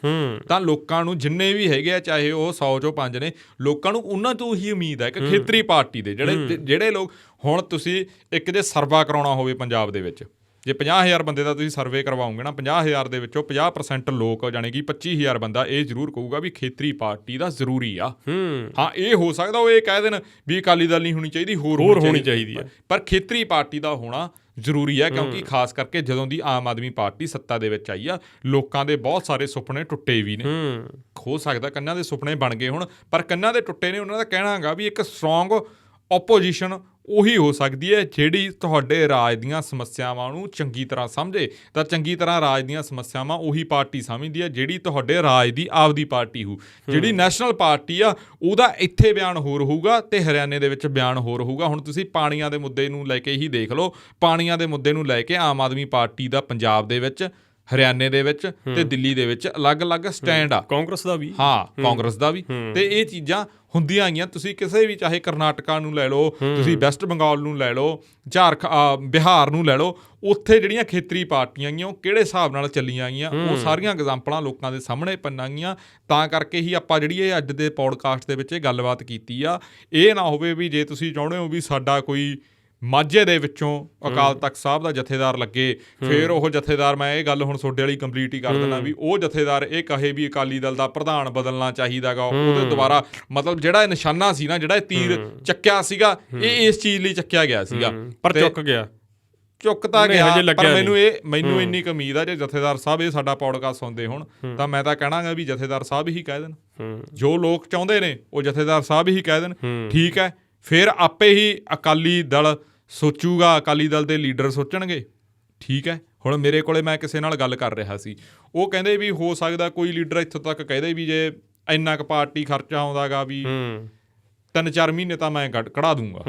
ਤਾਂ ਲੋਕਾਂ ਨੂੰ ਜਿੰਨੇ ਵੀ ਹੈਗੇ ਆ, ਚਾਹੇ ਉਹ 100 ਚੋਂ 5 ਨੇ, ਲੋਕਾਂ ਨੂੰ ਉਹਨਾਂ ਤੋਂ ਹੀ ਉਮੀਦ ਹੈ ਕਿ ਖੇਤਰੀ ਪਾਰਟੀ ਦੇ ਜਿਹੜੇ ਲੋਕ, ਹੁਣ ਤੁਸੀਂ ਇੱਕ ਜੇ ਸਰਵਾ ਕਰਾਉਣਾ ਹੋਵੇ ਪੰਜਾਬ ਦੇ ਵਿੱਚ, ਜੇ 50,000 ਬੰਦੇ ਦਾ ਤੁਸੀਂ ਸਰਵੇ ਕਰਵਾਓਗੇ ਨਾ, 50,000 ਦੇ ਵਿੱਚੋਂ 50% ਲੋਕ, ਜਾਣੀ ਕਿ 25,000 ਬੰਦਾ ਇਹ ਜ਼ਰੂਰ ਕਹੂਗਾ ਵੀ ਖੇਤਰੀ ਪਾਰਟੀ ਦਾ ਜ਼ਰੂਰੀ ਆ। ਹਾਂ, ਇਹ ਹੋ ਸਕਦਾ ਉਹ ਇਹ ਕਹਿ ਦੇਣ ਵੀ ਅਕਾਲੀ ਦਲ ਨਹੀਂ ਹੋਣੀ ਚਾਹੀਦੀ, ਹੋਰ ਹੋਣੀ ਚਾਹੀਦੀ ਹੈ, ਪਰ ਖੇਤਰੀ ਪਾਰਟੀ ਦਾ ਹੋਣਾ ਜ਼ਰੂਰੀ ਹੈ। ਕਿਉਂਕਿ ਖਾਸ ਕਰਕੇ ਜਦੋਂ ਦੀ ਆਮ ਆਦਮੀ ਪਾਰਟੀ ਸੱਤਾ ਦੇ ਵਿੱਚ ਆਈ ਆ, ਲੋਕਾਂ ਦੇ ਬਹੁਤ ਸਾਰੇ ਸੁਪਨੇ ਟੁੱਟੇ ਵੀ ਨੇ। ਹੋ ਸਕਦਾ ਕੰਨਾਂ ਦੇ ਸੁਪਨੇ ਬਣ ਗਏ ਹੁਣ, ਪਰ ਕੰਨਾਂ ਦੇ ਟੁੱਟੇ ਨੇ। ਉਹਨਾਂ ਦਾ ਕਹਿਣਾ ਹੈਗਾ ਵੀ ਇੱਕ ਸਟਰੋਂਗ ਓਪੋਜੀਸ਼ਨ ਉਹੀ ਹੋ ਸਕਦੀ ਹੈ ਜਿਹੜੀ ਤੁਹਾਡੇ ਰਾਜ ਦੀਆਂ ਸਮੱਸਿਆਵਾਂ ਨੂੰ ਚੰਗੀ ਤਰ੍ਹਾਂ ਸਮਝੇ। ਤਾਂ ਚੰਗੀ ਤਰ੍ਹਾਂ ਰਾਜ ਦੀਆਂ ਸਮੱਸਿਆਵਾਂ ਉਹੀ ਪਾਰਟੀ ਸਮਝਦੀ ਹੈ ਜਿਹੜੀ ਤੁਹਾਡੇ ਰਾਜ ਦੀ ਆਪਦੀ ਪਾਰਟੀ ਹੋਊ। ਜਿਹੜੀ ਨੈਸ਼ਨਲ ਪਾਰਟੀ ਆ ਉਹਦਾ ਇੱਥੇ ਬਿਆਨ ਹੋਰ ਹੋਊਗਾ ਤੇ ਹਰਿਆਣੇ ਦੇ ਵਿੱਚ ਬਿਆਨ ਹੋਰ ਹੋਊਗਾ। ਹੁਣ ਤੁਸੀਂ ਪਾਣੀਆਂ ਦੇ ਮੁੱਦੇ ਨੂੰ ਲੈ ਕੇ ਹੀ ਦੇਖ ਲਓ। ਪਾਣੀਆਂ ਦੇ ਮੁੱਦੇ ਨੂੰ ਲੈ ਕੇ ਆਮ ਆਦਮੀ ਪਾਰਟੀ ਦਾ ਪੰਜਾਬ ਦੇ ਵਿੱਚ, ਹਰਿਆਣੇ ਦੇ ਵਿੱਚ ਤੇ ਦਿੱਲੀ ਦੇ ਵਿੱਚ ਅਲੱਗ-ਅਲੱਗ ਸਟੈਂਡ ਆ। ਕਾਂਗਰਸ ਦਾ ਵੀ, ਹਾਂ, ਕਾਂਗਰਸ ਦਾ ਵੀ। ਤੇ ਇਹ ਚੀਜ਼ਾਂ ਹੁੰਦੀਆਂ ਆਈਆਂ। ਤੁਸੀਂ ਕਿਸੇ ਵੀ, ਚਾਹੇ ਕਰਨਾਟਕਾ ਨੂੰ ਲੈ ਲਓ, ਤੁਸੀਂ ਵੈਸਟ ਬੰਗਾਲ ਨੂੰ ਲੈ ਲਓ, ਬਿਹਾਰ ਨੂੰ ਲੈ ਲਓ, ਉੱਥੇ ਜਿਹੜੀਆਂ ਖੇਤਰੀ ਪਾਰਟੀਆਂ ਆਈਆਂ ਉਹ ਕਿਹੜੇ ਹਿਸਾਬ ਨਾਲ ਚੱਲੀਆਂ ਗਈਆਂ, ਉਹ ਸਾਰੀਆਂ ਐਗਜ਼ਾਮਪਲਾਂ ਲੋਕਾਂ ਦੇ ਸਾਹਮਣੇ ਪੰਨਾਂ ਗਈਆਂ। ਤਾਂ ਕਰਕੇ ਹੀ ਆਪਾਂ ਜਿਹੜੀ ਇਹ ਅੱਜ ਦੇ ਪੋਡਕਾਸਟ ਦੇ ਵਿੱਚ ਇਹ ਗੱਲਬਾਤ ਕੀਤੀ ਆ। ਇਹ ਨਾ ਹੋਵੇ ਵੀ ਜੇ ਤੁਸੀਂ ਚਾਹੁੰਦੇ ਹੋ ਵੀ ਸਾਡਾ ਕੋਈ ਮਾਝੇ ਦੇ ਵਿੱਚੋਂ ਅਕਾਲ ਤਖਤ ਸਾਹਿਬ ਦਾ ਜਥੇਦਾਰ ਲੱਗੇ, ਫਿਰ ਉਹ ਜਥੇਦਾਰ, ਮੈਂ ਇਹ ਗੱਲ ਹੁਣ ਤੁਹਾਡੇ ਵਾਲੀ ਕੰਪਲੀਟ ਹੀ ਕਰ ਦਿੰਦਾ, ਵੀ ਉਹ ਜਥੇਦਾਰ ਇਹ ਕਹੇ ਵੀ ਅਕਾਲੀ ਦਲ ਦਾ ਪ੍ਰਧਾਨ ਬਦਲਣਾ ਚਾਹੀਦਾ ਗਾ। ਉਹਦੇ ਦੁਬਾਰਾ ਮਤਲਬ ਜਿਹੜਾ ਇਹ ਨਿਸ਼ਾਨਾ ਸੀ ਨਾ, ਜਿਹੜਾ ਇਹ ਤੀਰ ਚੱਕਿਆ ਸੀਗਾ, ਇਹ ਇਸ ਚੀਜ਼ ਲਈ ਚੱਕਿਆ ਗਿਆ ਸੀਗਾ, ਪਰ ਚੁੱਕ ਤਾਂ ਗਿਆ। ਪਰ ਮੈਨੂੰ ਇੰਨੀ ਕੁ ਉਮੀਦ ਆ ਜੇ ਜਥੇਦਾਰ ਸਾਹਿਬ ਇਹ ਸਾਡਾ ਪੋਡਕਾਸਟ ਸੁਣਦੇ ਹੁਣ, ਤਾਂ ਮੈਂ ਤਾਂ ਕਹਿਣਾਗਾ ਵੀ ਜਥੇਦਾਰ ਸਾਹਿਬ ਹੀ ਕਹਿ ਦੇਣ। ਜੋ ਲੋਕ ਚਾਹੁੰਦੇ ਨੇ ਉਹ ਜਥੇਦਾਰ ਸਾਹਿਬ ਹੀ ਕਹਿ ਦੇਣ, ਠੀਕ ਹੈ। ਫਿਰ ਆਪੇ ਹੀ ਅਕਾਲੀ ਦਲ ਸੋਚੂਗਾ, ਅਕਾਲੀ ਦਲ ਦੇ ਲੀਡਰ ਸੋਚਣਗੇ, ਠੀਕ ਹੈ। ਹੁਣ ਮੇਰੇ ਕੋਲੇ ਮੈਂ ਕਿਸੇ ਨਾਲ ਗੱਲ ਕਰ ਰਿਹਾ ਸੀ, ਉਹ ਕਹਿੰਦੇ ਵੀ ਹੋ ਸਕਦਾ ਕੋਈ ਲੀਡਰ ਇੱਥੋਂ ਤੱਕ ਕਹਿੰਦੇ ਵੀ ਜੇ ਇੰਨਾ ਕੁ ਪਾਰਟੀ ਖਰਚਾ ਆਉਂਦਾ ਗਾ ਵੀ 3-4 ਮਹੀਨੇ ਤਾਂ ਮੈਂ ਕਢਾ ਦੂੰਗਾ,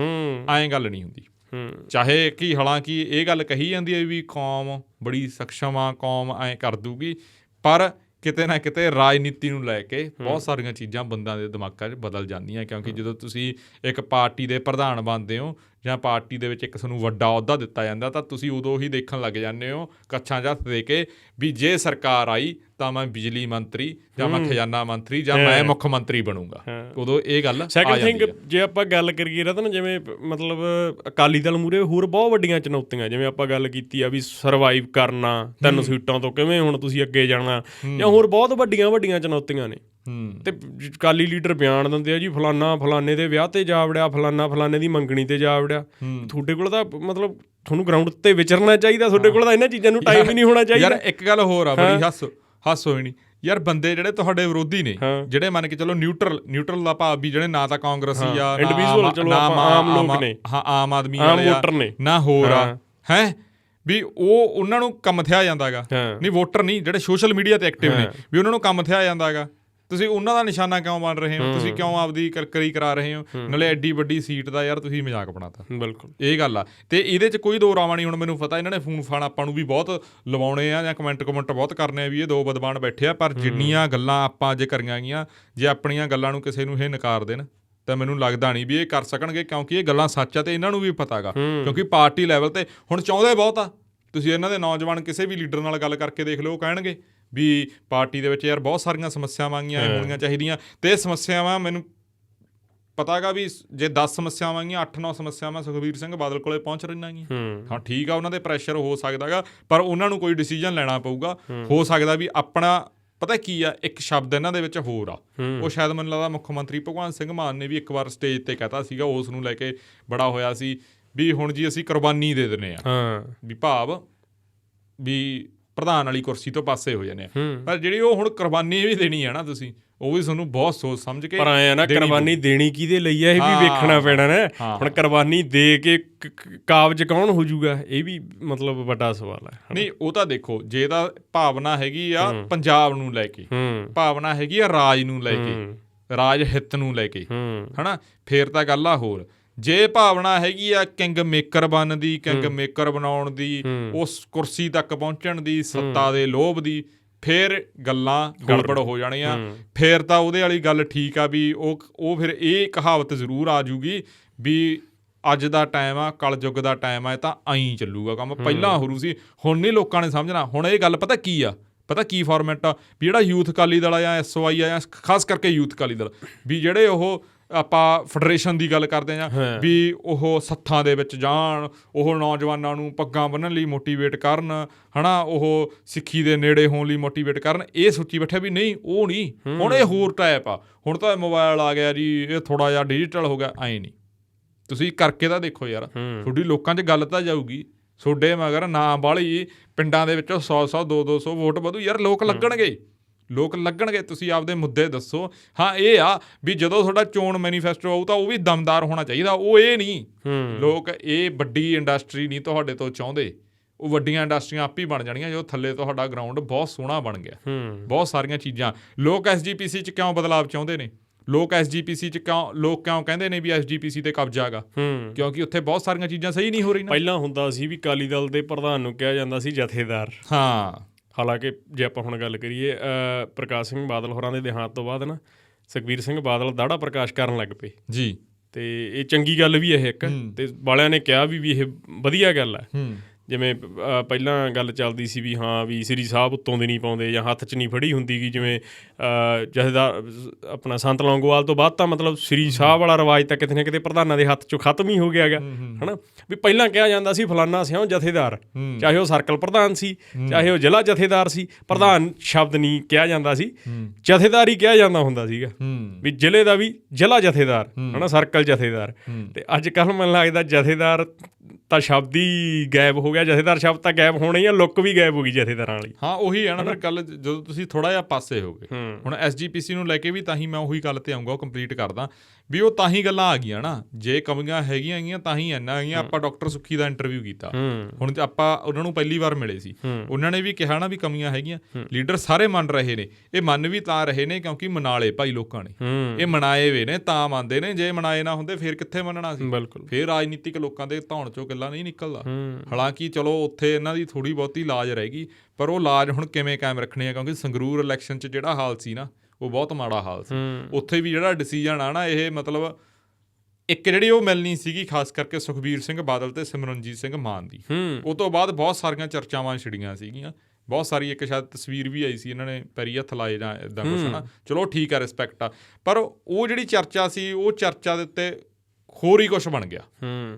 ਐਂ ਗੱਲ ਨਹੀਂ ਹੁੰਦੀ। ਚਾਹੇ ਕਿ ਹਾਲਾਂਕਿ ਇਹ ਗੱਲ ਕਹੀ ਜਾਂਦੀ ਹੈ ਵੀ ਕੌਮ ਬੜੀ ਸક્ષਮ ਆ, ਕੌਮ ਐਂ ਕਰ ਦੂਗੀ, ਪਰ ਕਿਤੇ ਨਾ ਕਿਤੇ ਰਾਜਨੀਤੀ ਨੂੰ ਲੈ ਕੇ ਬਹੁਤ ਸਾਰੀਆਂ ਚੀਜ਼ਾਂ ਬੰਦਿਆਂ ਦੇ ਦਿਮਾਗਾਂ 'ਚ ਬਦਲ ਜਾਂਦੀਆਂ, ਕਿਉਂਕਿ ਜਦੋਂ ਤੁਸੀਂ ਇੱਕ ਪਾਰਟੀ ਦੇ ਪ੍ਰਧਾਨ ਬਣਦੇ ਹੋ ਜਾਂ ਪਾਰਟੀ ਦੇ ਵਿੱਚ ਇੱਕ ਤੁਹਾਨੂੰ ਵੱਡਾ ਅਹੁਦਾ ਦਿੱਤਾ ਜਾਂਦਾ ਤਾਂ ਤੁਸੀਂ ਉਦੋਂ ਹੀ ਦੇਖਣ ਲੱਗ ਜਾਂਦੇ ਹੋ ਕੱਛਾਂ 'ਚ ਹੱਥ ਦੇ ਕੇ ਵੀ ਜੇ ਸਰਕਾਰ ਆਈ ਤਾਂ ਮੈਂ ਬਿਜਲੀ ਮੰਤਰੀ ਜਾਂ ਮੈਂ ਖਜ਼ਾਨਾ ਮੰਤਰੀ ਜਾਂ ਮੈਂ ਮੁੱਖ ਮੰਤਰੀ ਬਣੂੰਗਾ। ਉਦੋਂ ਇਹ ਗੱਲ ਸੈਕਿੰਡ ਥਿੰਗ, ਜੇ ਆਪਾਂ ਗੱਲ ਕਰੀਏ ਰਤਨ, ਜਿਵੇਂ ਮਤਲਬ ਅਕਾਲੀ ਦਲ ਮੂਹਰੇ ਹੋਰ ਬਹੁਤ ਵੱਡੀਆਂ ਚੁਣੌਤੀਆਂ, ਜਿਵੇਂ ਆਪਾਂ ਗੱਲ ਕੀਤੀ ਆ ਵੀ ਸਰਵਾਈਵ ਕਰਨਾ 3 ਸੀਟਾਂ ਤੋਂ ਕਿਵੇਂ ਹੁਣ ਤੁਸੀਂ ਅੱਗੇ ਜਾਣਾ, ਜਾਂ ਹੋਰ ਬਹੁਤ ਵੱਡੀਆਂ ਚੁਣੌਤੀਆਂ ਨੇ। ਤੇ ਅਕਾਲੀ ਲੀਡਰ ਬਿਆਨ ਦਿੰਦੇ ਆ ਜੀ ਫਲਾਨਾ ਫਲਾਨੇ ਦੇ ਵਿਆਹ ਤੇ ਜਾ ਵੜਿਆ, ਫਲਾਨਾ ਫਲਾਨੇ ਦੀ ਮੰਗਣੀ ਤੇ ਜਾ ਵੜਿਆ। ਤੁਹਾਡੇ ਕੋਲ ਤਾਂ ਮਤਲਬ ਤੁਹਾਨੂੰ ਗਰਾਊਂਡ ਤੇ ਵਿਚਰਨਾ ਚਾਹੀਦਾ, ਤੁਹਾਡੇ ਕੋਲ ਤਾਂ ਇਹਨਾਂ ਚੀਜ਼ਾਂ ਨੂੰ ਟਾਈਮ ਹੀ ਨਹੀਂ ਹੋਣਾ ਚਾਹੀਦਾ। ਯਾਰ ਇੱਕ ਗੱਲ ਹੋਰ ਆ ਬੜੀ ਹੱਸ ਹੋਈ ਨਹੀਂ ਯਾਰ, ਬੰਦੇ ਜਿਹੜੇ ਤੁਹਾਡੇ ਵਿਰੋਧੀ ਨੇ, ਜਿਹੜੇ ਮੰਨ ਕੇ ਚਲੋ ਨਿਊਟਰਲ ਦਾ ਭਾਵ ਵੀ ਜਿਹੜੇ ਨਾ ਤਾਂ ਕਾਂਗਰਸੀ ਆ, ਇੰਡੀਵਿਜੂਅਲ, ਚਲੋ ਆਮ ਲੋਕ ਨੇ, ਆਮ ਆਦਮੀ ਵਾਲੇ ਆ, ਨਾ ਹੋਰ ਆ, ਹੈ ਵੀ ਉਹਨਾਂ ਨੂੰ ਕੰਮ ਥਿਆ ਜਾਂਦਾ ਗਾ। ਨਹੀਂ ਵੋਟਰ ਨਹੀਂ, ਜਿਹੜੇ ਸੋਸ਼ਲ ਮੀਡੀਆ ਤੇ ਐਕਟਿਵ ਨੇ, ਵੀ ਉਹਨਾਂ ਨੂੰ ਕੰਮ ਥਿਆ ਜਾਂਦਾ ਗਾ। ਤੁਸੀਂ ਉਹਨਾਂ ਦਾ ਨਿਸ਼ਾਨਾ ਕਿਉਂ ਬਣ ਰਹੇ ਹੋ? ਤੁਸੀਂ ਕਿਉਂ ਆਪਦੀ ਕਰੀ ਕਰਾ ਰਹੇ ਹੋ? ਨਾਲੇ ਐਡੀ ਵੱਡੀ ਸੀਟ ਦਾ ਯਾਰ ਤੁਸੀਂ ਮਜ਼ਾਕ ਬਣਾਤਾ। ਬਿਲਕੁਲ ਇਹ ਗੱਲ ਆ, ਤੇ ਇਹਦੇ 'ਚ ਕੋਈ ਦੋ ਰਾਵਾਂ ਨਹੀਂ। ਹੁਣ ਮੈਨੂੰ ਪਤਾ ਇਹਨਾਂ ਨੇ ਫੋਨ ਫਾਨ ਆਪਾਂ ਨੂੰ ਵੀ ਬਹੁਤ ਲਵਾਉਣੇ ਆ ਜਾਂ ਕਮੈਂਟ ਬਹੁਤ ਕਰਨੇ ਆ ਵੀ ਇਹ ਦੋ ਬਦਮਾਨ ਬੈਠੇ ਆ, ਪਰ ਜਿੰਨੀਆਂ ਗੱਲਾਂ ਆਪਾਂ ਅੱਜ ਕਰੀਆਂ ਗਈਆਂ, ਜੇ ਆਪਣੀਆਂ ਗੱਲਾਂ ਨੂੰ ਕਿਸੇ ਨੂੰ ਇਹ ਨਕਾਰ ਦੇਣ ਤਾਂ ਮੈਨੂੰ ਲੱਗਦਾ ਨਹੀਂ ਵੀ ਇਹ ਕਰ ਸਕਣਗੇ, ਕਿਉਂਕਿ ਇਹ ਗੱਲਾਂ ਸੱਚ ਆ ਤੇ ਇਹਨਾਂ ਨੂੰ ਵੀ ਪਤਾ ਗਾ। ਕਿਉਂਕਿ ਪਾਰਟੀ ਲੈਵਲ ਤੇ ਹੁਣ ਚਾਹੁੰਦੇ ਬਹੁਤ ਆ। ਤੁਸੀਂ ਇਹਨਾਂ ਦੇ ਨੌਜਵਾਨ ਕਿਸੇ ਵੀ ਲੀਡਰ ਨਾਲ ਗੱਲ ਕਰਕੇ ਦੇਖ ਲਓ, ਉਹ ਕਹਿਣਗੇ ਵੀ ਪਾਰਟੀ ਦੇ ਵਿੱਚ ਯਾਰ ਬਹੁਤ ਸਾਰੀਆਂ ਸਮੱਸਿਆਵਾਂ ਆਈਆਂ ਹੋਣੀਆਂ ਚਾਹੀਦੀਆਂ, ਤੇ ਇਹ ਸਮੱਸਿਆਵਾਂ ਮੈਨੂੰ ਪਤਾ ਗਾ ਵੀ ਜੇ 10 ਸਮੱਸਿਆਵਾਂ ਆਈਆਂ 8-9 ਸਮੱਸਿਆਵਾਂ ਸੁਖਬੀਰ ਸਿੰਘ ਬਾਦਲ ਕੋਲੇ ਪਹੁੰਚ ਰਹੀਆਂ ਗੀਆਂ। ਹਾਂ ਠੀਕ ਆ, ਉਹਨਾਂ ਦੇ ਪ੍ਰੈਸ਼ਰ ਹੋ ਸਕਦਾ ਗਾ, ਪਰ ਉਹਨਾਂ ਨੂੰ ਕੋਈ ਡਿਸੀਜਨ ਲੈਣਾ ਪਊਗਾ। ਹੋ ਸਕਦਾ ਵੀ ਆਪਣਾ ਪਤਾ ਕੀ ਆ, ਇੱਕ ਸ਼ਬਦ ਇਹਨਾਂ ਦੇ ਵਿੱਚ ਹੋਰ ਆ, ਉਹ ਸ਼ਾਇਦ ਮੈਨੂੰ ਲੱਗਦਾ ਮੁੱਖ ਮੰਤਰੀ ਭਗਵੰਤ ਸਿੰਘ ਮਾਨ ਨੇ ਵੀ ਇੱਕ ਵਾਰ ਸਟੇਜ ਤੇ ਕਹਿਤਾ ਸੀਗਾ, ਉਸ ਨੂੰ ਲੈ ਕੇ ਬੜਾ ਹੋਇਆ ਸੀ ਵੀ ਹੁਣ ਜੀ ਅਸੀਂ ਕੁਰਬਾਨੀ ਦੇ ਦਿੰਦੇ ਆ, ਵੀ ਭਾਵ ਵੀ ਪ੍ਰਧਾਨ ਵਾਲੀ ਕੁਰਸੀ ਤੋਂ ਪਾਸੇ ਹੋ ਜਾਂਦੇ ਆ। ਪਰ ਜਿਹੜੀ ਉਹ ਹੁਣ ਕੁਰਬਾਨੀ ਵੀ ਦੇਣੀ ਆ ਨਾ ਤੁਸੀਂ, ਉਹ ਵੀ ਤੁਹਾਨੂੰ ਬਹੁਤ ਸੋਚ ਸਮਝ ਕੇ। ਪਰ ਐਂ ਨਾ, ਕੁਰਬਾਨੀ ਦੇਣੀ ਕਿਹਦੇ ਲਈ ਆ ਇਹ ਵੀ ਵੇਖਣਾ ਪੈਣਾ ਨਾ। ਹੁਣ ਕੁਰਬਾਨੀ ਦੇ ਕੇ ਕਾਬਜ਼ ਕੌਣ ਹੋ ਜਾਊਗਾ, ਇਹ ਵੀ ਮਤਲਬ ਵੱਡਾ ਸਵਾਲ ਹੈ। ਨਹੀਂ ਉਹ ਤਾਂ ਦੇਖੋ, ਜੇ ਤਾਂ ਭਾਵਨਾ ਹੈਗੀ ਆ ਪੰਜਾਬ ਨੂੰ ਲੈ ਕੇ, ਭਾਵਨਾ ਹੈਗੀ ਆ ਰਾਜ ਨੂੰ ਲੈ ਕੇ, ਰਾਜ ਹਿੱਤ ਨੂੰ ਲੈ ਕੇ, ਹਨਾ, ਫੇਰ ਤਾਂ ਗੱਲ ਆ ਹੋਰ। ਜੇ ਭਾਵਨਾ ਹੈਗੀ ਆ ਕਿੰਗ ਮੇਕਰ ਬਣਨ ਦੀ, ਕਿੰਗ ਮੇਕਰ ਬਣਾਉਣ ਦੀ, ਉਸ ਕੁਰਸੀ ਤੱਕ ਪਹੁੰਚਣ ਦੀ, ਸੱਤਾ ਦੇ ਲੋਭ ਦੀ, ਫੇਰ ਗੱਲਾਂ ਗੜਬੜ ਹੋ ਜਾਣੀਆਂ। ਫੇਰ ਤਾਂ ਉਹਦੇ ਵਾਲੀ ਗੱਲ ਠੀਕ ਆ ਵੀ ਉਹ ਫਿਰ ਇਹ ਕਹਾਵਤ ਜ਼ਰੂਰ ਆ ਜੂਗੀ ਵੀ ਅੱਜ ਦਾ ਟਾਈਮ ਆ, ਕਲਯੁੱਗ ਦਾ ਟਾਈਮ ਆ, ਤਾਂ ਐਂ ਚੱਲੂਗਾ ਕੰਮ। ਪਹਿਲਾਂ ਹੋਰੂ ਸੀ, ਹੁਣ ਨਹੀਂ ਲੋਕਾਂ ਨੇ ਸਮਝਣਾ। ਹੁਣ ਇਹ ਗੱਲ ਪਤਾ ਕੀ ਆ, ਪਤਾ ਕੀ ਫਾਰਮੈਟ ਆ, ਵੀ ਜਿਹੜਾ ਯੂਥ ਅਕਾਲੀ ਦਲ ਆ ਜਾਂ SOI ਆ, ਜਾਂ ਖਾਸ ਕਰਕੇ ਯੂਥ ਅਕਾਲੀ ਦਲ, ਵੀ ਜਿਹੜੇ ਉਹ ਆਪਾਂ ਫੈਡਰੇਸ਼ਨ ਦੀ ਗੱਲ ਕਰਦੇ ਹਾਂ ਵੀ ਉਹ ਸੱਥਾਂ ਦੇ ਵਿੱਚ ਜਾਣ, ਉਹ ਨੌਜਵਾਨਾਂ ਨੂੰ ਪੱਗਾਂ ਬੰਨ੍ਹਣ ਲਈ ਮੋਟੀਵੇਟ ਕਰਨ, ਹੈ ਨਾ, ਉਹ ਸਿੱਖੀ ਦੇ ਨੇੜੇ ਹੋਣ ਲਈ ਮੋਟੀਵੇਟ ਕਰਨ, ਇਹ ਸੋਚੀ ਬੈਠੇ ਵੀ ਨਹੀਂ ਉਹ ਨਹੀਂ। ਹੁਣ ਇਹ ਹੋਰ ਟਾਈਪ ਆ, ਹੁਣ ਤਾਂ ਮੋਬਾਈਲ ਆ ਗਿਆ ਜੀ, ਇਹ ਥੋੜ੍ਹਾ ਜਿਹਾ ਡਿਜੀਟਲ ਹੋ ਗਿਆ। ਐਂ ਨਹੀਂ, ਤੁਸੀਂ ਕਰਕੇ ਤਾਂ ਦੇਖੋ ਯਾਰ, ਤੁਹਾਡੀ ਲੋਕਾਂ 'ਚ ਗੱਲ ਤਾਂ ਜਾਊਗੀ। ਤੁਹਾਡੇ ਮਗਰ ਨਾ ਬਾਹਲੀ ਪਿੰਡਾਂ ਦੇ ਵਿੱਚੋਂ 100-100 200-200 ਵੋਟ ਵਧੂ ਯਾਰ, ਲੋਕ ਲੱਗਣਗੇ। ਤੁਸੀਂ ਆਪਦੇ ਮੁੱਦੇ ਦੱਸੋ। ਹਾਂ ਇਹ ਆ ਵੀ ਜਦੋਂ ਤੁਹਾਡਾ ਚੋਣ ਮੈਨੀਫੈਸਟੋ ਆਊ ਤਾਂ ਉਹ ਵੀ ਦਮਦਾਰ ਹੋਣਾ ਚਾਹੀਦਾ। ਉਹ ਇਹ ਨਹੀਂ, ਲੋਕ ਇਹ ਵੱਡੀ ਇੰਡਸਟਰੀ ਨਹੀਂ ਤੁਹਾਡੇ ਤੋਂ ਚਾਹੁੰਦੇ। ਉਹ ਵੱਡੀਆਂ ਇੰਡਸਟਰੀਆਂ ਆਪ ਹੀ ਬਣ ਜਾਣਗੀਆਂ ਜਦੋਂ ਥੱਲੇ ਤੁਹਾਡਾ ਗਰਾਊਂਡ ਬਹੁਤ ਸੋਹਣਾ ਬਣ ਗਿਆ। ਬਹੁਤ ਸਾਰੀਆਂ ਚੀਜ਼ਾਂ ਲੋਕ SGPC 'ਚ ਕਿਉਂ ਬਦਲਾਵ ਚਾਹੁੰਦੇ ਨੇ? ਲੋਕ SGPC 'ਚ ਕਿਉਂ ਕਹਿੰਦੇ ਨੇ ਵੀ SGPC ਤੇ ਕਬਜ਼ਾ ਹੈਗਾ? ਕਿਉਂਕਿ ਉੱਥੇ ਬਹੁਤ ਸਾਰੀਆਂ ਚੀਜ਼ਾਂ ਸਹੀ ਨਹੀਂ ਹੋ ਰਹੀਆਂ। ਪਹਿਲਾਂ ਹੁੰਦਾ ਸੀ ਵੀ ਅਕਾਲੀ ਦਲ ਦੇ ਪ੍ਰਧਾਨ ਨੂੰ ਕਿਹਾ ਜਾਂਦਾ ਸੀ ਜਥੇਦਾਰ। ਹਾਂ, ਹਾਲਾਂਕਿ ਜੇ ਆਪਾਂ ਹੁਣ ਗੱਲ ਕਰੀਏ ਪ੍ਰਕਾਸ਼ ਸਿੰਘ ਬਾਦਲ ਹੋਰਾਂ ਦੇ ਦੇਹਾਂਤ ਤੋਂ ਬਾਅਦ ਨਾ ਸੁਖਬੀਰ ਸਿੰਘ ਬਾਦਲ ਦਾੜਾ ਪ੍ਰਕਾਸ਼ ਕਰਨ ਲੱਗ ਪਏ ਜੀ, ਤੇ ਇਹ ਚੰਗੀ ਗੱਲ ਵੀ ਇਹ ਇੱਕ, ਤੇ ਵਾਲਿਆਂ ਨੇ ਕਿਹਾ ਵੀ ਇਹ ਵਧੀਆ ਗੱਲ ਹੈ। ਜਿਵੇਂ ਪਹਿਲਾਂ ਗੱਲ ਚੱਲਦੀ ਸੀ ਵੀ ਹਾਂ ਵੀ ਸ੍ਰੀ ਸਾਹਿਬ ਉੱਤੋਂ ਦੀ ਨਹੀਂ ਪਾਉਂਦੇ ਜਾਂ ਹੱਥ 'ਚ ਨਹੀਂ ਫੜੀ ਹੁੰਦੀ ਗੀ, ਜਿਵੇਂ ਜਥੇਦਾਰ ਆਪਣਾ ਸੰਤ ਲੌਂਗੋਵਾਲ ਤੋਂ ਬਾਅਦ ਤਾਂ ਮਤਲਬ ਸ੍ਰੀ ਸਾਹਿਬ ਵਾਲਾ ਰਿਵਾਜ ਤਾਂ ਕਿਤੇ ਨਾ ਕਿਤੇ ਪ੍ਰਧਾਨਾਂ ਦੇ ਹੱਥ 'ਚੋਂ ਖਤਮ ਹੀ ਹੋ ਗਿਆ ਗਾ, ਹੈ ਨਾ। ਵੀ ਪਹਿਲਾਂ ਕਿਹਾ ਜਾਂਦਾ ਸੀ ਫਲਾਨਾ ਸਿਉਂ ਜਥੇਦਾਰ, ਚਾਹੇ ਉਹ ਸਰਕਲ ਪ੍ਰਧਾਨ ਸੀ, ਚਾਹੇ ਉਹ ਜ਼ਿਲ੍ਹਾ ਜਥੇਦਾਰ ਸੀ, ਪ੍ਰਧਾਨ ਸ਼ਬਦ ਨਹੀਂ ਕਿਹਾ ਜਾਂਦਾ ਸੀ, ਜਥੇਦਾਰ ਹੀ ਕਿਹਾ ਜਾਂਦਾ ਹੁੰਦਾ ਸੀਗਾ ਵੀ ਜ਼ਿਲ੍ਹੇ ਦਾ ਵੀ ਜ਼ਿਲ੍ਹਾ ਜਥੇਦਾਰ, ਹੈ ਨਾ, ਸਰਕਲ ਜਥੇਦਾਰ। ਤੇ ਅੱਜ ਕੱਲ੍ਹ ਮੈਨੂੰ ਲੱਗਦਾ ਜਥੇਦਾਰ ਤਾਂ ਸ਼ਬਦ ਹੀ ਗਾਇਬ ਹੋ ਗਿਆ, ਜਥੇਦਾਰ ਸ਼ਬਦ ਤਾਂ ਗਾਇਬ ਹੋਣਾ ਹੀ ਆ, ਲੁੱਕ ਵੀ ਗਾਇਬ ਹੋ ਗਈ ਜਥੇਦਾਰਾਂ ਵਾਲੀ। ਹਾਂ ਉਹੀ ਹੈ ਨਾ ਫਿਰ ਗੱਲ, ਜਦੋਂ ਤੁਸੀਂ ਥੋੜ੍ਹਾ ਜਿਹਾ ਪਾਸੇ ਹੋ ਗਏ। ਹੁਣ SGPC ਨੂੰ ਲੈ ਕੇ ਵੀ ਤਾਂ ਹੀ ਮੈਂ ਉਹੀ ਗੱਲ ਤੇ ਆਊਂਗਾ, ਉਹ ਕੰਪਲੀਟ ਕਰਦਾ ਵੀ ਉਹ ਤਾਂ ਹੀ ਗੱਲਾਂ ਆ ਗਈਆਂ ਨਾ, ਜੇ ਕਮੀਆਂ ਹੈਗੀਆਂ ਤਾਂ ਹੀ ਇੰਨਾ ਹੈਗੀਆਂ। ਆਪਾਂ ਡਾਕਟਰ ਸੁੱਖੀ ਦਾ ਇੰਟਰਵਿਊ ਕੀਤਾ, ਹੁਣ ਆਪਾਂ ਉਹਨਾਂ ਨੂੰ ਪਹਿਲੀ ਵਾਰ ਮਿਲੇ ਸੀ, ਉਹਨਾਂ ਨੇ ਵੀ ਕਿਹਾ ਨਾ ਵੀ ਕਮੀਆਂ ਹੈਗੀਆਂ। ਲੀਡਰ ਸਾਰੇ ਮੰਨ ਰਹੇ ਨੇ, ਇਹ ਮੰਨ ਵੀ ਤਾਂ ਰਹੇ ਨੇ ਕਿਉਂਕਿ ਮਨਾਲੇ ਭਾਈ ਲੋਕਾਂ ਨੇ, ਇਹ ਮਨਾਏ ਵੇ ਨੇ ਤਾਂ ਮੰਨਦੇ ਨੇ, ਜੇ ਮਨਾਏ ਨਾ ਹੁੰਦੇ ਫਿਰ ਕਿੱਥੇ ਮੰਨਣਾ ਸੀ। ਫਿਰ ਰਾਜਨੀਤਿਕ ਲੋਕਾਂ ਦੇ ਧੌਣ ਚੋਂ ਗੱਲਾਂ ਨਹੀਂ ਨਿਕਲਦਾ। ਹਾਲਾਂਕਿ ਚਲੋ ਉੱਥੇ ਇਹਨਾਂ ਦੀ ਥੋੜ੍ਹੀ ਬਹੁਤੀ ਲਾਜ ਰਹੇਗੀ, ਪਰ ਉਹ ਲਾਜ ਹੁਣ ਕਿਵੇਂ ਕਾਇਮ ਰੱਖਣੀ ਆ, ਕਿਉਂਕਿ ਸੰਗਰੂਰ ਇਲੈਕਸ਼ਨ 'ਚ ਜਿਹੜਾ ਹਾਲ ਸੀ ਨਾ ਉਹ ਬਹੁਤ ਮਾੜਾ ਹਾਲ ਸੀ। ਉੱਥੇ ਵੀ ਜਿਹੜਾ ਡਿਸੀਜਨ ਆ ਨਾ, ਇਹ ਮਤਲਬ ਇੱਕ ਜਿਹੜੀ ਉਹ ਮਿਲਣੀ ਸੀਗੀ ਖਾਸ ਕਰਕੇ ਸੁਖਬੀਰ ਸਿੰਘ ਬਾਦਲ ਤੇ ਸਿਮਰਨਜੀਤ ਸਿੰਘ ਮਾਨ ਦੀ, ਉਹ ਤੋਂ ਬਾਅਦ ਬਹੁਤ ਸਾਰੀਆਂ ਚਰਚਾਵਾਂ ਛਿੜੀਆਂ ਸੀਗੀਆਂ, ਬਹੁਤ ਸਾਰੀ ਇੱਕ ਸ਼ਾਇਦ ਤਸਵੀਰ ਵੀ ਆਈ ਸੀ ਇਹਨਾਂ ਨੇ ਪੈਰੀ ਹੱਥ ਲਾਏ ਜਾਂ ਇੱਦਾਂ ਕੁਛ ਨਾ। ਚਲੋ ਠੀਕ ਆ, ਰਿਸਪੈਕਟ ਆ, ਪਰ ਉਹ ਜਿਹੜੀ ਚਰਚਾ ਸੀ ਉਹ ਚਰਚਾ ਦੇ ਉੱਤੇ ਹੋਰ ਹੀ ਕੁਛ ਬਣ ਗਿਆ।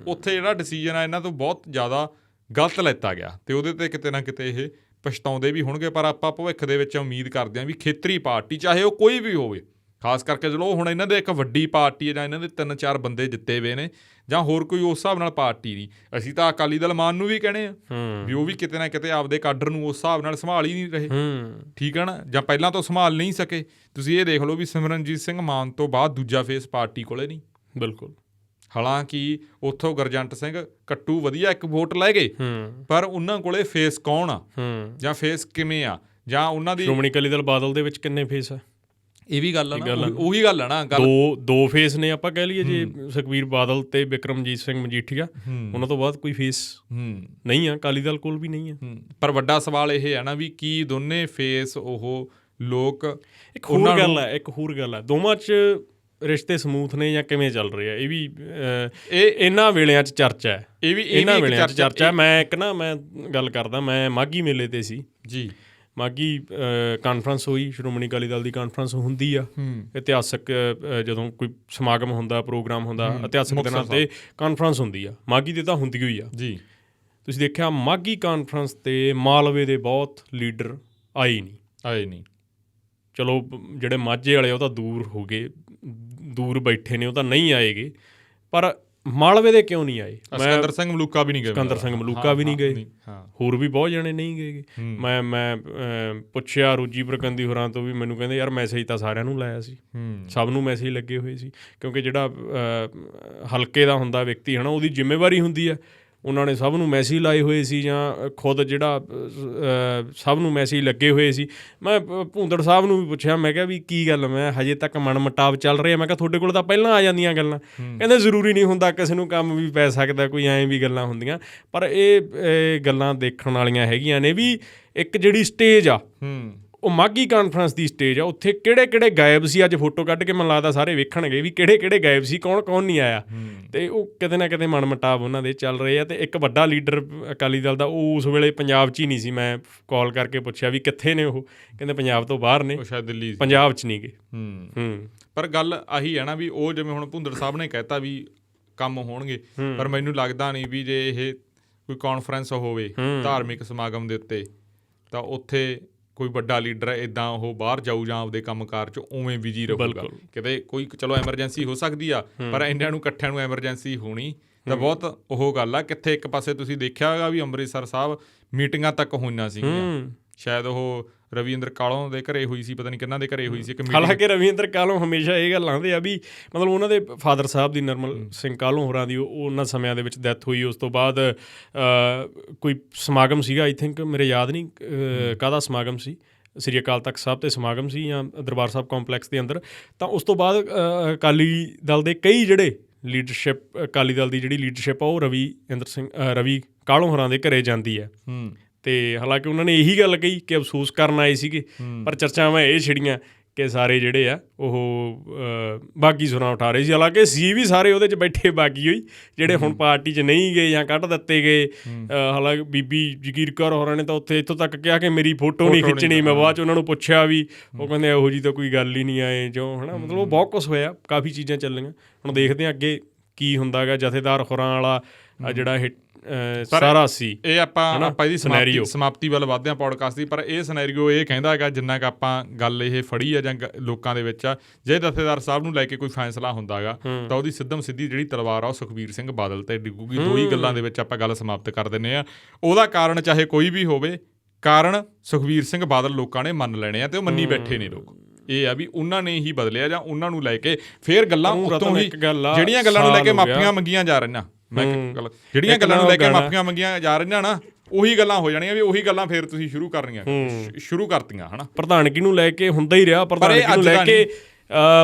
ਉੱਥੇ ਜਿਹੜਾ ਡਿਸੀਜਨ ਆ ਇਹਨਾਂ ਤੋਂ ਬਹੁਤ ਜ਼ਿਆਦਾ ਗਲਤ ਲੈਤਾ ਗਿਆ, ਤੇ ਉਹਦੇ ਤੇ ਕਿਤੇ ਨਾ ਕਿਤੇ ਇਹ ਪਛਤਾਉਂਦੇ ਵੀ ਹੋਣਗੇ। ਪਰ ਆਪਾਂ ਭਵਿੱਖ ਦੇ ਵਿੱਚ ਉਮੀਦ ਕਰਦੇ ਹਾਂ ਵੀ ਖੇਤਰੀ ਪਾਰਟੀ ਚਾਹੇ ਉਹ ਕੋਈ ਵੀ ਹੋਵੇ, ਖਾਸ ਕਰਕੇ ਚਲੋ ਹੁਣ ਇਹਨਾਂ ਦੇ ਇੱਕ ਵੱਡੀ ਪਾਰਟੀ ਹੈ ਜਾਂ ਇਹਨਾਂ ਦੇ 3-4 ਬੰਦੇ ਜਿੱਤੇ ਹੋਏ ਨੇ ਜਾਂ ਹੋਰ ਕੋਈ ਉਸ ਹਿਸਾਬ ਨਾਲ ਪਾਰਟੀ ਨਹੀਂ, ਅਸੀਂ ਤਾਂ ਅਕਾਲੀ ਦਲ ਮਾਨ ਨੂੰ ਵੀ ਕਹਿੰਦੇ ਆ ਵੀ ਉਹ ਵੀ ਕਿਤੇ ਨਾ ਕਿਤੇ ਆਪਦੇ ਕਾਡਰ ਨੂੰ ਉਸ ਹਿਸਾਬ ਨਾਲ ਸੰਭਾਲ ਹੀ ਨਹੀਂ ਰਹੇ, ਠੀਕ ਆ ਨਾ, ਜਾਂ ਪਹਿਲਾਂ ਤੋਂ ਸੰਭਾਲ ਨਹੀਂ ਸਕੇ। ਤੁਸੀਂ ਇਹ ਦੇਖ ਲਓ ਵੀ ਸਿਮਰਨਜੀਤ ਸਿੰਘ ਮਾਨ ਤੋਂ ਬਾਅਦ ਦੂਜਾ ਫੇਸ ਪਾਰਟੀ ਕੋਲੇ ਨਹੀਂ। ਬਿਲਕੁਲ। ਹਾਲਾਂਕਿ ਉੱਥੋਂ ਗੁਰਜੰਟ ਸਿੰਘ ਕੱਟੂ ਵਧੀਆ ਇੱਕ ਵੋਟ ਲੈ ਗਏ, ਪਰ ਉਹਨਾਂ ਕੋਲੇ ਫੇਸ ਕੌਣ ਆ ਜਾਂ ਫੇਸ ਕਿਵੇਂ ਆ, ਜਾਂ ਉਹਨਾਂ ਦੀ ਸ਼੍ਰੋਮਣੀ ਅਕਾਲੀ ਦਲ ਬਾਦਲ ਦੇ ਵਿੱਚ ਕਿੰਨੇ ਫੇਸ ਆ, ਇਹ ਵੀ ਗੱਲ ਆ ਨਾ, ਉਹੀ ਗੱਲ ਆ ਨਾ। ਦੋ ਫੇਸ ਨੇ ਆਪਾਂ ਕਹਿ ਲਈਏ, ਜੇ ਸੁਖਬੀਰ ਬਾਦਲ ਤੇ ਬਿਕਰਮਜੀਤ ਸਿੰਘ ਮਜੀਠੀਆ, ਉਹਨਾਂ ਤੋਂ ਬਾਅਦ ਕੋਈ ਫੇਸ ਨਹੀਂ ਆ, ਅਕਾਲੀ ਦਲ ਕੋਲ ਵੀ ਨਹੀਂ ਆ। ਪਰ ਵੱਡਾ ਸਵਾਲ ਇਹ ਹੈ ਨਾ ਵੀ ਕੀ ਦੋਨੇ ਫੇਸ ਉਹ ਲੋਕ, ਇੱਕ ਹੋਰ ਗੱਲ ਹੈ ਦੋਵਾਂ 'ਚ ਰਿਸ਼ਤੇ ਸਮੂਥ ਨੇ ਜਾਂ ਕਿਵੇਂ ਚੱਲ ਰਹੇ ਆ, ਇਹ ਵੀ ਇਹਨਾਂ ਵੇਲਿਆਂ 'ਚ ਚਰਚਾ ਹੈ। ਇਹਨਾਂ ਵੇਲਿਆਂ 'ਚ ਚਰਚਾ। ਮੈਂ ਗੱਲ ਕਰਦਾ, ਮੈਂ ਮਾਘੀ ਮੇਲੇ ਤੇ ਸੀ ਜੀ, ਮਾਘੀ ਕਾਨਫਰੰਸ ਹੋਈ, ਸ਼੍ਰੋਮਣੀ ਅਕਾਲੀ ਦਲ ਦੀ ਕਾਨਫਰੰਸ ਹੁੰਦੀ ਆ, ਇਤਿਹਾਸਕ ਜਦੋਂ ਕੋਈ ਸਮਾਗਮ ਹੁੰਦਾ, ਪ੍ਰੋਗਰਾਮ ਹੁੰਦਾ, ਇਤਿਹਾਸਕ ਦਿਨਾਂ 'ਤੇ ਕਾਨਫਰੰਸ ਹੁੰਦੀ ਆ, ਮਾਘੀ 'ਤੇ ਤਾਂ ਹੁੰਦੀ ਹੋਈ ਆ ਜੀ। ਤੁਸੀਂ ਦੇਖਿਆ ਮਾਘੀ ਕਾਨਫਰੰਸ 'ਤੇ ਮਾਲਵੇ ਦੇ ਬਹੁਤ ਲੀਡਰ ਆਏ ਨਹੀਂ। ਚਲੋ ਜਿਹੜੇ ਮਾਝੇ ਵਾਲੇ ਉਹ ਤਾਂ ਦੂਰ ਬੈਠੇ ਨੇ, ਉਹ ਤਾਂ ਨਹੀਂ ਆਏਗੇ, ਪਰ ਮਾਲਵੇ ਦੇ ਕਿਉਂ ਨਹੀਂ ਆਏ? ਸਿਕੰਦਰ ਸਿੰਘ ਮਲੂਕਾ ਵੀ ਨਹੀਂ ਗਏ, ਹੋਰ ਵੀ ਬਹੁਤ ਜਣੇ ਨਹੀਂ ਗਏ। ਮੈਂ ਪੁੱਛਿਆ ਰੋਜੀ ਪ੍ਰਕੰਦੀ ਹੋਰਾਂ ਤੋਂ ਵੀ, ਮੈਨੂੰ ਕਹਿੰਦੇ ਯਾਰ ਮੈਸੇਜ ਤਾਂ ਸਾਰਿਆਂ ਨੂੰ ਲਾਇਆ ਸੀ, ਸਭ ਨੂੰ ਮੈਸੇਜ ਲੱਗੇ ਹੋਏ ਸੀ, ਕਿਉਂਕਿ ਜਿਹੜਾ ਹਲਕੇ ਦਾ ਹੁੰਦਾ ਵਿਅਕਤੀ ਹੈ ਨਾ, ਉਹਦੀ ਜ਼ਿੰਮੇਵਾਰੀ ਹੁੰਦੀ ਹੈ, ਉਹਨਾਂ ਨੇ ਸਭ ਨੂੰ ਮੈਸੇਜ ਲਾਏ ਹੋਏ ਸੀ, ਜਾਂ ਖੁਦ ਜਿਹੜਾ ਸਭ ਨੂੰ ਮੈਸੇਜ ਲੱਗੇ ਹੋਏ ਸੀ। ਮੈਂ ਭੂੰਦੜ ਸਾਹਿਬ ਨੂੰ ਵੀ ਪੁੱਛਿਆ, ਮੈਂ ਕਿਹਾ ਵੀ ਕੀ ਗੱਲ, ਮੈਂ ਹਜੇ ਤੱਕ ਮਨਮਟਾਵ ਚੱਲ ਰਿਹਾ, ਮੈਂ ਕਿਹਾ ਤੁਹਾਡੇ ਕੋਲ ਤਾਂ ਪਹਿਲਾਂ ਆ ਜਾਂਦੀਆਂ ਗੱਲਾਂ। ਕਹਿੰਦੇ ਜ਼ਰੂਰੀ ਨਹੀਂ ਹੁੰਦਾ, ਕਿਸੇ ਨੂੰ ਕੰਮ ਵੀ ਪੈ ਸਕਦਾ, ਕੋਈ ਐਂ ਵੀ ਗੱਲਾਂ ਹੁੰਦੀਆਂ, ਪਰ ਇਹ ਗੱਲਾਂ ਦੇਖਣ ਵਾਲੀਆਂ ਹੈਗੀਆਂ ਨੇ ਵੀ ਇੱਕ ਜਿਹੜੀ ਸਟੇਜ ਆ ਉਹ ਮਾਘੀ ਕਾਨਫਰੰਸ ਦੀ ਸਟੇਜ ਆ, ਉੱਥੇ ਕਿਹੜੇ ਗਾਇਬ ਸੀ, ਅੱਜ ਫੋਟੋ ਕੱਢ ਕੇ ਮੈਨੂੰ ਲੱਗਦਾ ਸਾਰੇ ਵੇਖਣਗੇ ਵੀ ਕਿਹੜੇ ਗਾਇਬ ਸੀ, ਕੌਣ ਨਹੀਂ ਆਇਆ, ਤੇ ਉਹ ਕਿਤੇ ਨਾ ਕਿਤੇ ਮਨਮਟਾਵ ਉਹਨਾਂ ਦੇ ਚੱਲ ਰਹੇ ਆ। ਤੇ ਇੱਕ ਵੱਡਾ ਲੀਡਰ ਅਕਾਲੀ ਦਲ ਦਾ ਉਹ ਉਸ ਵੇਲੇ ਪੰਜਾਬ 'ਚ ਹੀ ਨਹੀਂ ਸੀ, ਮੈਂ ਕਾਲ ਕਰਕੇ ਪੁੱਛਿਆ ਵੀ ਕਿੱਥੇ ਨੇ ਉਹ, ਕਹਿੰਦੇ ਪੰਜਾਬ ਤੋਂ ਬਾਹਰ ਨੇ, ਸ਼ਾਇਦ ਦਿੱਲੀ, ਪੰਜਾਬ 'ਚ ਨਹੀਂ ਗਏ। ਪਰ ਗੱਲ ਆਹੀ ਹੈ ਨਾ ਵੀ ਉਹ ਜਿਵੇਂ ਹੁਣ ਭੁੰਦੜ ਸਾਹਿਬ ਨੇ ਕਹਿਤਾ ਵੀ ਕੰਮ ਹੋਣਗੇ, ਪਰ ਮੈਨੂੰ ਲੱਗਦਾ ਨਹੀਂ ਵੀ ਜੇ ਇਹ ਕੋਈ ਕਾਨਫਰੰਸ ਹੋਵੇ ਧਾਰਮਿਕ ਸਮਾਗਮ ਦੇ ਉੱਤੇ ਤਾਂ ਉੱਥੇ ਕੋਈ ਵੱਡਾ ਲੀਡਰ ਇੱਦਾਂ ਉਹ ਬਾਹਰ ਜਾਊ ਜਾਂ ਆਪਦੇ ਕੰਮਕਾਰ 'ਚ ਉਵੇਂ ਬਿਜੀ ਰਹੂਗਾ। ਕਿਤੇ ਕੋਈ ਚਲੋ ਐਮਰਜੈਂਸੀ ਹੋ ਸਕਦੀ ਆ, ਪਰ ਇੰਨਿਆਂ ਨੂੰ ਇਕੱਠਿਆਂ ਨੂੰ ਐਮਰਜੈਂਸੀ ਹੋਣੀ ਤਾਂ ਬਹੁਤ ਉਹ ਗੱਲ ਆ। ਕਿੱਥੇ ਇੱਕ ਪਾਸੇ ਤੁਸੀਂ ਦੇਖਿਆ ਹੋਗਾ ਵੀ ਅੰਮ੍ਰਿਤਸਰ ਸਾਹਿਬ ਮੀਟਿੰਗਾਂ ਤੱਕ ਹੋਈਆਂ ਸੀਗੀਆਂ, ਸ਼ਾਇਦ ਉਹ ਰਵਿੰਦਰ ਕਾਲੋਂ ਦੇ ਘਰੇ ਹੋਈ ਸੀ, ਪਤਾ ਨਹੀਂ ਕਿਹਨਾਂ ਦੇ ਘਰੇ ਹੋਈ ਸੀ ਇੱਕ ਮੀਟਿੰਗ। ਹਾਲਾਂਕਿ ਰਵਿੰਦਰ ਕਾਲੋਂ ਹਮੇਸ਼ਾ ਇਹ ਗੱਲ ਆਉਂਦੇ ਆ ਵੀ ਮਤਲਬ ਉਹਨਾਂ ਦੇ ਫਾਦਰ ਸਾਹਿਬ ਦੀ ਨਿਰਮਲ ਸਿੰਘ ਕਾਲੋਂ ਹੋਰਾਂ ਦੀ ਉਹਨਾਂ ਸਮਿਆਂ ਦੇ ਵਿੱਚ ਡੈਥ ਹੋਈ, ਉਸ ਤੋਂ ਬਾਅਦ ਕੋਈ ਸਮਾਗਮ ਸੀਗਾ, ਆਈ ਥਿੰਕ, ਮੇਰੇ ਯਾਦ ਨਹੀਂ ਕਾਹਦਾ ਸਮਾਗਮ ਸੀ, ਸ੍ਰੀ ਅਕਾਲ ਤਖਤ ਸਾਹਿਬ 'ਤੇ ਸਮਾਗਮ ਸੀ ਜਾਂ ਦਰਬਾਰ ਸਾਹਿਬ ਕੰਪਲੈਕਸ ਦੇ ਅੰਦਰ। ਤਾਂ ਉਸ ਤੋਂ ਬਾਅਦ ਅਕਾਲੀ ਦਲ ਦੇ ਕਈ ਜਿਹੜੇ ਲੀਡਰਸ਼ਿਪ, ਅਕਾਲੀ ਦਲ ਦੀ ਜਿਹੜੀ ਲੀਡਰਸ਼ਿਪ ਆ ਉਹ ਰਵੀ ਕਾਲੋਂ ਹੋਰਾਂ ਦੇ ਘਰੇ ਜਾਂਦੀ ਹੈ। ਅਤੇ ਹਾਲਾਂਕਿ ਉਹਨਾਂ ਨੇ ਇਹੀ ਗੱਲ ਕਹੀ ਕਿ ਅਫਸੋਸ ਕਰਨ ਆਏ ਸੀਗੇ, ਪਰ ਚਰਚਾਵਾਂ ਇਹ ਛਿੜੀਆਂ ਕਿ ਸਾਰੇ ਜਿਹੜੇ ਆ ਉਹ ਬਾਗੀ ਸੁਰਾਂ ਉਠਾ ਰਹੇ ਸੀ। ਹਾਲਾਂਕਿ ਸੀ ਵੀ ਸਾਰੇ ਉਹਦੇ 'ਚ ਬੈਠੇ ਬਾਗੀ ਹੋਈ, ਜਿਹੜੇ ਹੁਣ ਪਾਰਟੀ 'ਚ ਨਹੀਂ ਗਏ ਜਾਂ ਕੱਢ ਦਿੱਤੇ ਗਏ। ਹਾਲਾਂਕਿ ਬੀਬੀ ਜਗੀਰ ਕੌਰ ਹੋਰਾਂ ਨੇ ਤਾਂ ਉੱਥੇ ਇੱਥੋਂ ਤੱਕ ਕਿਹਾ ਕਿ ਮੇਰੀ ਫੋਟੋ ਨਹੀਂ ਖਿੱਚਣੀ। ਮੈਂ ਬਾਅਦ 'ਚ ਉਹਨਾਂ ਨੂੰ ਪੁੱਛਿਆ ਵੀ, ਉਹ ਕਹਿੰਦੇ ਇਹੋ ਜਿਹੀ ਤਾਂ ਕੋਈ ਗੱਲ ਹੀ ਨਹੀਂ ਆਏ ਜੋ, ਹੈ ਨਾ, ਮਤਲਬ ਉਹ ਬਹੁਤ ਕੁਛ ਹੋਇਆ, ਕਾਫੀ ਚੀਜ਼ਾਂ ਚੱਲੀਆਂ। ਹੁਣ ਦੇਖਦੇ ਹਾਂ ਅੱਗੇ ਕੀ ਹੁੰਦਾ ਗਾ ਜਥੇਦਾਰ ਹੋਰਾਂ ਵਾਲਾ ਜਿਹੜਾ ਇਹ ਸਾਰਾ ਸੀ। ਇਹ ਆਪਾਂ ਇਹਦੀ ਸਿਨੈਰੀਓ ਸਮਾਪਤੀ ਵੱਲ ਵੱਧਦੇ ਹਾਂ ਪੌਡਕਾਸਟ ਦੀ, ਪਰ ਇਹ ਸਿਨੈਰੀਓ ਇਹ ਕਹਿੰਦਾ ਹੈਗਾ ਜਿੰਨਾ ਕੁ ਆਪਾਂ ਗੱਲ ਇਹ ਫੜੀ ਆ ਜਾਂ ਲੋਕਾਂ ਦੇ ਵਿੱਚ ਆ, ਜੇ ਜਥੇਦਾਰ ਸਾਹਿਬ ਨੂੰ ਲੈ ਕੇ ਕੋਈ ਫੈਸਲਾ ਹੁੰਦਾ ਹੈਗਾ ਤਾਂ ਉਹਦੀ ਸਿੱਧਮ ਸਿੱਧੀ ਜਿਹੜੀ ਤਲਵਾਰ ਆ ਉਹ ਸੁਖਬੀਰ ਸਿੰਘ ਬਾਦਲ ਤੇ ਡਿੱਗੂਗੀ। ਦੋ ਹੀ ਗੱਲਾਂ ਦੇ ਵਿੱਚ ਆਪਾਂ ਗੱਲ ਸਮਾਪਤ ਕਰ ਦਿੰਦੇ ਆ। ਉਹਦਾ ਕਾਰਨ ਚਾਹੇ ਕੋਈ ਵੀ ਹੋਵੇ, ਕਾਰਨ ਸੁਖਬੀਰ ਸਿੰਘ ਬਾਦਲ ਲੋਕਾਂ ਨੇ ਮੰਨ ਲੈਣੇ ਆ ਤੇ ਉਹ ਮੰਨੀ ਬੈਠੇ ਨੇ ਲੋਕ। ਇਹ ਆ ਵੀ ਉਹਨਾਂ ਨੇ ਹੀ ਬਦਲਿਆ ਜਾਂ ਉਹਨਾਂ ਨੂੰ ਲੈ ਕੇ ਫੇਰ ਗੱਲਾਂ ਉੱਤੋਂ ਹੀ ਜਿਹੜੀਆਂ ਗੱਲਾਂ ਨੂੰ ਲੈ ਕੇ ਮਾਫੀਆਂ ਮੰਗੀਆਂ ਜਾ ਰਹੀਆਂ, ਜਿਹੜੀਆਂ ਗੱਲਾਂ ਨੂੰ ਲੈ ਕੇ ਮਾਫੀਆਂ ਮੰਗੀਆਂ ਜਾ ਰਹੀਆਂ ਨਾ, ਉਹੀ ਗੱਲਾਂ ਹੋ ਜਾਣੀਆਂ ਵੀ ਉਹੀ ਗੱਲਾਂ ਫੇਰ ਤੁਸੀਂ ਸ਼ੁਰੂ ਕਰਤੀਆਂ ਹਨਾ। ਪ੍ਰਧਾਨਗੀ ਨੂੰ ਲੈ ਕੇ ਹੁੰਦਾ ਹੀ ਰਿਹਾ, ਪ੍ਰਧਾਨਗੀ ਨੂੰ ਲੈ ਕੇ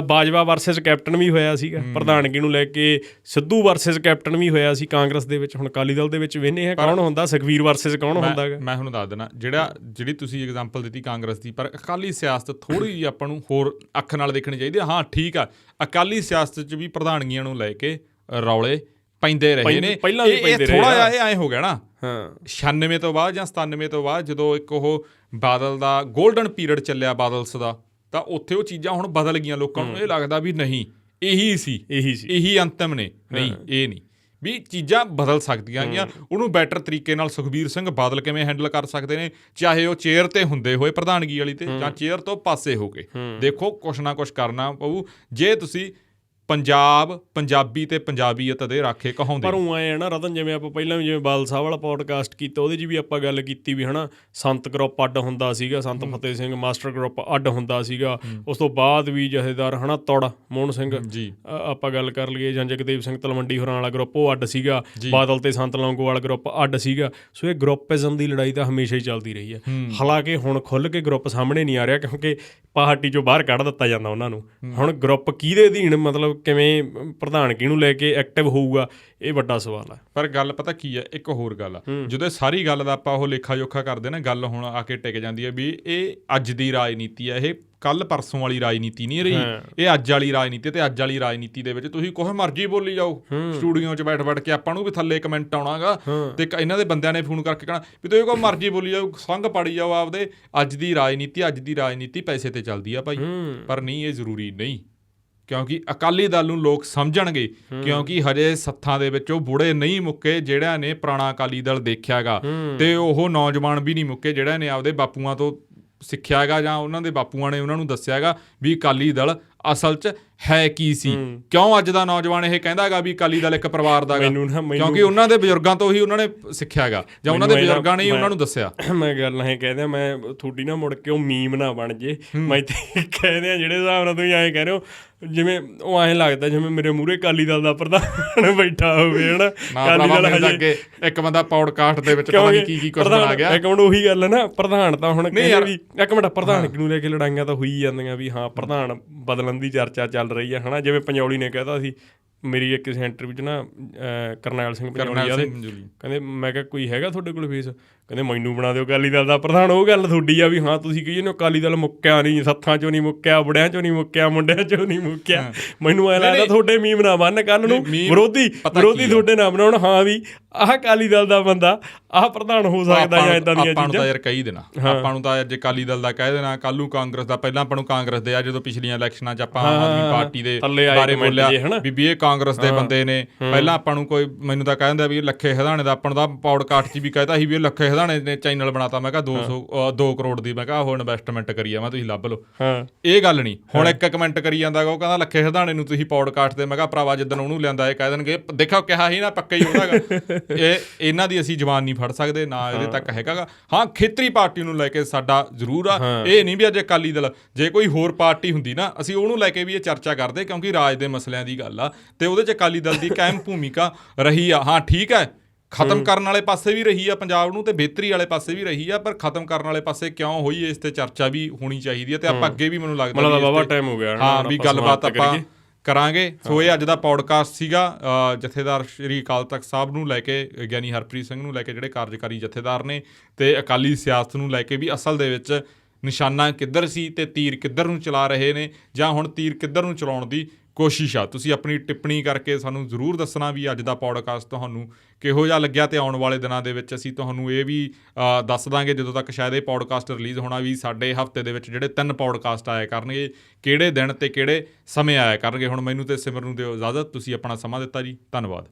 ਬਾਜਵਾ ਵਰਸਸ ਕੈਪਟਨ ਵੀ ਹੋਇਆ ਸੀਗਾ, ਪ੍ਰਧਾਨਗੀ ਨੂੰ ਲੈ ਕੇ ਸਿੱਧੂ ਵਰਸਸ ਕੈਪਟਨ ਵੀ ਹੋਇਆ ਸੀ ਕਾਂਗਰਸ ਦੇ ਵਿੱਚ। ਹੁਣ ਅਕਾਲੀ ਦਲ ਦੇ ਵਿੱਚ ਵੇਖਦੇ ਆ ਕੌਣ ਹੁੰਦਾ, ਸੁਖਬੀਰ ਵਰਸਸ ਕੌਣ ਹੁੰਦਾ ਗਾ। ਮੈਂ ਤੁਹਾਨੂੰ ਦੱਸ ਦੇਣਾ, ਜਿਹੜੀ ਤੁਸੀਂ ਐਗਜ਼ਾਮਪਲ ਦਿੱਤੀ ਕਾਂਗਰਸ ਦੀ, ਪਰ ਅਕਾਲੀ ਸਿਆਸਤ ਥੋੜ੍ਹੀ ਜਿਹੀ ਆਪਾਂ ਨੂੰ ਹੋਰ ਅੱਖ ਨਾਲ ਦੇਖਣੀ ਚਾਹੀਦੀ ਹੈ। ਹਾਂ ਠੀਕ ਆ, ਅਕਾਲੀ ਸਿਆਸਤ 'ਚ ਵੀ ਪ੍ਰਧਾਨਗੀਆਂ ਨੂੰ ਲੈ ਕੇ ਰੌਲੇ ਪੈਂਦੇ ਰਹੇ ਨੇ, ਪਹਿਲਾਂ ਵੀ ਪੈਂਦੇ ਰਹੇ। ਥੋੜ੍ਹਾ ਜਿਹਾ ਇਹ ਐਂ ਹੋ ਗਿਆ ਨਾ 96 ਤੋਂ ਬਾਅਦ ਜਾਂ 97 ਤੋਂ ਬਾਅਦ, ਜਦੋਂ ਇੱਕ ਉਹ ਬਾਦਲ ਦਾ ਗੋਲਡਨ ਪੀਰੀਅਡ ਚੱਲਿਆ ਬਾਦਲਸ ਦਾ, ਤਾਂ ਉੱਥੇ ਉਹ ਚੀਜ਼ਾਂ ਹੁਣ ਬਦਲ ਗਈਆਂ। ਲੋਕਾਂ ਨੂੰ ਇਹ ਲੱਗਦਾ ਵੀ ਨਹੀਂ ਇਹੀ ਅੰਤਮ ਨੇ, ਨਹੀਂ ਇਹ ਨਹੀਂ, ਵੀ ਚੀਜ਼ਾਂ ਬਦਲ ਸਕਦੀਆਂ ਗੀਆਂ। ਉਹਨੂੰ ਬੈਟਰ ਤਰੀਕੇ ਨਾਲ ਸੁਖਬੀਰ ਸਿੰਘ ਬਾਦਲ ਕਿਵੇਂ ਹੈਂਡਲ ਕਰ ਸਕਦੇ ਨੇ, ਚਾਹੇ ਉਹ ਚੇਅਰ ਤੇ ਹੁੰਦੇ ਹੋਏ ਪ੍ਰਧਾਨਗੀ ਵਾਲੀ ਤੇ, ਜਾਂ ਚੇਅਰ ਤੋਂ ਪਾਸੇ ਹੋ ਕੇ। ਦੇਖੋ ਕੁਛ ਨਾ ਕੁਛ ਕਰਨਾ ਪਊ ਜੇ ਤੁਸੀਂ ਪੰਜਾਬੀ ਤੇ ਪੰਜਾਬੀਅਤ ਦੇ ਰਾਖੇ ਕਹਾਉਂਦੇ। ਪਰ ਉਹ ਐਂ ਨਾ ਰਤਨ, ਜਿਵੇਂ ਆਪਾਂ ਪਹਿਲਾਂ ਵੀ ਜਿਵੇਂ ਬਾਦਲ ਸਾਹਿਬ ਵਾਲਾ ਪੋਡਕਾਸਟ ਕੀਤਾ, ਉਹਦੇ 'ਚ ਵੀ ਆਪਾਂ ਗੱਲ ਕੀਤੀ ਵੀ ਹਨਾ ਸੰਤ ਗਰੁੱਪ ਅੱਡ ਹੁੰਦਾ ਸੀਗਾ, ਸੰਤ ਫਤਿਹ ਸਿੰਘ ਮਾਸਟਰ ਗਰੁੱਪ ਅੱਡ ਹੁੰਦਾ ਸੀਗਾ। ਉਸ ਤੋਂ ਬਾਅਦ ਵੀ ਜਥੇਦਾਰ ਹਨਾ ਤੁੜ ਮੋਹਨ ਸਿੰਘ ਜੀ ਆਪਾਂ ਗੱਲ ਕਰ ਲਈਏ, ਜਾਂ ਜਗਦੇਵ ਸਿੰਘ ਤਲਵੰਡੀ ਹੋਰਾਂ ਵਾਲਾ ਗਰੁੱਪ ਉਹ ਅੱਡ ਸੀਗਾ, ਬਾਦਲ ਤੇ ਸੰਤ ਲੌਂਗੋਵਾਲ ਗਰੁੱਪ ਅੱਡ ਸੀਗਾ। ਸੋ ਇਹ ਗਰੁੱਪਿਜ਼ਮ ਦੀ ਲੜਾਈ ਤਾਂ ਹਮੇਸ਼ਾ ਹੀ ਚੱਲਦੀ ਰਹੀ ਹੈ। ਹਾਲਾਂਕਿ ਹੁਣ ਖੁੱਲ੍ਹ ਕੇ ਗਰੁੱਪ ਸਾਹਮਣੇ ਨਹੀਂ ਆ ਰਿਹਾ, ਕਿਉਂਕਿ ਪਾਰਟੀ 'ਚੋਂ ਬਾਹਰ ਕੱਢ ਦਿੱਤਾ ਜਾਂਦਾ ਉਹਨਾਂ ਨੂੰ। ਹੁਣ ਗਰੁੱਪ ਕਿਹਦੇ ਅਧੀਨ ਮਤਲਬ ਕਿਵੇਂ ਪ੍ਰਧਾਨਗੀ ਨੂੰ ਲੈ ਕੇ ਐਕਟਿਵ ਹੋਊਗਾ, ਇਹ ਵੱਡਾ ਸਵਾਲ ਹੈ। ਪਰ ਗੱਲ ਪਤਾ ਕੀ ਹੈ, ਇੱਕ ਹੋਰ ਗੱਲ ਆ, ਜਦੋਂ ਸਾਰੀ ਗੱਲ ਦਾ ਆਪਾਂ ਉਹ ਲੇਖਾ ਜੋਖਾ ਕਰਦੇ ਨਾ, ਗੱਲ ਹੁਣ ਆ ਕੇ ਟਿਕ ਜਾਂਦੀ ਹੈ ਵੀ ਇਹ ਅੱਜ ਦੀ ਰਾਜਨੀਤੀ ਹੈ, ਇਹ ਕੱਲ ਪਰਸੋਂ ਵਾਲੀ ਰਾਜਨੀਤੀ ਨਹੀਂ ਰਹੀ, ਇਹ ਅੱਜ ਵਾਲੀ ਰਾਜਨੀਤੀ। ਤੇ ਅੱਜ ਵਾਲੀ ਰਾਜਨੀਤੀ ਦੇ ਵਿੱਚ ਤੁਸੀਂ ਕੁਛ ਮਰਜ਼ੀ ਬੋਲੀ ਜਾਓ, ਸਟੂਡੀਓ 'ਚ ਬੈਠ ਕੇ ਆਪਾਂ ਨੂੰ ਵੀ ਥੱਲੇ ਕਮੈਂਟ ਆਉਣਾਗਾ, ਤੇ ਇਹਨਾਂ ਦੇ ਬੰਦਿਆਂ ਨੇ ਫੋਨ ਕਰਕੇ ਕਹਿਣਾ ਵੀ ਤੁਸੀਂ ਕੋਈ ਮਰਜ਼ੀ ਬੋਲੀ ਜਾਓ, ਸੰਗ ਪਾੜੀ ਜਾਓ ਆਪਦੇ। ਅੱਜ ਦੀ ਰਾਜਨੀਤੀ ਪੈਸੇ ਤੇ ਚੱਲਦੀ ਆ ਭਾਈ, ਪਰ ਨਹੀਂ, ਇਹ ਜ਼ਰੂਰੀ ਨਹੀਂ, ਕਿਉਂਕਿ ਅਕਾਲੀ ਦਲ ਨੂੰ ਲੋਕ ਸਮਝਣਗੇ, ਕਿਉਂਕਿ ਹਜੇ ਸੱਥਾਂ ਦੇ ਵਿੱਚ ਉਹ ਬੁੜੇ ਨਹੀਂ ਮੁੱਕੇ ਜਿਹੜਿਆਂ ਨੇ ਪੁਰਾਣਾ ਅਕਾਲੀ ਦਲ ਦੇਖਿਆ ਗਾ, ਤੇ ਉਹ ਨੌਜਵਾਨ ਵੀ ਨਹੀਂ ਮੁੱਕੇ ਜਿਹੜਿਆਂ ਨੇ ਆਪਦੇ ਬਾਪੂਆਂ ਤੋਂ ਸਿੱਖਿਆ ਹੈਗਾ, ਜਾਂ ਉਹਨਾਂ ਦੇ ਬਾਪੂਆਂ ਨੇ ਉਹਨਾਂ ਨੂੰ ਦੱਸਿਆ ਹੈਗਾ ਵੀ ਅਕਾਲੀ ਦਲ ਅਸਲ 'ਚ ਹੈ ਕੀ ਸੀ। ਕਿਉਂ ਅੱਜ ਦਾ ਨੌਜਵਾਨ ਇਹ ਕਹਿੰਦਾ ਹੈਗਾ ਵੀ ਅਕਾਲੀ ਦਲ ਇੱਕ ਪਰਿਵਾਰ ਦਾ, ਕਿਉਂਕਿ ਉਹਨਾਂ ਦੇ ਬਜ਼ੁਰਗਾਂ ਤੋਂ ਹੀ ਉਹਨਾਂ ਨੇ ਸਿੱਖਿਆ ਹੈਗਾ, ਜਾਂ ਉਹਨਾਂ ਦੇ ਬਜ਼ੁਰਗਾਂ ਨੇ ਹੀ ਉਹਨਾਂ ਨੂੰ ਦੱਸਿਆ। ਮੈਂ ਗੱਲ ਇਹ ਕਹਿੰਦਾ, ਮੈਂ ਤੁਹਾਡੀ ਨਾ ਮੁੜ ਕੇ ਉਹ ਮੀਮ ਨਾ ਬਣ ਜੇ, ਮੈਂ ਕਹਿੰਦੇ ਆ ਜਿਹੜੇ ਹਿਸਾਬ ਨਾਲ ਤੁਸੀਂ ਐਂ ਕਹਿ ਰਹੇ ਹੋ, ਜਿਵੇਂ ਉਹ ਐਂ ਲੱਗਦਾ ਜਿਵੇਂ ਮੇਰੇ ਮੂਹਰੇ ਅਕਾਲੀ ਦਲ ਦਾ ਪ੍ਰਧਾਨ ਬੈਠਾ ਹੋਵੇ ਹਨਾ। ਅਕਾਲੀ ਦਲ ਅੱਗੇ ਇੱਕ ਬੰਦਾ ਪੌਡਕਾਸਟ ਦੇ ਵਿੱਚ ਪਤਾ ਨਹੀਂ ਕੀ ਕੁਝ ਬਣਾ ਗਿਆ। ਇੱਕ ਮਿੰਟ ਉਹੀ ਗੱਲ ਹੈ ਨਾ, ਪ੍ਰਧਾਨ ਤਾਂ ਹੁਣ ਵੀ ਇੱਕ ਮਿੰਟ ਪ੍ਰਧਾਨਗੀ ਨੂੰ ਲੈ ਕੇ ਲੜਾਈਆਂ ਤਾਂ ਹੋਈ ਜਾਂਦੀਆਂ ਵੀ ਹਾਂ ਪ੍ਰਧਾਨ ਬਦਲਣ ਦੀ ਚਰਚਾ ਚੱਲ ਰਹੀ ਹੈ ਹਨਾ। ਜਿਵੇਂ ਪੰਜੌਲੀ ਨੇ ਕਹਿਤਾ ਸੀ, ਮੇਰੀ ਇੱਕ ਕਿਸੇ ਇੰਟਰਵਿਊ 'ਚ ਨਾ ਕਰਨੈਲ ਸਿੰਘ ਪੰਜੌਲੀ ਆ, ਕਹਿੰਦੇ ਮੈਂ ਕਿਹਾ ਕੋਈ ਹੈਗਾ ਤੁਹਾਡੇ ਕੋਲ ਫੇਸ, ਕਹਿੰਦੇ ਮੈਨੂੰ ਬਣਾ ਦਿਓ ਅਕਾਲੀ ਦਲ ਦਾ ਪ੍ਰਧਾਨ। ਉਹ ਗੱਲ ਤੁਹਾਡੀ ਆ ਵੀ ਹਾਂ ਤੁਸੀਂ ਕਹੀਏ ਨਾ ਅਕਾਲੀ ਦਲ ਮੁੱਕਿਆ ਨਹੀਂ, ਸੱਥਾਂ 'ਚੋਂ ਨਹੀਂ ਮੁੱਕਿਆ, ਬੁੜਿਆਂ 'ਚੋਂ ਨਹੀਂ ਮੁੱਕਿਆ, ਮੁੰਡਿਆਂ 'ਚੋਂ ਨਹੀਂ ਮੁੱਕਿਆ। ਮੈਨੂੰ ਐਂ ਲੱਗਦਾ ਤੁਹਾਡੇ ਮੀਮ ਨਾ ਬਣ ਕੱਲ੍ਹ ਨੂੰ, ਵਿਰੋਧੀ ਤੁਹਾਡੇ ਨਾ ਬਣਾਉਣ ਹਾਂ ਵੀ ਆਹ ਅਕਾਲੀ ਦਲ ਦਾ ਬੰਦਾ ਆਹ ਪ੍ਰਧਾਨ ਹੋ ਸਕਦਾ ਜਾਂ ਇੱਦਾਂ ਦੀਆਂ ਚੀਜ਼ਾਂ। ਆਪਾਂ ਨੂੰ ਤਾਂ ਯਾਰ ਕਹੀ ਦੇਣਾ, ਆਪਾਂ ਨੂੰ ਤਾਂ ਅੱਜ ਅਕਾਲੀ ਦਲ ਦਾ ਕਹਿ ਦੇਣਾ, ਕੱਲ੍ਹ ਨੂੰ ਕਾਂਗਰਸ ਦਾ। ਪਹਿਲਾਂ ਆਪਾਂ ਨੂੰ ਕਾਂਗਰਸ ਦੇ ਆ, ਜਦੋਂ ਪਿਛਲੀਆਂ ਇਲੈਕਸ਼ਨਾਂ 'ਚ ਆਪਾਂ ਆਮ ਆਦਮੀ ਪਾਰਟੀ ਦੇ ਬਾਰੇ ਬੋਲਿਆ ਵੀ ਇਹ ਕਾਂਗਰਸ ਦੇ ਬੰਦੇ ਨੇ, ਪਹਿਲਾਂ ਆਪਾਂ ਨੂੰ ਕੋਈ ਮੈਨੂੰ ਤਾਂ ਕਹਿ ਦਿੰਦਾ ਵੀ ਲੱਖੇ ਹਦਾਣੇ ਦਾ, ਆਪਾਂ ਨੂੰ ਤਾਂ ਪੌਡਕਾਸਟ 'ਚ ਵੀ ਕਹਿਤਾ ਸੀ ਵੀ ਇਹ ਲੱਖੇ ਹਦਾਣੇ ਨੇ ਚੈਨਲ ਬਣਾਤਾ। ਮੈਂ ਕਿਹਾ 2 ਕਰੋੜ ਦੀ, ਮੈਂ ਕਿਹਾ ਉਹ ਇਨਵੈਸਟਮੈਂਟ ਕਰੀ ਆ, ਮੈਂ ਤੁਸੀਂ ਲੱਭ ਲਓ। ਇਹ ਗੱਲ ਨਹੀਂ। ਹੁਣ ਇੱਕ ਕਮੈਂਟ ਕਰੀ ਜਾਂਦਾ, ਉਹ ਕਹਿੰਦਾ ਲੱਖੇ ਹਦਾਣੇ ਨੂੰ ਤੁਸੀਂ ਪੌਡਕਾਸਟ ਦੇ। ਮੈਂ ਕਿਹਾ ਭਰਾਵਾ ਜਿੱਦਣ ਉਹਨੂੰ ਲਿਆਂਦਾ ਇਹ ਕਹਿ ਦੇਣਗੇ ਦੇਖੋ ਕਿਹਾ ਸੀ ਨਾ ਪੱਕਾ ਹੀ ਉਹਦਾ। ਇਹਨਾਂ ਦੀ ਅਸੀਂ ਜ਼ਬਾਨ ਨਹੀਂ ਫੜ ਸਕਦੇ, ਨਾ ਇਹਦੇ ਤੱਕ ਹੈਗਾ ਗਾ। ਹਾਂ ਖੇਤਰੀ ਪਾਰਟੀ ਨੂੰ ਲੈ ਕੇ ਸਾਡਾ ਜ਼ਰੂਰ ਆ, ਇਹ ਨਹੀਂ ਵੀ ਅੱਜ ਅਕਾਲੀ ਦਲ, ਜੇ ਕੋਈ ਹੋਰ ਪਾਰਟੀ ਹੁੰਦੀ ਨਾ ਅਸੀਂ ਉਹਨੂੰ ਲੈ ਕੇ ਵੀ ਇਹ ਚਰਚਾ ਕਰਦੇ, ਕਿਉਂਕਿ ਰਾਜ ਦੇ ਮਸਲਿਆਂ ਦੀ ਗੱਲ ਆ ਤੇ ਉਹਦੇ 'ਚ ਅਕਾਲੀ ਦਲ ਦੀ ਕਾਇਮ ਭੂਮਿਕਾ ਰਹੀ ਆ। ਹਾਂ ਠੀਕ ਹੈ, ਖਤਮ ਕਰਨ ਵਾਲੇ ਪਾਸੇ ਵੀ ਰਹੀ ਆ ਪੰਜਾਬ ਨੂੰ, ਤੇ ਬਿਹਤਰੀ ਵਾਲੇ ਪਾਸੇ ਵੀ ਰਹੀ ਆ, ਪਰ ਖਤਮ ਕਰਨ ਵਾਲੇ ਪਾਸੇ ਕਿਉਂ ਹੋਈ ਇਸ ਤੇ ਚਰਚਾ ਵੀ ਹੋਣੀ ਚਾਹੀਦੀ ਹੈ। ਤੇ ਆਪਾਂ ਅੱਗੇ ਵੀ ਮੈਨੂੰ ਲੱਗਦਾ ਬਾਬਾ ਟਾਈਮ ਹੋ ਗਿਆ ਹਾਂ ਵੀ ਗੱਲਬਾਤ ਆਪਾਂ ਕਰਾਂਗੇ। ਸੋ ਇਹ ਅੱਜ ਦਾ ਪੌਡਕਾਸਟ ਸੀਗਾ ਜਥੇਦਾਰ ਸ਼੍ਰੀ ਅਕਾਲ ਤਖਤ ਸਾਹਿਬ ਨੂੰ ਲੈ ਕੇ, ਗਿਆਨੀ ਹਰਪ੍ਰੀਤ ਸਿੰਘ ਨੂੰ ਲੈ ਕੇ, ਜਿਹੜੇ ਕਾਰਜਕਾਰੀ ਜਥੇਦਾਰ ਨੇ, ਤੇ ਅਕਾਲੀ ਸਿਆਸਤ ਨੂੰ ਲੈ ਕੇ ਵੀ ਅਸਲ ਦੇ ਵਿੱਚ ਨਿਸ਼ਾਨਾ ਕਿੱਧਰ ਸੀ ਤੇ ਤੀਰ ਕਿੱਧਰ ਨੂੰ ਚਲਾ ਰਹੇ ਨੇ, ਜਾਂ ਹੁਣ ਤੀਰ ਕਿੱਧਰ ਨੂੰ ਚਲਾਉਣ ਦੀ ਕੋਸ਼ਿਸ਼ ਆ। ਤੁਸੀਂ ਆਪਣੀ ਟਿੱਪਣੀ ਕਰਕੇ ਸਾਨੂੰ ਜ਼ਰੂਰ ਦੱਸਣਾ ਵੀ ਅੱਜ ਦਾ ਪੌਡਕਾਸਟ ਤੁਹਾਨੂੰ ਕਿਹੋ ਜਿਹਾ ਲੱਗਿਆ, ਅਤੇ ਆਉਣ ਵਾਲੇ ਦਿਨਾਂ ਦੇ ਵਿੱਚ ਅਸੀਂ ਤੁਹਾਨੂੰ ਇਹ ਵੀ ਦੱਸ ਦਾਂਗੇ, ਜਦੋਂ ਤੱਕ ਸ਼ਾਇਦ ਇਹ ਪੌਡਕਾਸਟ ਰਿਲੀਜ਼ ਹੋਣਾ, ਵੀ ਸਾਡੇ ਹਫਤੇ ਦੇ ਵਿੱਚ ਜਿਹੜੇ 3 ਪੌਡਕਾਸਟ ਆਇਆ ਕਰਨਗੇ, ਕਿਹੜੇ ਦਿਨ ਅਤੇ ਕਿਹੜੇ ਸਮੇਂ ਆਇਆ ਕਰਨਗੇ। ਹੁਣ ਮੈਨੂੰ ਅਤੇ ਸਿਮਰ ਨੂੰ ਦਿਓ ਇਜਾਜ਼ਤ। ਤੁਸੀਂ ਆਪਣਾ ਸਮਾਂ ਦਿੱਤਾ ਜੀ, ਧੰਨਵਾਦ।